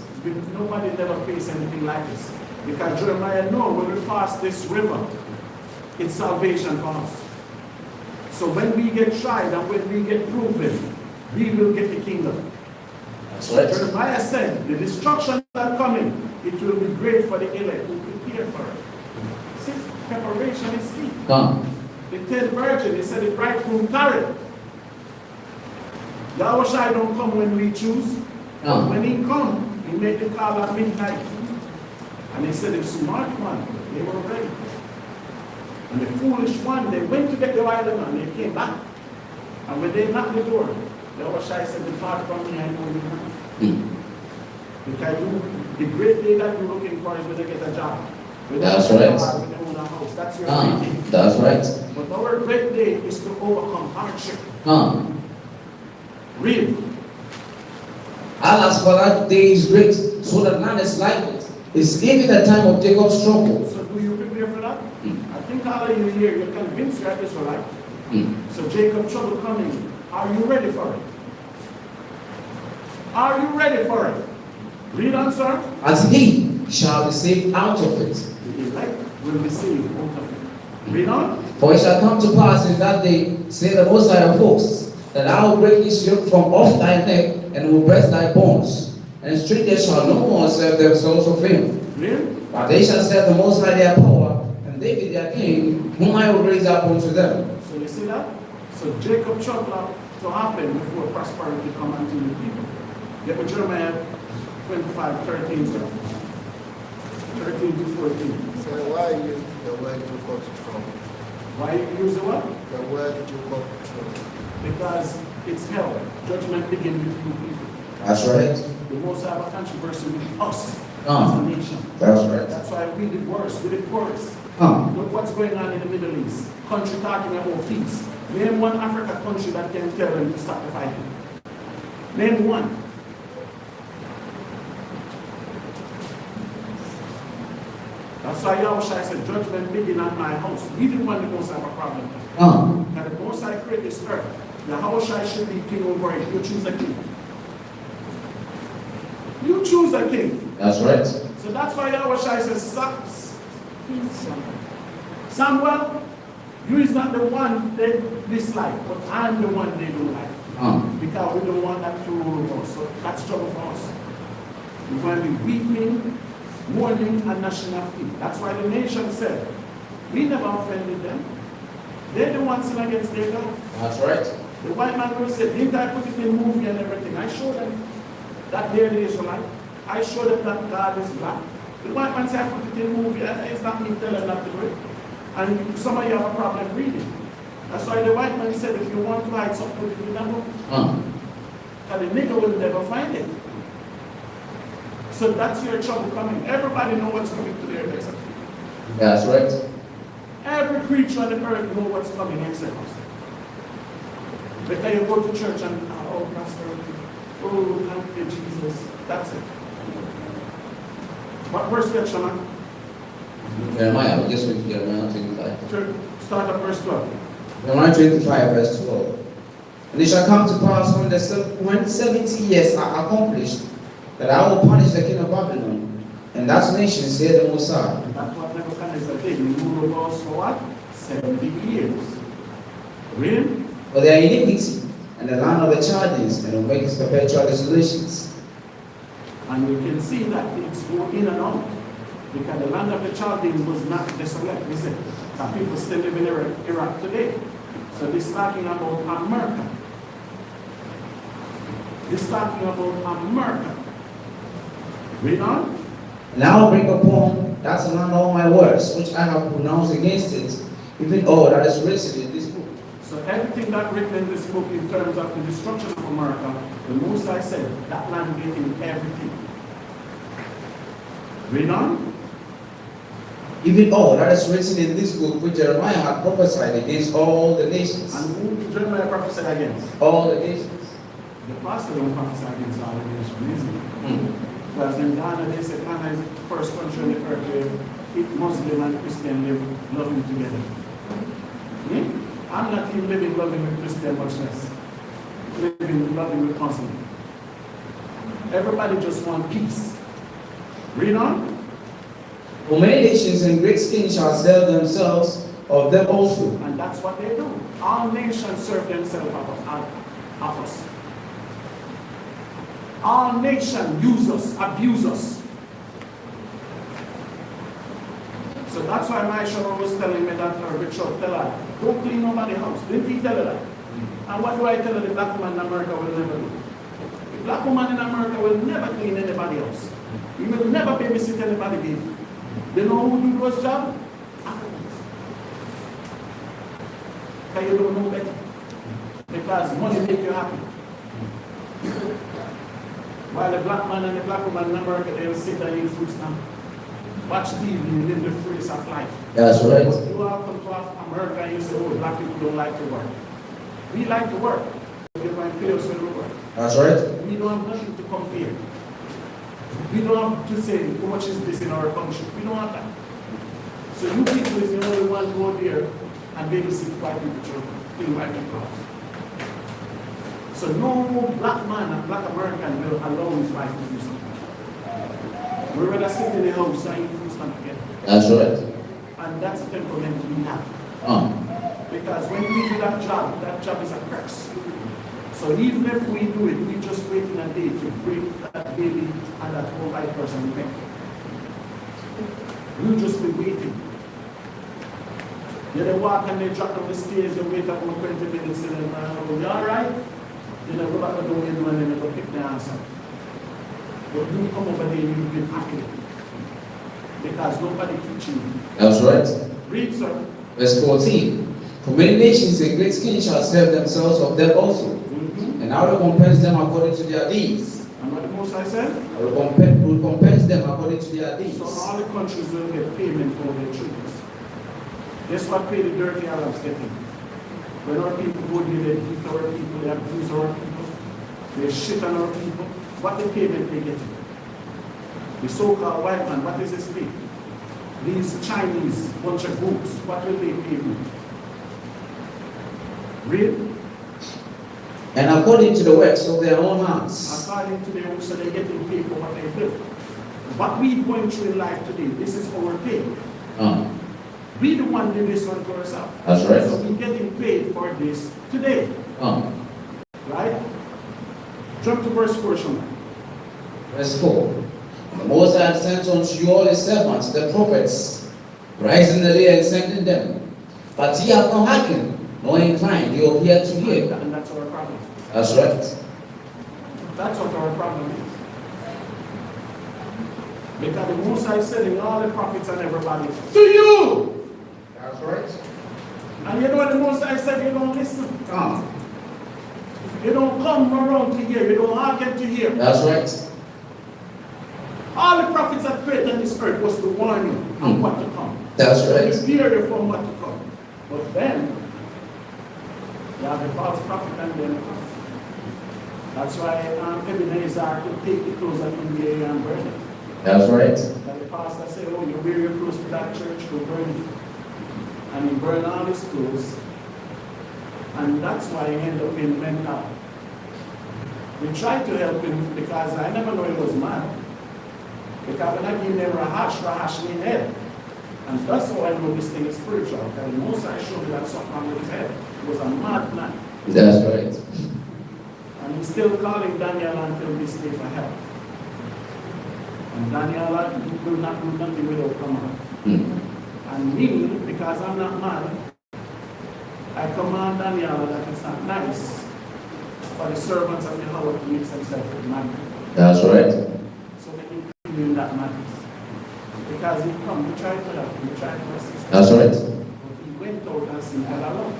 Nobody never faced anything like this. Because Jeremiah knows when we pass this river, it's salvation for us. So when we get tried and when we get proven, we will get the kingdom. That's right. Jeremiah said, the destruction that's coming, it will be great for the elect who prepare for it. See, preparation is key. The 10th virgin, he said the bridegroom tarried. YAHAWAH don't come when we choose. When he come, he made the call at midnight. And he said the smart one, they were ready. And the foolish one, they went to get the wild and they came back. And when they knocked the door, YAHAWAH said, depart from me, I know you not. Because the great day that you're looking for is when they get a job. That's right. When they own a house. That's your great day. That's right. But our great day is to overcome hardship. Real. Alas, for that day is great, so that none is like it. It's even the time of Jacob's trouble. So do you prepare for that? I think all of you here, you're convinced you're Israelite. So Jacob's trouble coming. Are you ready for it? Are you ready for it? Read on, sir. As he shall be saved out of it. The elect will be saved out of it. Read on. For it shall come to pass in that day, say the Most High of hosts, that I will break this yoke from off thy neck, and will break thy bones. And strangers shall no more serve themselves of him. Read. But they shall serve the Most High their power, and David their king, whom I will raise up unto them. So you see that? So Jacob trouble to happen before prosperity come unto the people. Get with Jeremiah 25:13, sir. 13 to 14. So why use the word Jacob's trouble? Why you use the what? The word Jacob's trouble. Because it's hell. Judgment begins with you people. That's right. The Most High have a controversy with us as a nation. That's right. That's why we did worse. We did worse. Huh. Look what's going on in the Middle East. Country talking about peace. Name one African country that can tell them to stop the fighting. Name one. That's why Yahushua said, judgment begin at my house. We didn't want the Most High have a problem. Now the Most High created this earth. Yahushua should be king over it. You choose a king. You choose a king. That's right. So that's why Yahushua says, Samuel, you is not the one they dislike, but I'm the one they don't like. Because we don't want that to rule over us. So that's trouble for us. We're going to be weeping, mourning, and gnashing of teeth. That's why the nation said, we never offended them. They're the ones sin against their God. That's right. The white man will say, didn't I put it in movie and everything? I showed them that they're the Israelite. I showed them that God is black. The white man said, I put it in movie, and it's not me telling them not to do it. And some of you have a problem reading. That's why the white man said, if you want to hide something, put it in that book. Because the nigger will never find it. So that's your trouble coming. Everybody knows what's coming to their next. That's right. Every creature on the earth knows what's coming except us. Because you go to church and, oh, prosperity. Oh, thank you, Jesus. That's it. What verse get, Shaman? Jeremiah, I guess we can get around 25. Start at verse 12. Jeremiah 25, verse 12. And it shall come to pass when 70 years are accomplished, that I will punish the king of Babylon, and that nation, said the Most High. And that's what Nebuchadnezzar did. He ruled over us for what? 70 years. Really? For their iniquity, and the land of the Chaldeans, and will make its perpetual desolations. And you can see that it's going in and out. Because the land of the Chaldeans was not desolate, is it? That people still live in Iraq today. So this is talking about America. This is talking about America. Read on. And I will bring upon that land all my words, which I have pronounced against it, even all that is written in this book. So everything that written in this book in terms of the destruction of America, the Most High said, that land getting everything. Read on. Even all that is written in this book, which Jeremiah had prophesied against all the nations. And who did Jeremiah prophesy against? All the nations. The pastor don't prophesy against all the nations, is it? Because in Ghana, they say Ghana is the first country on the earth where Muslim and Christian live loving together. I'm not even living loving with Christian, much less living loving with Muslim. Everybody just want peace. Read on. For many nations and great kings shall sell themselves of them also. And that's what they do. All nations serve themselves of us. All nations use us, abuse us. So that's why my shower was telling me that her bishop tell her, don't clean nobody's house. Didn't he tell her that? And what do I tell her the black woman in America will never do? The black woman in America will never clean anybody else. He will never babysit anybody baby. They know who do those jobs? Africans. Because you don't know better. Because money make you happy. While the black man and the black woman in America, they will sit and eat food stamp. Watch TV and live the freest of life. That's right. You all come to America and you say, oh, black people don't like to work. We like to work. We're going to pay us when we work. That's right. We don't have nothing to compare. We don't have to say how much is this in our country. We don't have that. So you people is the only one go there and babysit white people children, in white people house. So no black man and black American will allow his wife to do something. We'd rather sit in the house and eat food stamp together. That's right. And that's a temperament we have. Because when we do that job is a curse. So even if we do it, we just wait in a day to break that baby and that whole white person neck. We'll just be waiting. They walk and they drop down the stairs, you wait about 20 minutes and then, you alright? Then they go back to the window and then they go pick the answer. But you come over there, you've been happy. Because nobody teaching you. That's right. Read, sir. Verse 14. For many nations and great kings shall serve themselves of them also. And I will recompense them according to their deeds. And what the Most High said? I will recompense them according to their deeds. So all the countries will get payment for their troops. Guess what pay the dirty Arabs getting? When our people go there, they beat our people, they abuse our people. They shit on our people. What the payment they getting? The so-called white man, what is his pay? These Chinese bunch of books, what will they pay you? Read. And according to the works of their own hands. According to their own, so they're getting paid for what they do. What we going through in life today, this is our pay. We the one do this one for ourselves. That's right. So we're getting paid for this today. Right? Jump to verse 4, Shona. Verse 4. The Most High sent unto you all his servants, the prophets, rising early and sending them. But ye have not hearkened, nor inclined your ear to hear. And that's our problem. That's right. That's what our problem is. Because the Most High is sending all the prophets and everybody to you. That's right. And you know what the Most High said? You don't listen. You don't come around to hear. You don't hearken to hear. That's right. All the prophets that created this earth was to warn you on what to come. That's right. Prepare you from what to come. But then, you have the false prophet and then the prophet. That's why Ebenezer could take the clothes and the and burn it. That's right. And the pastor said, oh, you wear your clothes to that church, go burn it. And he burned all his clothes. And that's why he ended up being mental. We tried to help him because I never know he was mad. Because when I give him rahash in his head. And that's how I know this thing is spiritual. Because the Most High showed me that something wrong with his head. He was a mad man. That's right. And he's still calling Daniel until this day for help. And Daniel will not do nothing without command. And me, because I'm not mad, I command Daniel that it's not nice for the servants of YAHAWAH to mix themselves with man. That's right. So that he continue in that madness. Because he come, he tried to help, he tried to assist. That's right. But he went out and sinned alone.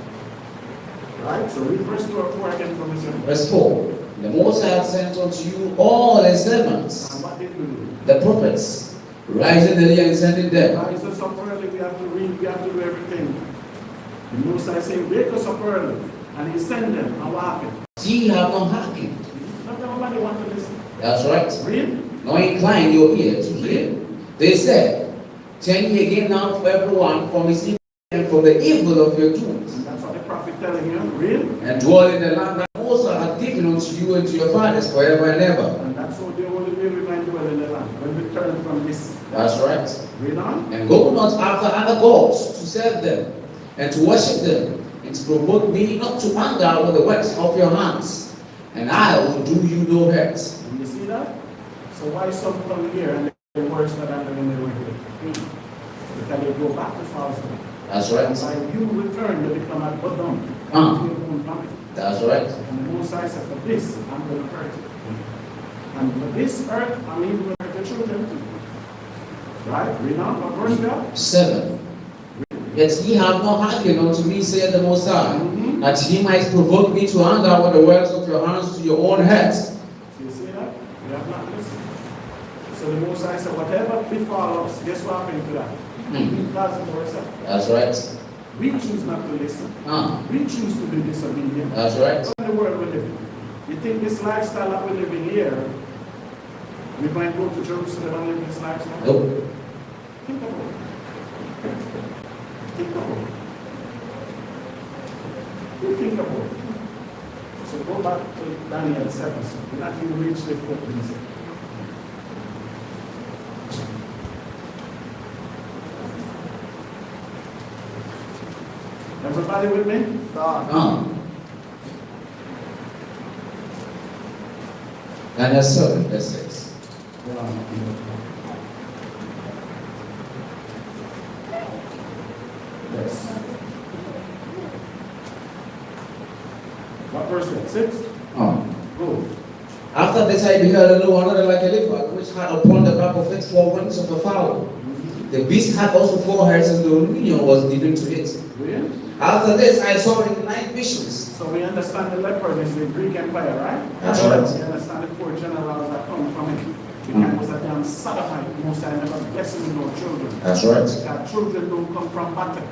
Right? So read verse 4 again from his own. Verse 4. The Most High hath sent unto you all his servants, And what did we do? the prophets, rising early and sending them. Rise us up early, we have to read, we have to do everything. The Most High saying, wake us up early. And he sent them, and what happened? Ye have not hearkened. Not everybody want to listen. That's right. Read. Nor incline your ear to hear. They said, turn ye again now for everyone from his evil and from the evil of your doings. And that's what the prophet telling you. Read. And dwell in the land that also hath given unto you and to your fathers forever and ever. And that's how the only way we can dwell in the land. When we turn from this. That's right. Read on. And go not after other gods to serve them and to worship them and to provoke me not to anger with the works of your hands. And I will do you no hurt. And you see that? So why some come here and they worse than when they were here? Because they go back to falsehood. That's right. By you return, you become a bottom. That's right. And the Most High said, for this, I'm going to hurt you. And for this earth, I'm even going to hurt the children too. Right? Read on, what verse there? 7. Yet ye have not hearkened unto me, saith the Most High, that ye might provoke me to anger with the works of your hands to your own heads. So you see that? You have not listened. So the Most High said, whatever befall us, guess what happened to that? We cause it ourselves. That's right. We choose not to listen. We choose to be disobedient. That's right. What in the world we live in? You think this lifestyle that we live in here, we might go to Jerusalem and live this lifestyle? Nope. Think about it. Think about it. You think about it. So go back to Daniel 7. So we're not even reach the 14th. Everybody with me? Daniel 7, verse 6. Yes. What verse is it? 6? Go. After this I beheld another like a leopard, which had upon the back of it 4 wings of a fowl. The beast had also 4 heads, and dominion was given to it. Really? After this I saw in 9 visions. So we understand the leopard is the Greek Empire, right? That's right. We understand the 4 generals that come from it. The guy was a damn sodomite. Most I never blessed him with no children. That's right. Because children don't come from battle.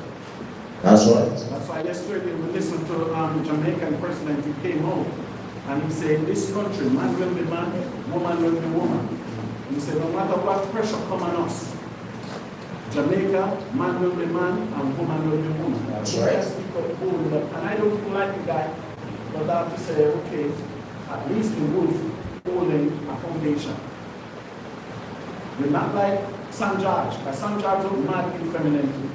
That's right. That's why yesterday we listened to the Jamaican president. He came home And he said, in this country, man will be man, woman will be woman. He said, no matter what pressure come on us, Jamaica, man will be man and woman will be woman. That's right. And I don't like the guy, but I have to say, okay, at least the roof holding a foundation. We're not like St. George, because St. George is mad feminine.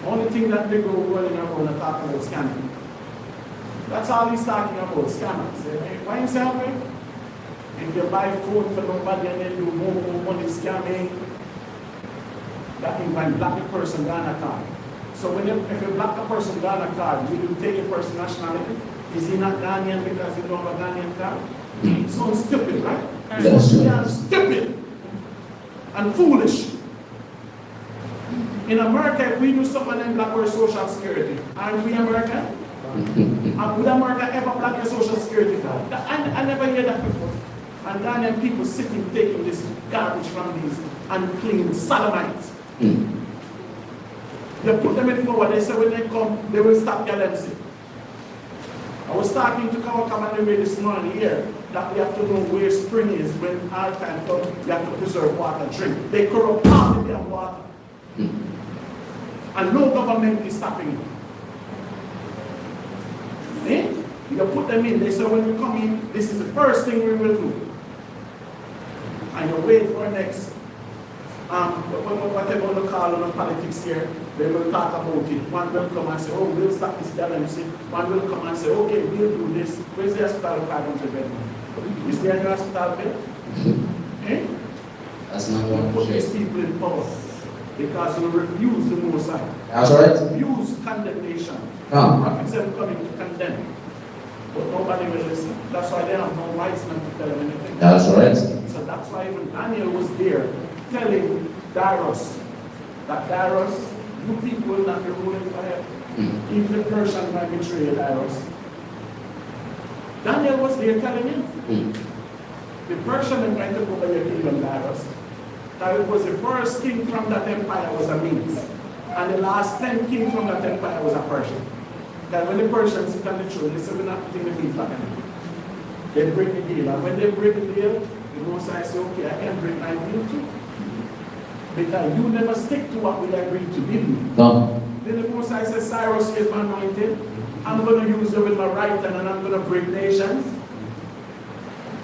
Only thing that they go running around and talk about scamming. That's all he's talking about, scammers. Hey, why you say that? If you buy food for nobody and then you more money scamming, that can block the person Ghana card. So if you block the person Ghana card, will you take a person nationality? Is he not Ghanaian because he don't have a Ghanaian card? So stupid, right? So stupid and foolish. In America, if we do something and block our social security, aren't we American? Would America ever block your social security card? I never hear that before. And Ghanaian people sitting taking this garbage from these unclean sodomites. They put them in forward, they say when they come, they will stop your LMC. I was talking to Kawakaman this morning here that we have to know where spring is when our time comes, we have to preserve water and drink. They corrupt all the damn water. And no government is stopping it. Eh? You put them in, they say when we come in, this is the first thing we will do. And you wait for next, whatever you call on the politics here, they will talk about it. One will come and say, oh, we'll stop this LMC. One will come and say, okay, we'll do this. Where's the hospital 500 bed? Is there any hospital bed? Eh? That's not You put one these people in power because you refuse the Most High. That's right. Refuse condemnation. Prophets are coming to condemn. But nobody will listen. That's why they have no rights not to tell them anything. That's right. So that's why even Daniel was there telling Darius that Darius, you people will not be ruling forever. Even the Persian might betray Darius. Daniel was there telling him. The Persian might take over your kingdom, Darius. That it was the first king from that empire was a Medes. And the last 10 kings from that empire was a Persian. That when the Persians sit on the throne, they say, we're not putting the meat back in. They break the deal. And when they break the deal, the Most High say, okay, I can break my deal too. Because you never stick to what we agreed to, did you? No. Then the Most High says, Cyrus is my anointed. I'm going to use you with my right hand and I'm going to break nations.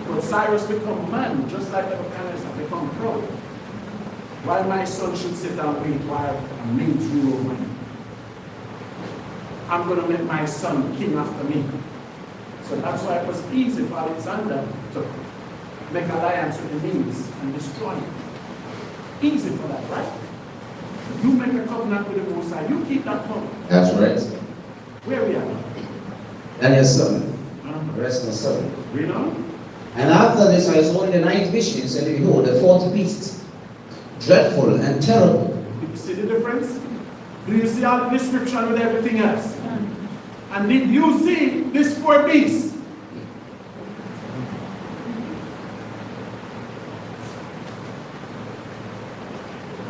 But Cyrus become man, just like Nebuchadnezzar become proud. Why my son should sit and wait while Medes rule over him? I'm going to make my son king after me. So that's why it was easy for Alexander to make alliance with the Medes and destroy him. Easy for that, right? You make a covenant with the Most High, you keep that covenant. That's right. Where we are? Daniel 7. Verse 7. Read on. And after this I saw in the night visions, and behold, the fourth beast, dreadful and terrible. Did you see the difference? Do you see all the description with everything else? And did you see this four beasts?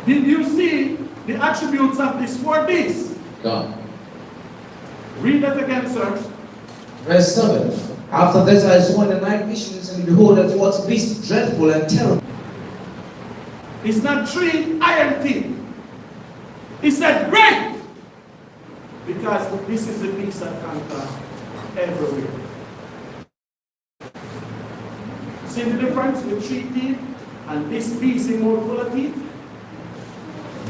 Did you see the attributes of these four beasts? God. Read that again, sir. Verse 7. After this I saw in the night visions, and behold, the fourth beast, dreadful and terrible. It's not 3 iron teeth. He said great. Because this is the beast that conquers everywhere. See the difference with 3 teeth and this beast in more full of teeth?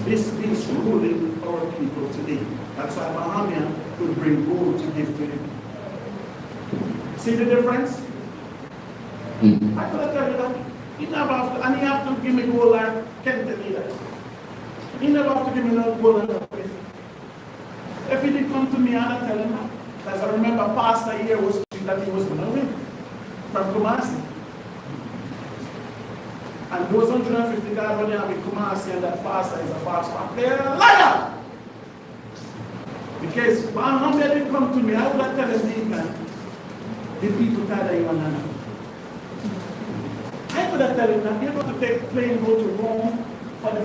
This beast ruling our people today. That's why Bahamian could bring gold to give to him. See the difference? I could have tell you that. He never have to, and he have to give me gold like Kent either. He never have to give me no gold and no place. If he did come to me, I'd tell him that. Because I remember Pastor here was that he was going to win from Kumasi. And those 150 guys when they have in Kumasi and that Pastor is a false prophet, they're a liar! Because when Hamza did come to me, I would have tell him the people tired of you and Nana. I could have tell him that you're going to take plane, go to Rome for the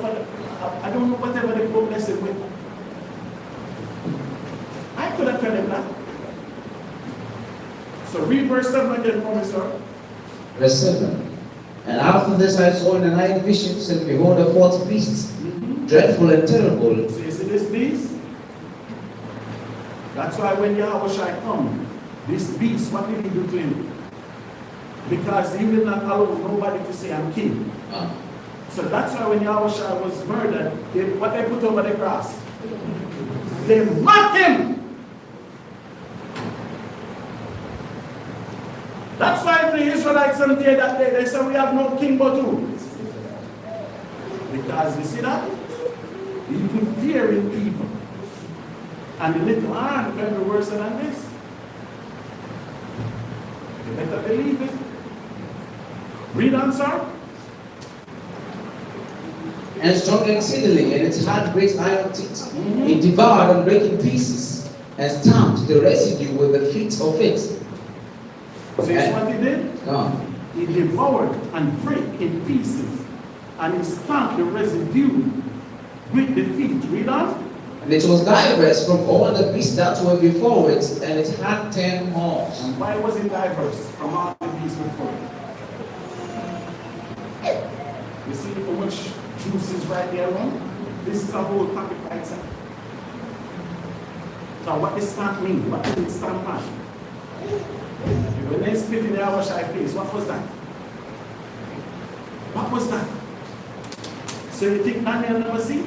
I don't know whatever they go bless him with. I could have told him that. So read verse 7 again for me, sir. Verse 7. And after this I saw in the night visions, and behold, a fourth beast, dreadful and terrible. So you see this beast? That's why when YAHAWAH come, this beast, what did he do to him? Because he will not allow nobody to say, I'm king. So that's why when YAHAWAH was murdered, what they put over the cross? They mocked him. That's why the Israelites on the day that day, they said, we have no king but who? Because you see that? You put fear in people. And the little arm can be worse than this. You better believe it. Read on, sir. And strong exceedingly, and it had great iron teeth. It devoured and brake in pieces, and stamped the residue with the feet of it. So that's what he did? He devoured and brake in pieces, and he stamped the residue with the feet. Read on. And it was diverse from all the beasts that were before it, and it had 10 horns. And why was it diverse from all the beasts before it? You see how much juice is right there, one? This is a whole packet by itself. So what does stamp mean? What did it stamp on? When they spit in the YAHAWAH face, what was that? What was that? So you think Daniel never see?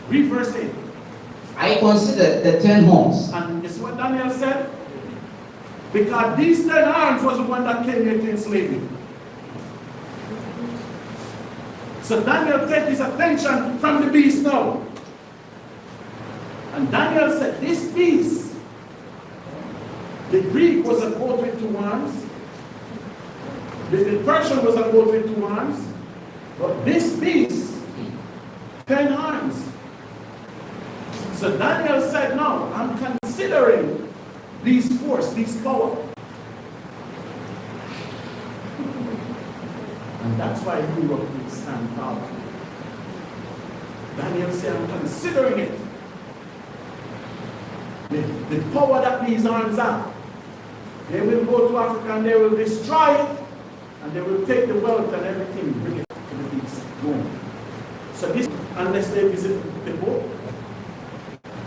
Read verse 8. I considered the 10 horns. And this is what Daniel said. Because these 10 arms was the one that came here to enslave him. So Daniel take his attention from the beast now. And Daniel said, this beast, the Greek was a goat with 2 arms. The Persian was a goat with 2 arms. But this beast, 10 arms. So Daniel said, no, I'm considering these force, these power. And that's why Europe will stand power. Daniel said, I'm considering it. The power that these arms have. They will go to Africa and they will destroy it. And they will take the wealth and everything, bring it to the beast. Boom. So this, unless they visit the boat,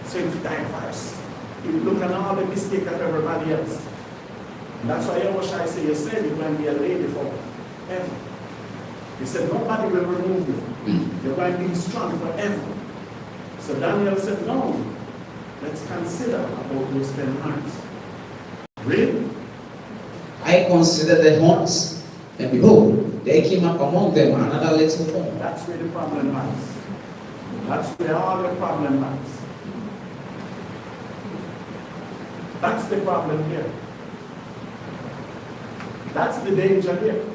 so it's diverse. You look at all the mistakes of everybody else. And that's why YAHAWAH say, you said you're going to be a lady forever. He said, nobody will remove you. You're going to be strong forever. So Daniel said, no, let's consider about those 10 arms. Read. I considered the horns, and behold, there came up among them another little horn. That's where the problem lies. That's where all the problem lies. That's the problem here. That's the danger here.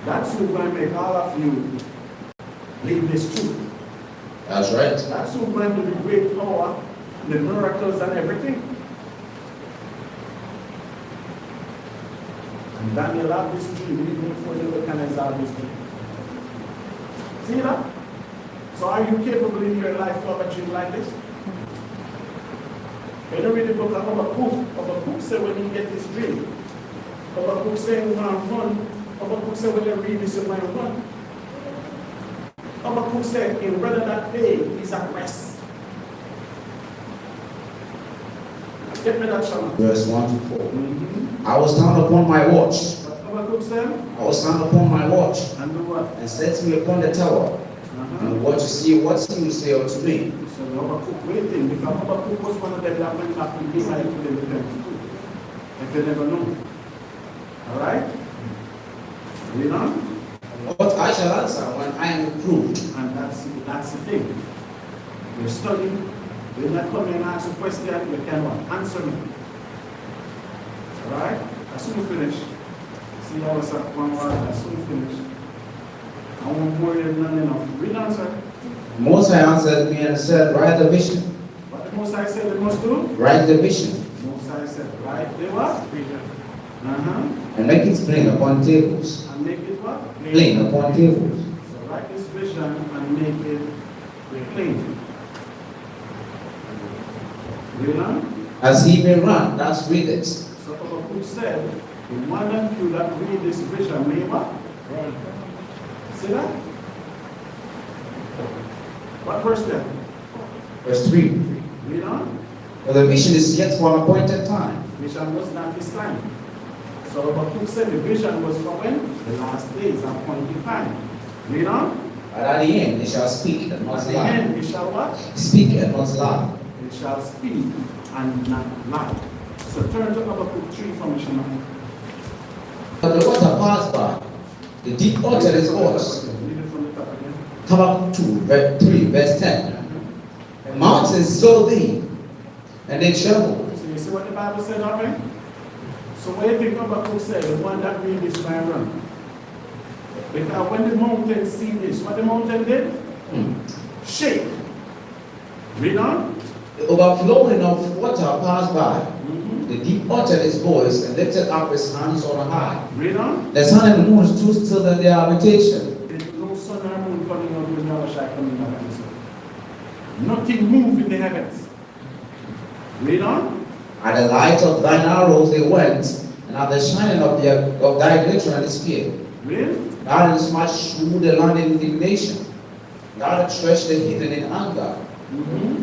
That's who's going to make all of you leave this truth. That's right. That's who's going to do the great power, the miracles and everything. And Daniel had this dream even before they recognize all this dream. See that? So are you capable in your life to have a dream like this? When you read the book of Habakkuk said when you get this dream, Habakkuk said when I'm run, Habakkuk said when you read this in my run. Habakkuk said in rather that day is at rest. Get me that shama. Verse 1 to 4. I was down upon my watch. What Habakkuk said? I was down upon my watch, And do what? and set me upon the tower, and watch to see what he will say unto me. So Habakkuk waiting because Habakkuk was one of them that went back in Israel to the 22. If they never know. Alright? Read on. What I shall answer when I am reproved. And that's the thing. You're studying, you're not coming and ask a question, you can what? Answer me. Alright? As soon as you finish. See how it's up 1 word, as soon as you finish. I want more than none enough. Read answer. Most I answered me and said, write the vision. What the Most High said they must do? Write the vision. Most High said, write the what? And make it plain upon tables. And make it what? Plain upon tables. So write this vision and make it plain. Read on. as he may run. That's read it. So Habakkuk said, the one of you that read this vision may what? See that? What verse then? Verse 3. Read on. For the vision is yet for an appointed time. Vision was not his time. So Habakkuk said the vision was for when? The last days, appointed time. Read on. But at the end it shall speak and not At the lie. end, it shall what? Speak and not lie. It shall speak and not lie. So turn to Habakkuk 3 from Shema. But the water passed by, the deep uttered its voice. Read it from the top again. Habakkuk 2, verse 3, verse 10. The mountains saw thee, and they trembled. So you see what the Bible said already? So what do you think Habakkuk said? The one that read this by run. Because when the mountain see this, what the mountain did? Shake. Read on. The overflowing of water passed by. The deep uttered its voice and lifted up his hands on high. Read on. The sun and the moon stood still in their habitation. There's no sun or moon coming out with YAHAWAH coming out of this. Nothing moved in the heavens. Read on. At the light of thine arrows they went, and at the shining of thy glittering spear. Read. Thou hast smashed through the land in indignation. Thou hast threshed the heathen in anger.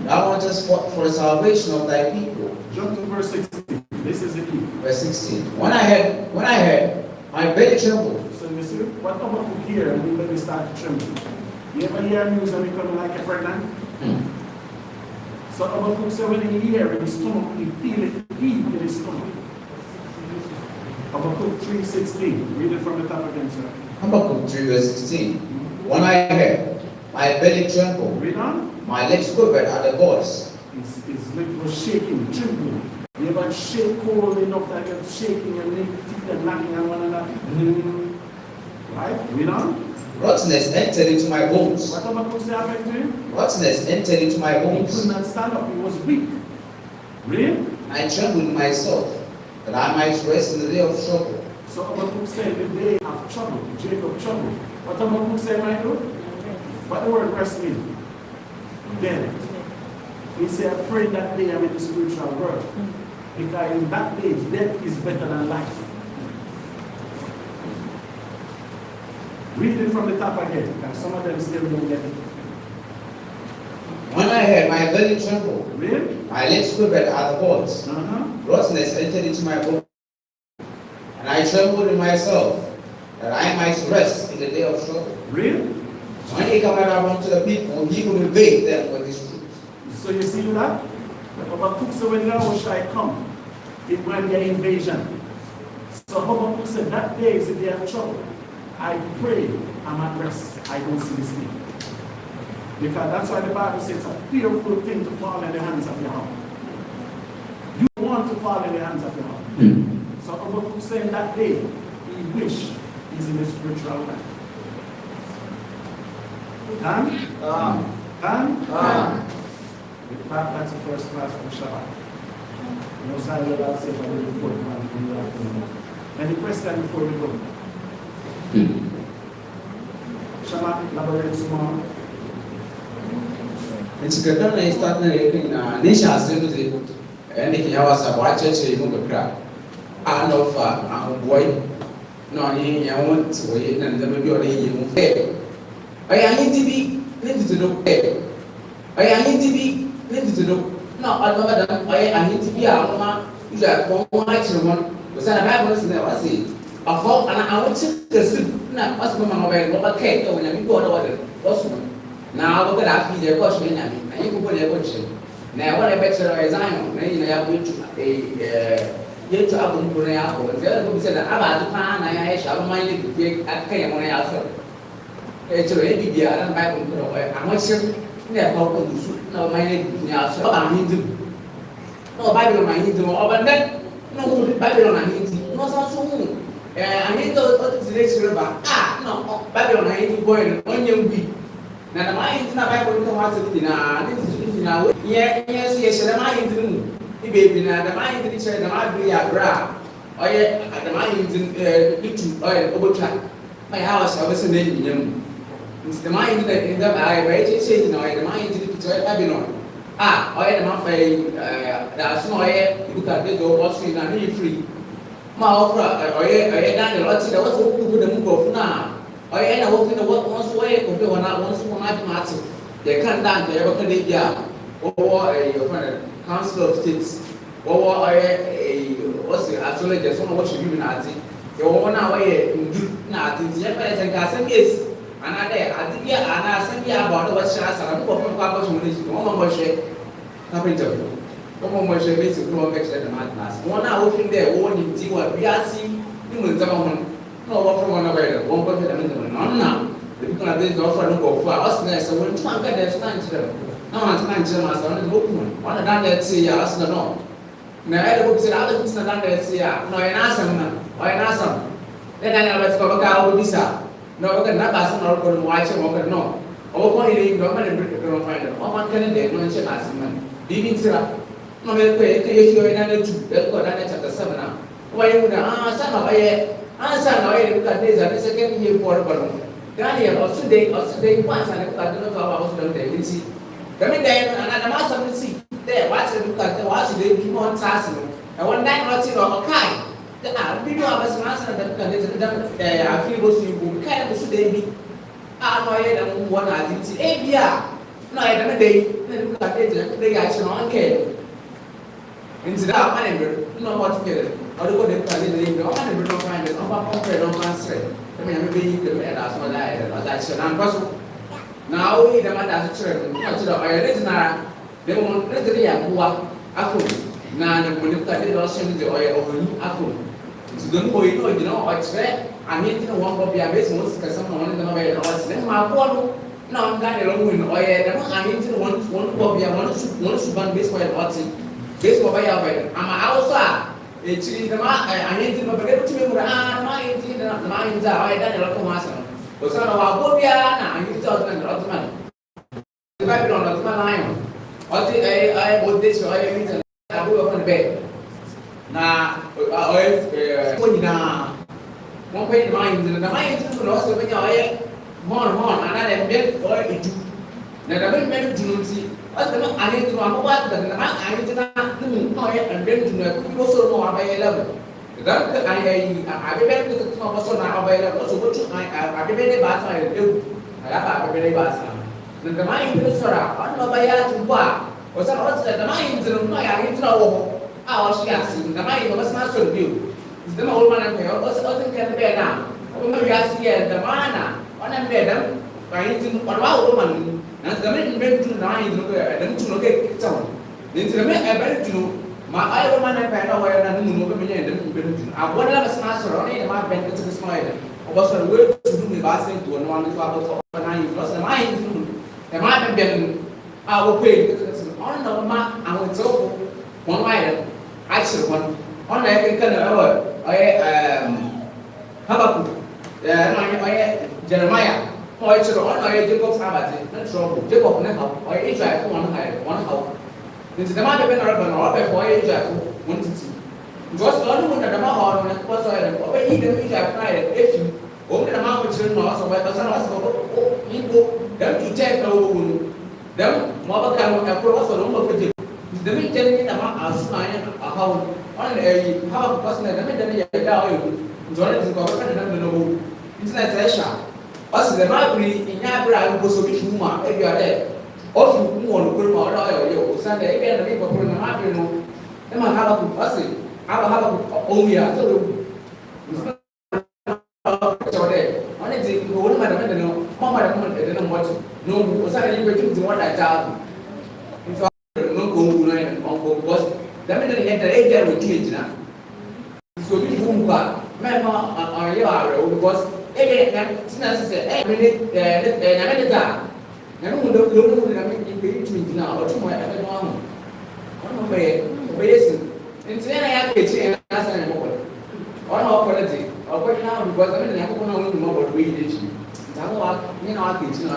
Thou wantest for the salvation of thy people. Jump to verse 16. This is the key. Verse 16. When I heard, my belly trembled. So you see, what Habakkuk hear and we belly start to tremble. You ever hear news and you coming like a pregnant? So Habakkuk said when he hear in his stomach, he feel it heat in his stomach. Habakkuk 3:16. Read it from the top again, sir. Habakkuk 3 verse 16. When I heard, my belly trembled. Read on. My lips quivered at the voice. His lip was shaking, trembling. You ever shake cold enough that you're shaking and make teeth and knocking on one another? Right? Read on. Rottenness entered into my bones. What Habakkuk say happened to him? Rottenness entered into my He bones. could not stand up. He was weak. Read. I trembled in myself, that I might rest in the day of trouble. So Habakkuk said the day of trouble, Jacob trouble. What Habakkuk say, Michael? What the word rest mean? Dead. He said, I pray that day I'm in the spiritual world. Because in that day, death is better than life. Read it from the top again, because some of them still don't get it. When I heard, my belly trembled. Read? My lips quivered at the voice. Rottenness entered into my bones. And I trembled in myself, that I might rest in the day of trouble. Read? When he come around to the people, he will invade them with his troops. So you see that? Habakkuk said when YAHAWAH come, it might be an invasion. So Habakkuk said that day is the day of trouble. I pray I'm at rest. I don't see this thing. Because that's why the Bible says it's a fearful thing to fall in the hands of YAHAWAH. You want to fall in the hands of YAHAWAH. So Habakkuk said that day, he wish he's in the spiritual life. Done? Done? That's the first class for Shabbat. No sign that I'll say for the fourth one in the afternoon. Any question before we go? Shabbat, elaborate some more. It's good that I started reading Nisha Assembly and if you have a watch, you move a crowd. I know for a boy, no, you want to wait and then maybe already you move there. I need to be needed to look there. I need to be needed to look. No, I need to be out. You are one action one. Because I have one thing I say. A hawk and I want to the soup. Now, what's my mobile? What cake when I go over what's now look at that video question. And you can put a question. Now, what I bet you is I know. Maybe I have to yet to have one put out. The other said that I'm at the pan. I shall mind it to take a cake on outside. It's already the other back on the way. I'm not sure. No, my name is no Bible, I need to know about that. No Bible, I need to know so I need to next river. No Bible, I need to go in on your week. Now, the mind in the Bible to watch it now. Yes, the mind to do. The baby, now the mind to the chair, the mind be a bra. Oh, yeah, the mind is over track. My house, I was a name. The mind in the I say, the mind to the Babylon. Ah, I am not paying, that's no air, you can go Austrian and he free. Ma offer, I done a lot of what's open to the move of now. I end up in the work once away, or once upon my matter. They can't down to ever Canada or a council of states or what's the astrologer, some of what you do Nazi. You want our way in Nazi, Japanese and Gassan is. And I there, I think, yeah, and I send you about what shots and I'm going to go to this one share. Carpenter. Come on, my share is to go next to the madness. 1 hour in there, one in Tiwa, we are seeing humans among no one from one away, one point of the now. The people are doing the offer to go for us there, so when 2 get stand to them. No one's man, German, on the bookman. One of them that say, yes, no. Now, the book said, other things than that say, no, I ask them, or I ask them. Then I never spoke out with this. No, we can not ask them, or go and watch them, or no. Or one in government and Britain don't find them. Or one can they don't check as them. Didn't say, no, they'll pay if you're in another 2, they'll go down chapter 7 now. Why would I son of a son of a look at this and the second year for a balloon? Daniel, or today, once, and I don't know about them, they will see. Come in there, and I must have see. There, watch the look at the watch the people on Sassino. And one night, not see or kind. The people of us master that I feel was you kind of today. I know it and one I didn't see. Eh, yeah. No, I don't know they look at it, they actually on care. Into that manager, no what to get it. Or the one that the manager don't find it, don't answer. I mean, maybe the man that's what I said, I'm possible. Now, we the man that's a church, not to the original. They won't let the young walk. Now, the political also the oil over new apple. It's don't go, you know, I expect. I mean, the one copy of this most because someone in the way or then my poor. No, I'm not alone with oil. I mean, one copy, one super base for watching. This for my way. I'm outside. It's the I need to get to me. My minds are I done a lot of muscle. But some of our Bobia, I used to have a lot of money. The background of my lion. I bought this or I mean, I go up on the bed. Now, one way the mind and the mind will also be more, and I am dead or it do. Now, the men do see. I need to know what the man I need to know and then to know you also know about 11. That I be better to come also now available. So, what I be better bass I do. I have a very bass. The mind is sort of, I don't know by to bar. Or some odds that the mind is I need to know how she has seen. The mind was not so view. The old man and also can bear now. Only as here the man, on them bear I need to know what woman. And the men went to 9 them to look at town. Then the men I better to know. My other man and away and I want to have a smash on it. My bank to the smile. I was a word to do with passing to a one for 9 plus the mind. The man been I will pay on the map. I will so one item. Actually, one on every kind of Jeremiah. Or it's on Jacob's Sabbath, not trouble. Jacob never, or Israel for 1 hour. This is the matter of an urban or before Israel wanted to see. Just only when the Mahon and was over even Israel Friday, if you only the amount of children also by the son of people, them to check no them, mother can approach a number of people. The main telling among us, how on a how person that made the value, Jonathan government and no international. Us the library in Yabra was a bit humor, if you are there. Or you want to put more oil, Sunday, again, the people put in the market. Then I have a pussy. I have a only a little. Only the old madam, no, Mama, they don't watch. No, was I able to do what I tell? In fact, no go to and on because the minute get the age with you now. So we boom back. Man, on your because it's necessary. Every minute, Never would have looked at me in between now or tomorrow. One way, listen. And then I have to say, that's an important. One more quality. Or what now because I never know what we did. I can see I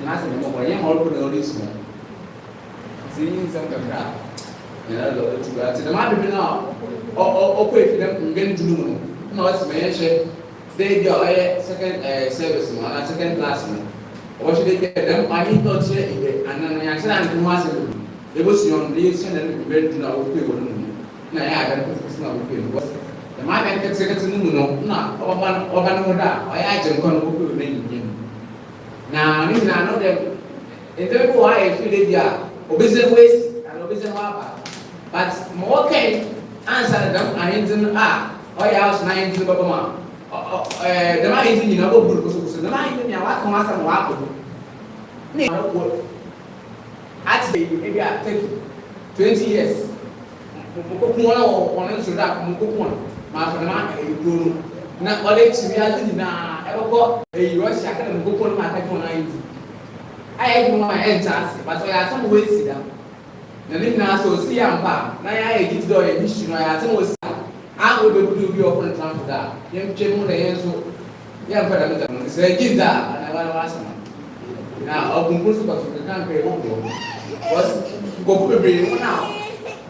and I said, no, I am all put on this one. Seeing some of that. The matter now, or wait for them to do. No, it's mentioned. They go second service, second class. What should they get them? I need to say, and then I said, I'm It was young, they sent a bed to our people. Now, I had a personal opinion. The my man gets a no, not or one I had to go to him. Now, I know them. In the way I feel it, yeah, obedient ways and obedient harbor. But more can answer them, I didn't or else 9 to the Baba. The mind in our book, the mind in our Master Wappo. Actually, maybe I take 20 years. Mukokuna or Sudan, Mukokuna, my friend, not all it to me as in ever got a Russia and Mukokuna, my Takona. I have my answers, but I have some ways to them. The name now so see and back. Now I get to a mission. I have some ways. I will be able to be open to that. Young Jim, the answer. Young President, say, give that, and I want to ask him. Now, I'll conclude because the country was go to the now.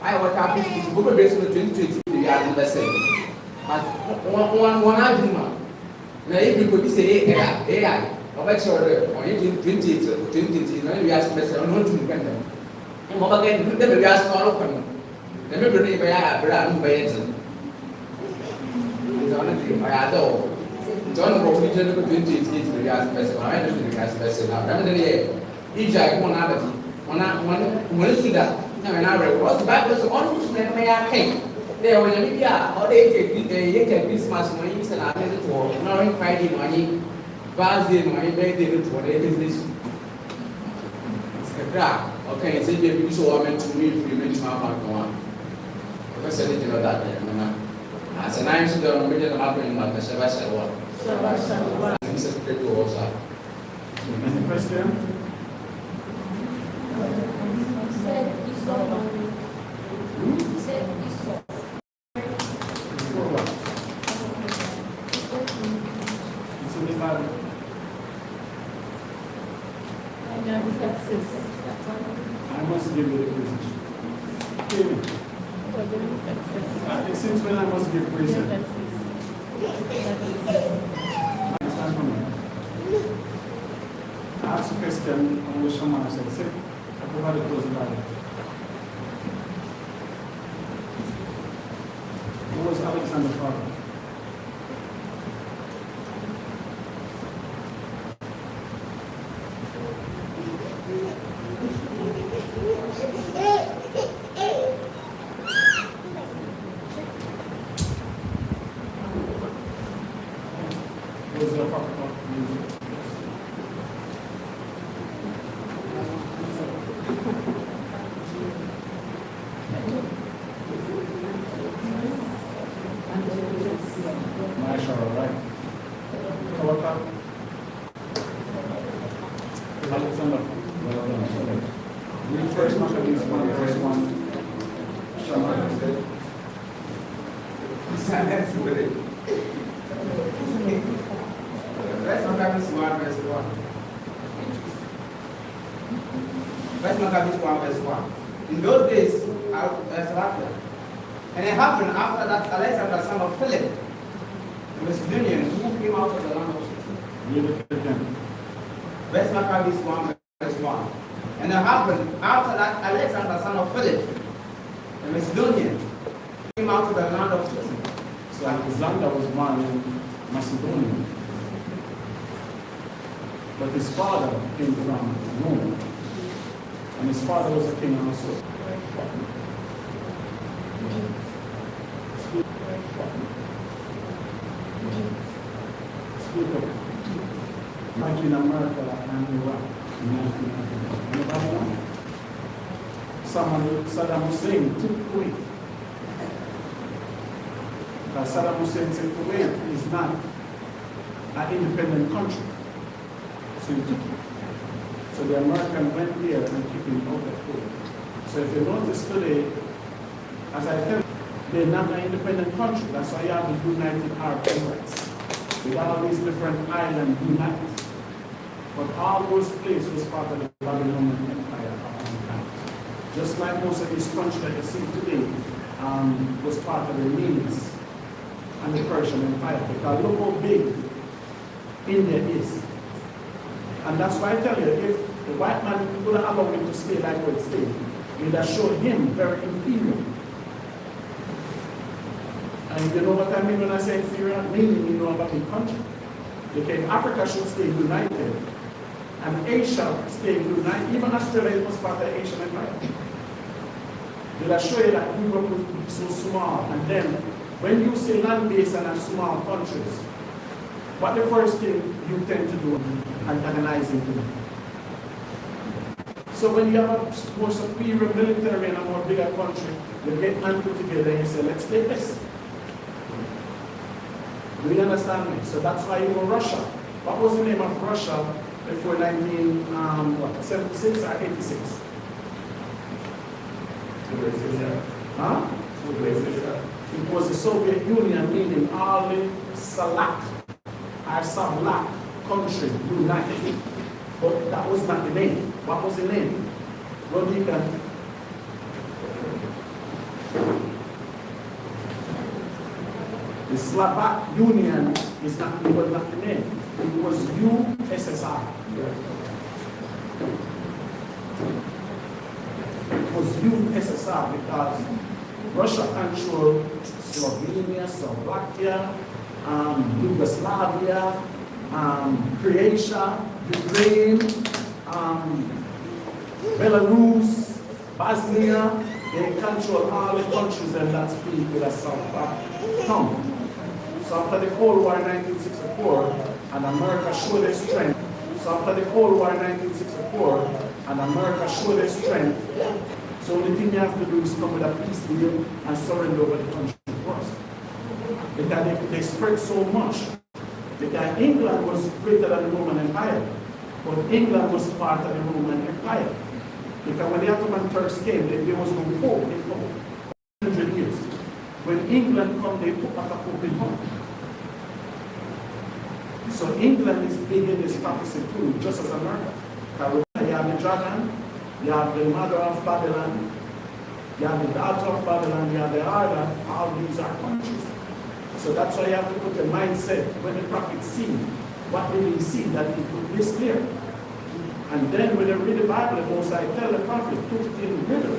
I was happy to go to the 2020 anniversary. But one argument. Now, if you could say AI, or actually, or 2020, when we ask myself, not to depend on. And what again, never be asked for open. The memory by a brand by it. It's only by a door. John Rowe, 20 we ask person, I don't think as person now. I'm the each I one other one see that. Now, and I was the Bible so almost never may I came. There when you media, or they take Christmas money, and I did it for knowing Friday money, Thursday money, birthday for the business. It's a crack. Okay, it's a bit so I meant to me if you mention my one. I said it about that. As an answer to the middle happening like the Shabbat. Any question? I must give you the position. Since when I must give prison? I asked a question on which someone said, sit, I provided close the Bible. Who was Alexander's father? What was the apocryphal music? Alexander, well done. Read first Maccabees 1, verse 1. Shammai said. That's with it. First Maccabees 1, verse 1. First Maccabees 1, verse 1. In those days, and it happened after that Alexander, son of Philip, the Macedonian, who came out of the land of Read it again. First Maccabees 1, verse 1. And it happened after that Alexander, son of Philip, the Macedonian, came out of the land of Turkey. So Alexander was born in Macedonia. But his father came from Rome. And his father was a king also. Speak up. Like in America and Iraq. Anybody know? Saddam Hussein took Kuwait. Because Saddam Hussein said Kuwait is not an independent country. So he took it. So the American went there and kicked him out of Kuwait. So if you notice today, as I tell you, they're not an independent country. That's why you have the United Arab Emirates. With all these different islands united. But all those places was part of the Babylonian Empire at one time. Just like most of these countries that you see today was part of the Medes and the Persian Empire. Because look how big India is. And that's why I tell you, if the white man would allow him to stay like what he stayed, it has showed him very inferior. And you know what I mean when I say inferior? Meaning you know about the country. Okay, Africa should stay united, and Asia stay united. Even Australia was part of the Asian Empire. They'll show you that Europe will be so small, and then when you say land-based and small countries, what the first thing you tend to do? Antagonizing them. So when you have a more superior military and a more bigger country, you get man put together and you say, let's take this. Do you understand me? So that's why even Russia. What was the name of Russia before 1976 or 86? Huh? It was the Soviet Union, meaning all the Salak or Savlak country united. But that was not the name. What was the name? Rodika. The Slovak Union is not, it was not the name. It was USSR. It was USSR because Russia controlled Slovenia, Slovakia, Yugoslavia, Croatia, Ukraine, Belarus, Bosnia. They control all the countries and that speak with a Slovak tongue. So after the Cold War in 1964, and America showed their strength. So after the Cold War in 1964, and America showed their strength, so the thing you have to do is come with a peace deal and surrender over the country first. Because they spread so much. Because England was greater than the Roman Empire, but England was part of the Roman Empire. Because when the Ottoman Turks came, there was no pope in Rome. 100 years. When England came, they put back a pope in Rome. So England is big in this prophecy too, just as America. You have the dragon, you have the mother of Babylon, you have the daughter of Babylon, you have the harlot. All these are countries. So that's why you have to put your mindset when the prophet see, what did he see? That he put this clear. And then when they read the Bible, the Most High tell the prophet, put it in the river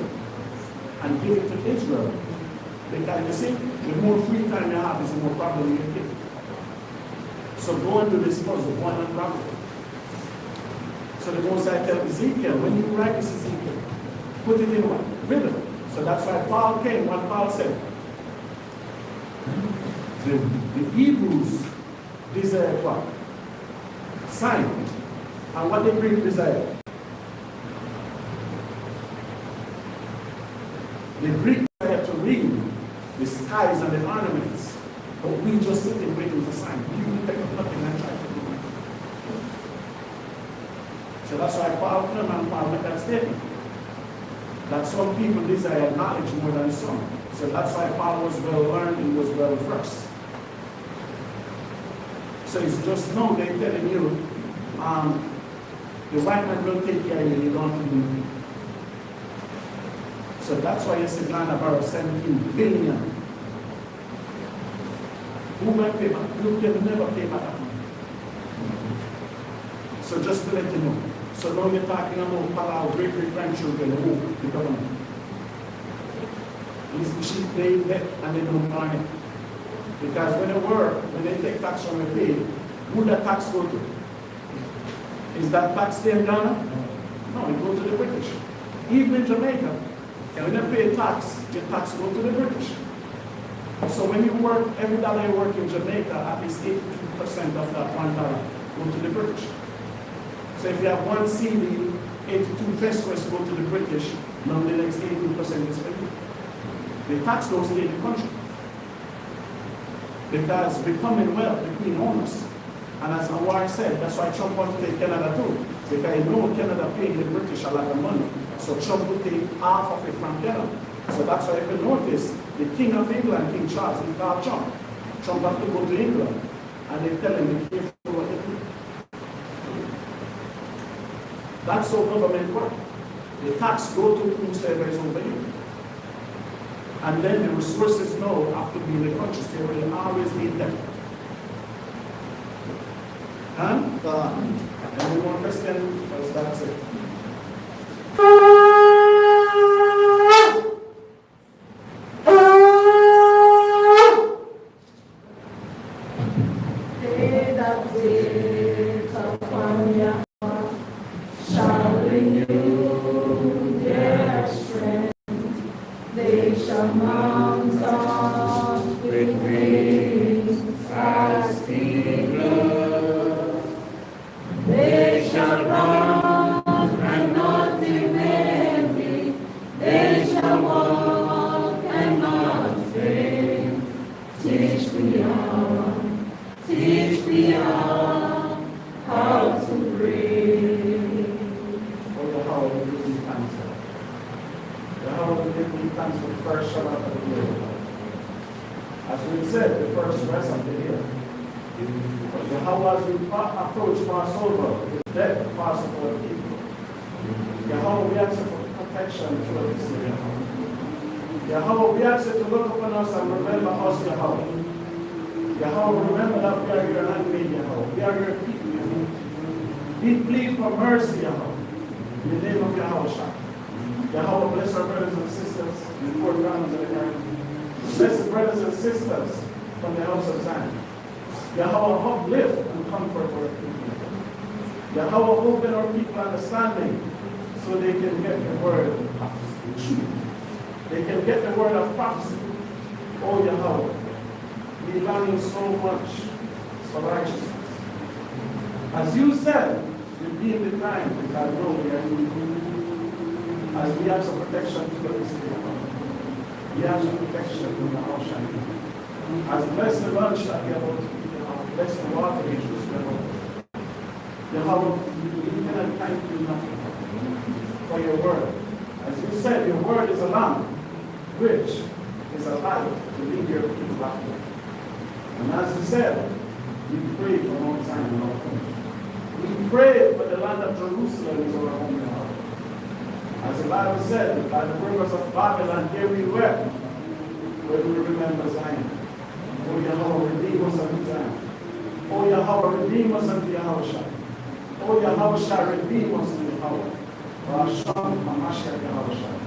and give it to Israel. Because you see, the more free time you have, is the more problem you get. So go and do this puzzle, one and prophet. So the Most High tell Ezekiel, when you write this Ezekiel, put it in what? River. So that's why Paul came, what Paul said. The Hebrews desire what? Sign. And what the Greek desire? The Greek desire to read the skies and the ornaments, but we just sit and waiting for sign. You take up nothing and try to do it. So that's why Paul came and Paul made that statement. That some people desire knowledge more than some. So that's why Paul was well learned and was well versed. So it's just now they're telling you, the white man will take care of you, you don't have to do anything. So that's why you see Ghana borrow 17 billion. Who might pay back? You can never pay back that money. So just to let you know. So now you're talking about our great-great-grandchildren who the government. These cheap they debt and they don't earn it. Because when they work, when they take tax from the pay, who the tax go to? Is that tax stay in Ghana? No, it goes to the British. Even in Jamaica, and when they pay tax, your tax go to the British. So when you work, every dollar you work in Jamaica, at least 82% of that $1 go to the British. So if you have one CD, 82 pesos go to the British, now the next 18% is for you. The tax don't stay in the country. Because the Commonwealth, the Queen owners. And as Awar said, that's why Trump wants to take Canada too. Because you know Canada paid the British a lot of money. So Trump will take half of it from Canada. So that's why if you notice, the King of England, King Charles, he called Trump. Trump has to go to England. And they tell him, be careful what they do. That's how government works. The tax go to whosoever is over you. And then the resources now have to be in the country. They will always need them. Any more questions? That's it. shall mount up with wings as eagles. They shall run and not be weary. They shall walk and not faint. Teach me how to pray. Oh, Yahweh, we give you thanks, Lord. Yahweh, we give you thanks for the first Shabbat of the year, Lord. As we said, the first rest of the year. But Yahweh, as we approach Passover, the death of Passover people. Yahweh, we ask you for protection throughout this year, Yahweh. Yahweh, we ask you to look upon us and remember us, Yahweh. Yahweh, remember that we are your handmaid, Yahweh. We are your people, Yahweh. We plead for mercy, Yahweh. In the name of Yahawah. Yahweh, bless our brothers and sisters in the four corners of the earth. Bless the brothers and sisters from the house of Zion. Yahweh, uplift and comfort our people. Yahweh, open our people understanding so they can get the word of truth. They can get the word of prophecy. Oh, Yahweh, we long so much for righteousness. As you said, redeem the time because I know we are in. As we ask for protection to the Spirit, we ask for protection from the house. As bless the lunch that we are about to eat, bless the water we choose to have. Yahweh, we cannot thank you enough for your word. As you said, your word is a lamp, which is a light to lead your people back. And as you said, we pray for all time and all things. We pray for the land of Jerusalem is our home now. As the Bible said, by the rivers of Babylon, here we wept, when we remember Zion. Oh, Yahweh, redeem us unto Zion. Oh, Yahweh, redeem us unto Yahweh. Oh, Yahweh, redeem us unto Yahweh. Hashem, Hamashiach, Yahweh.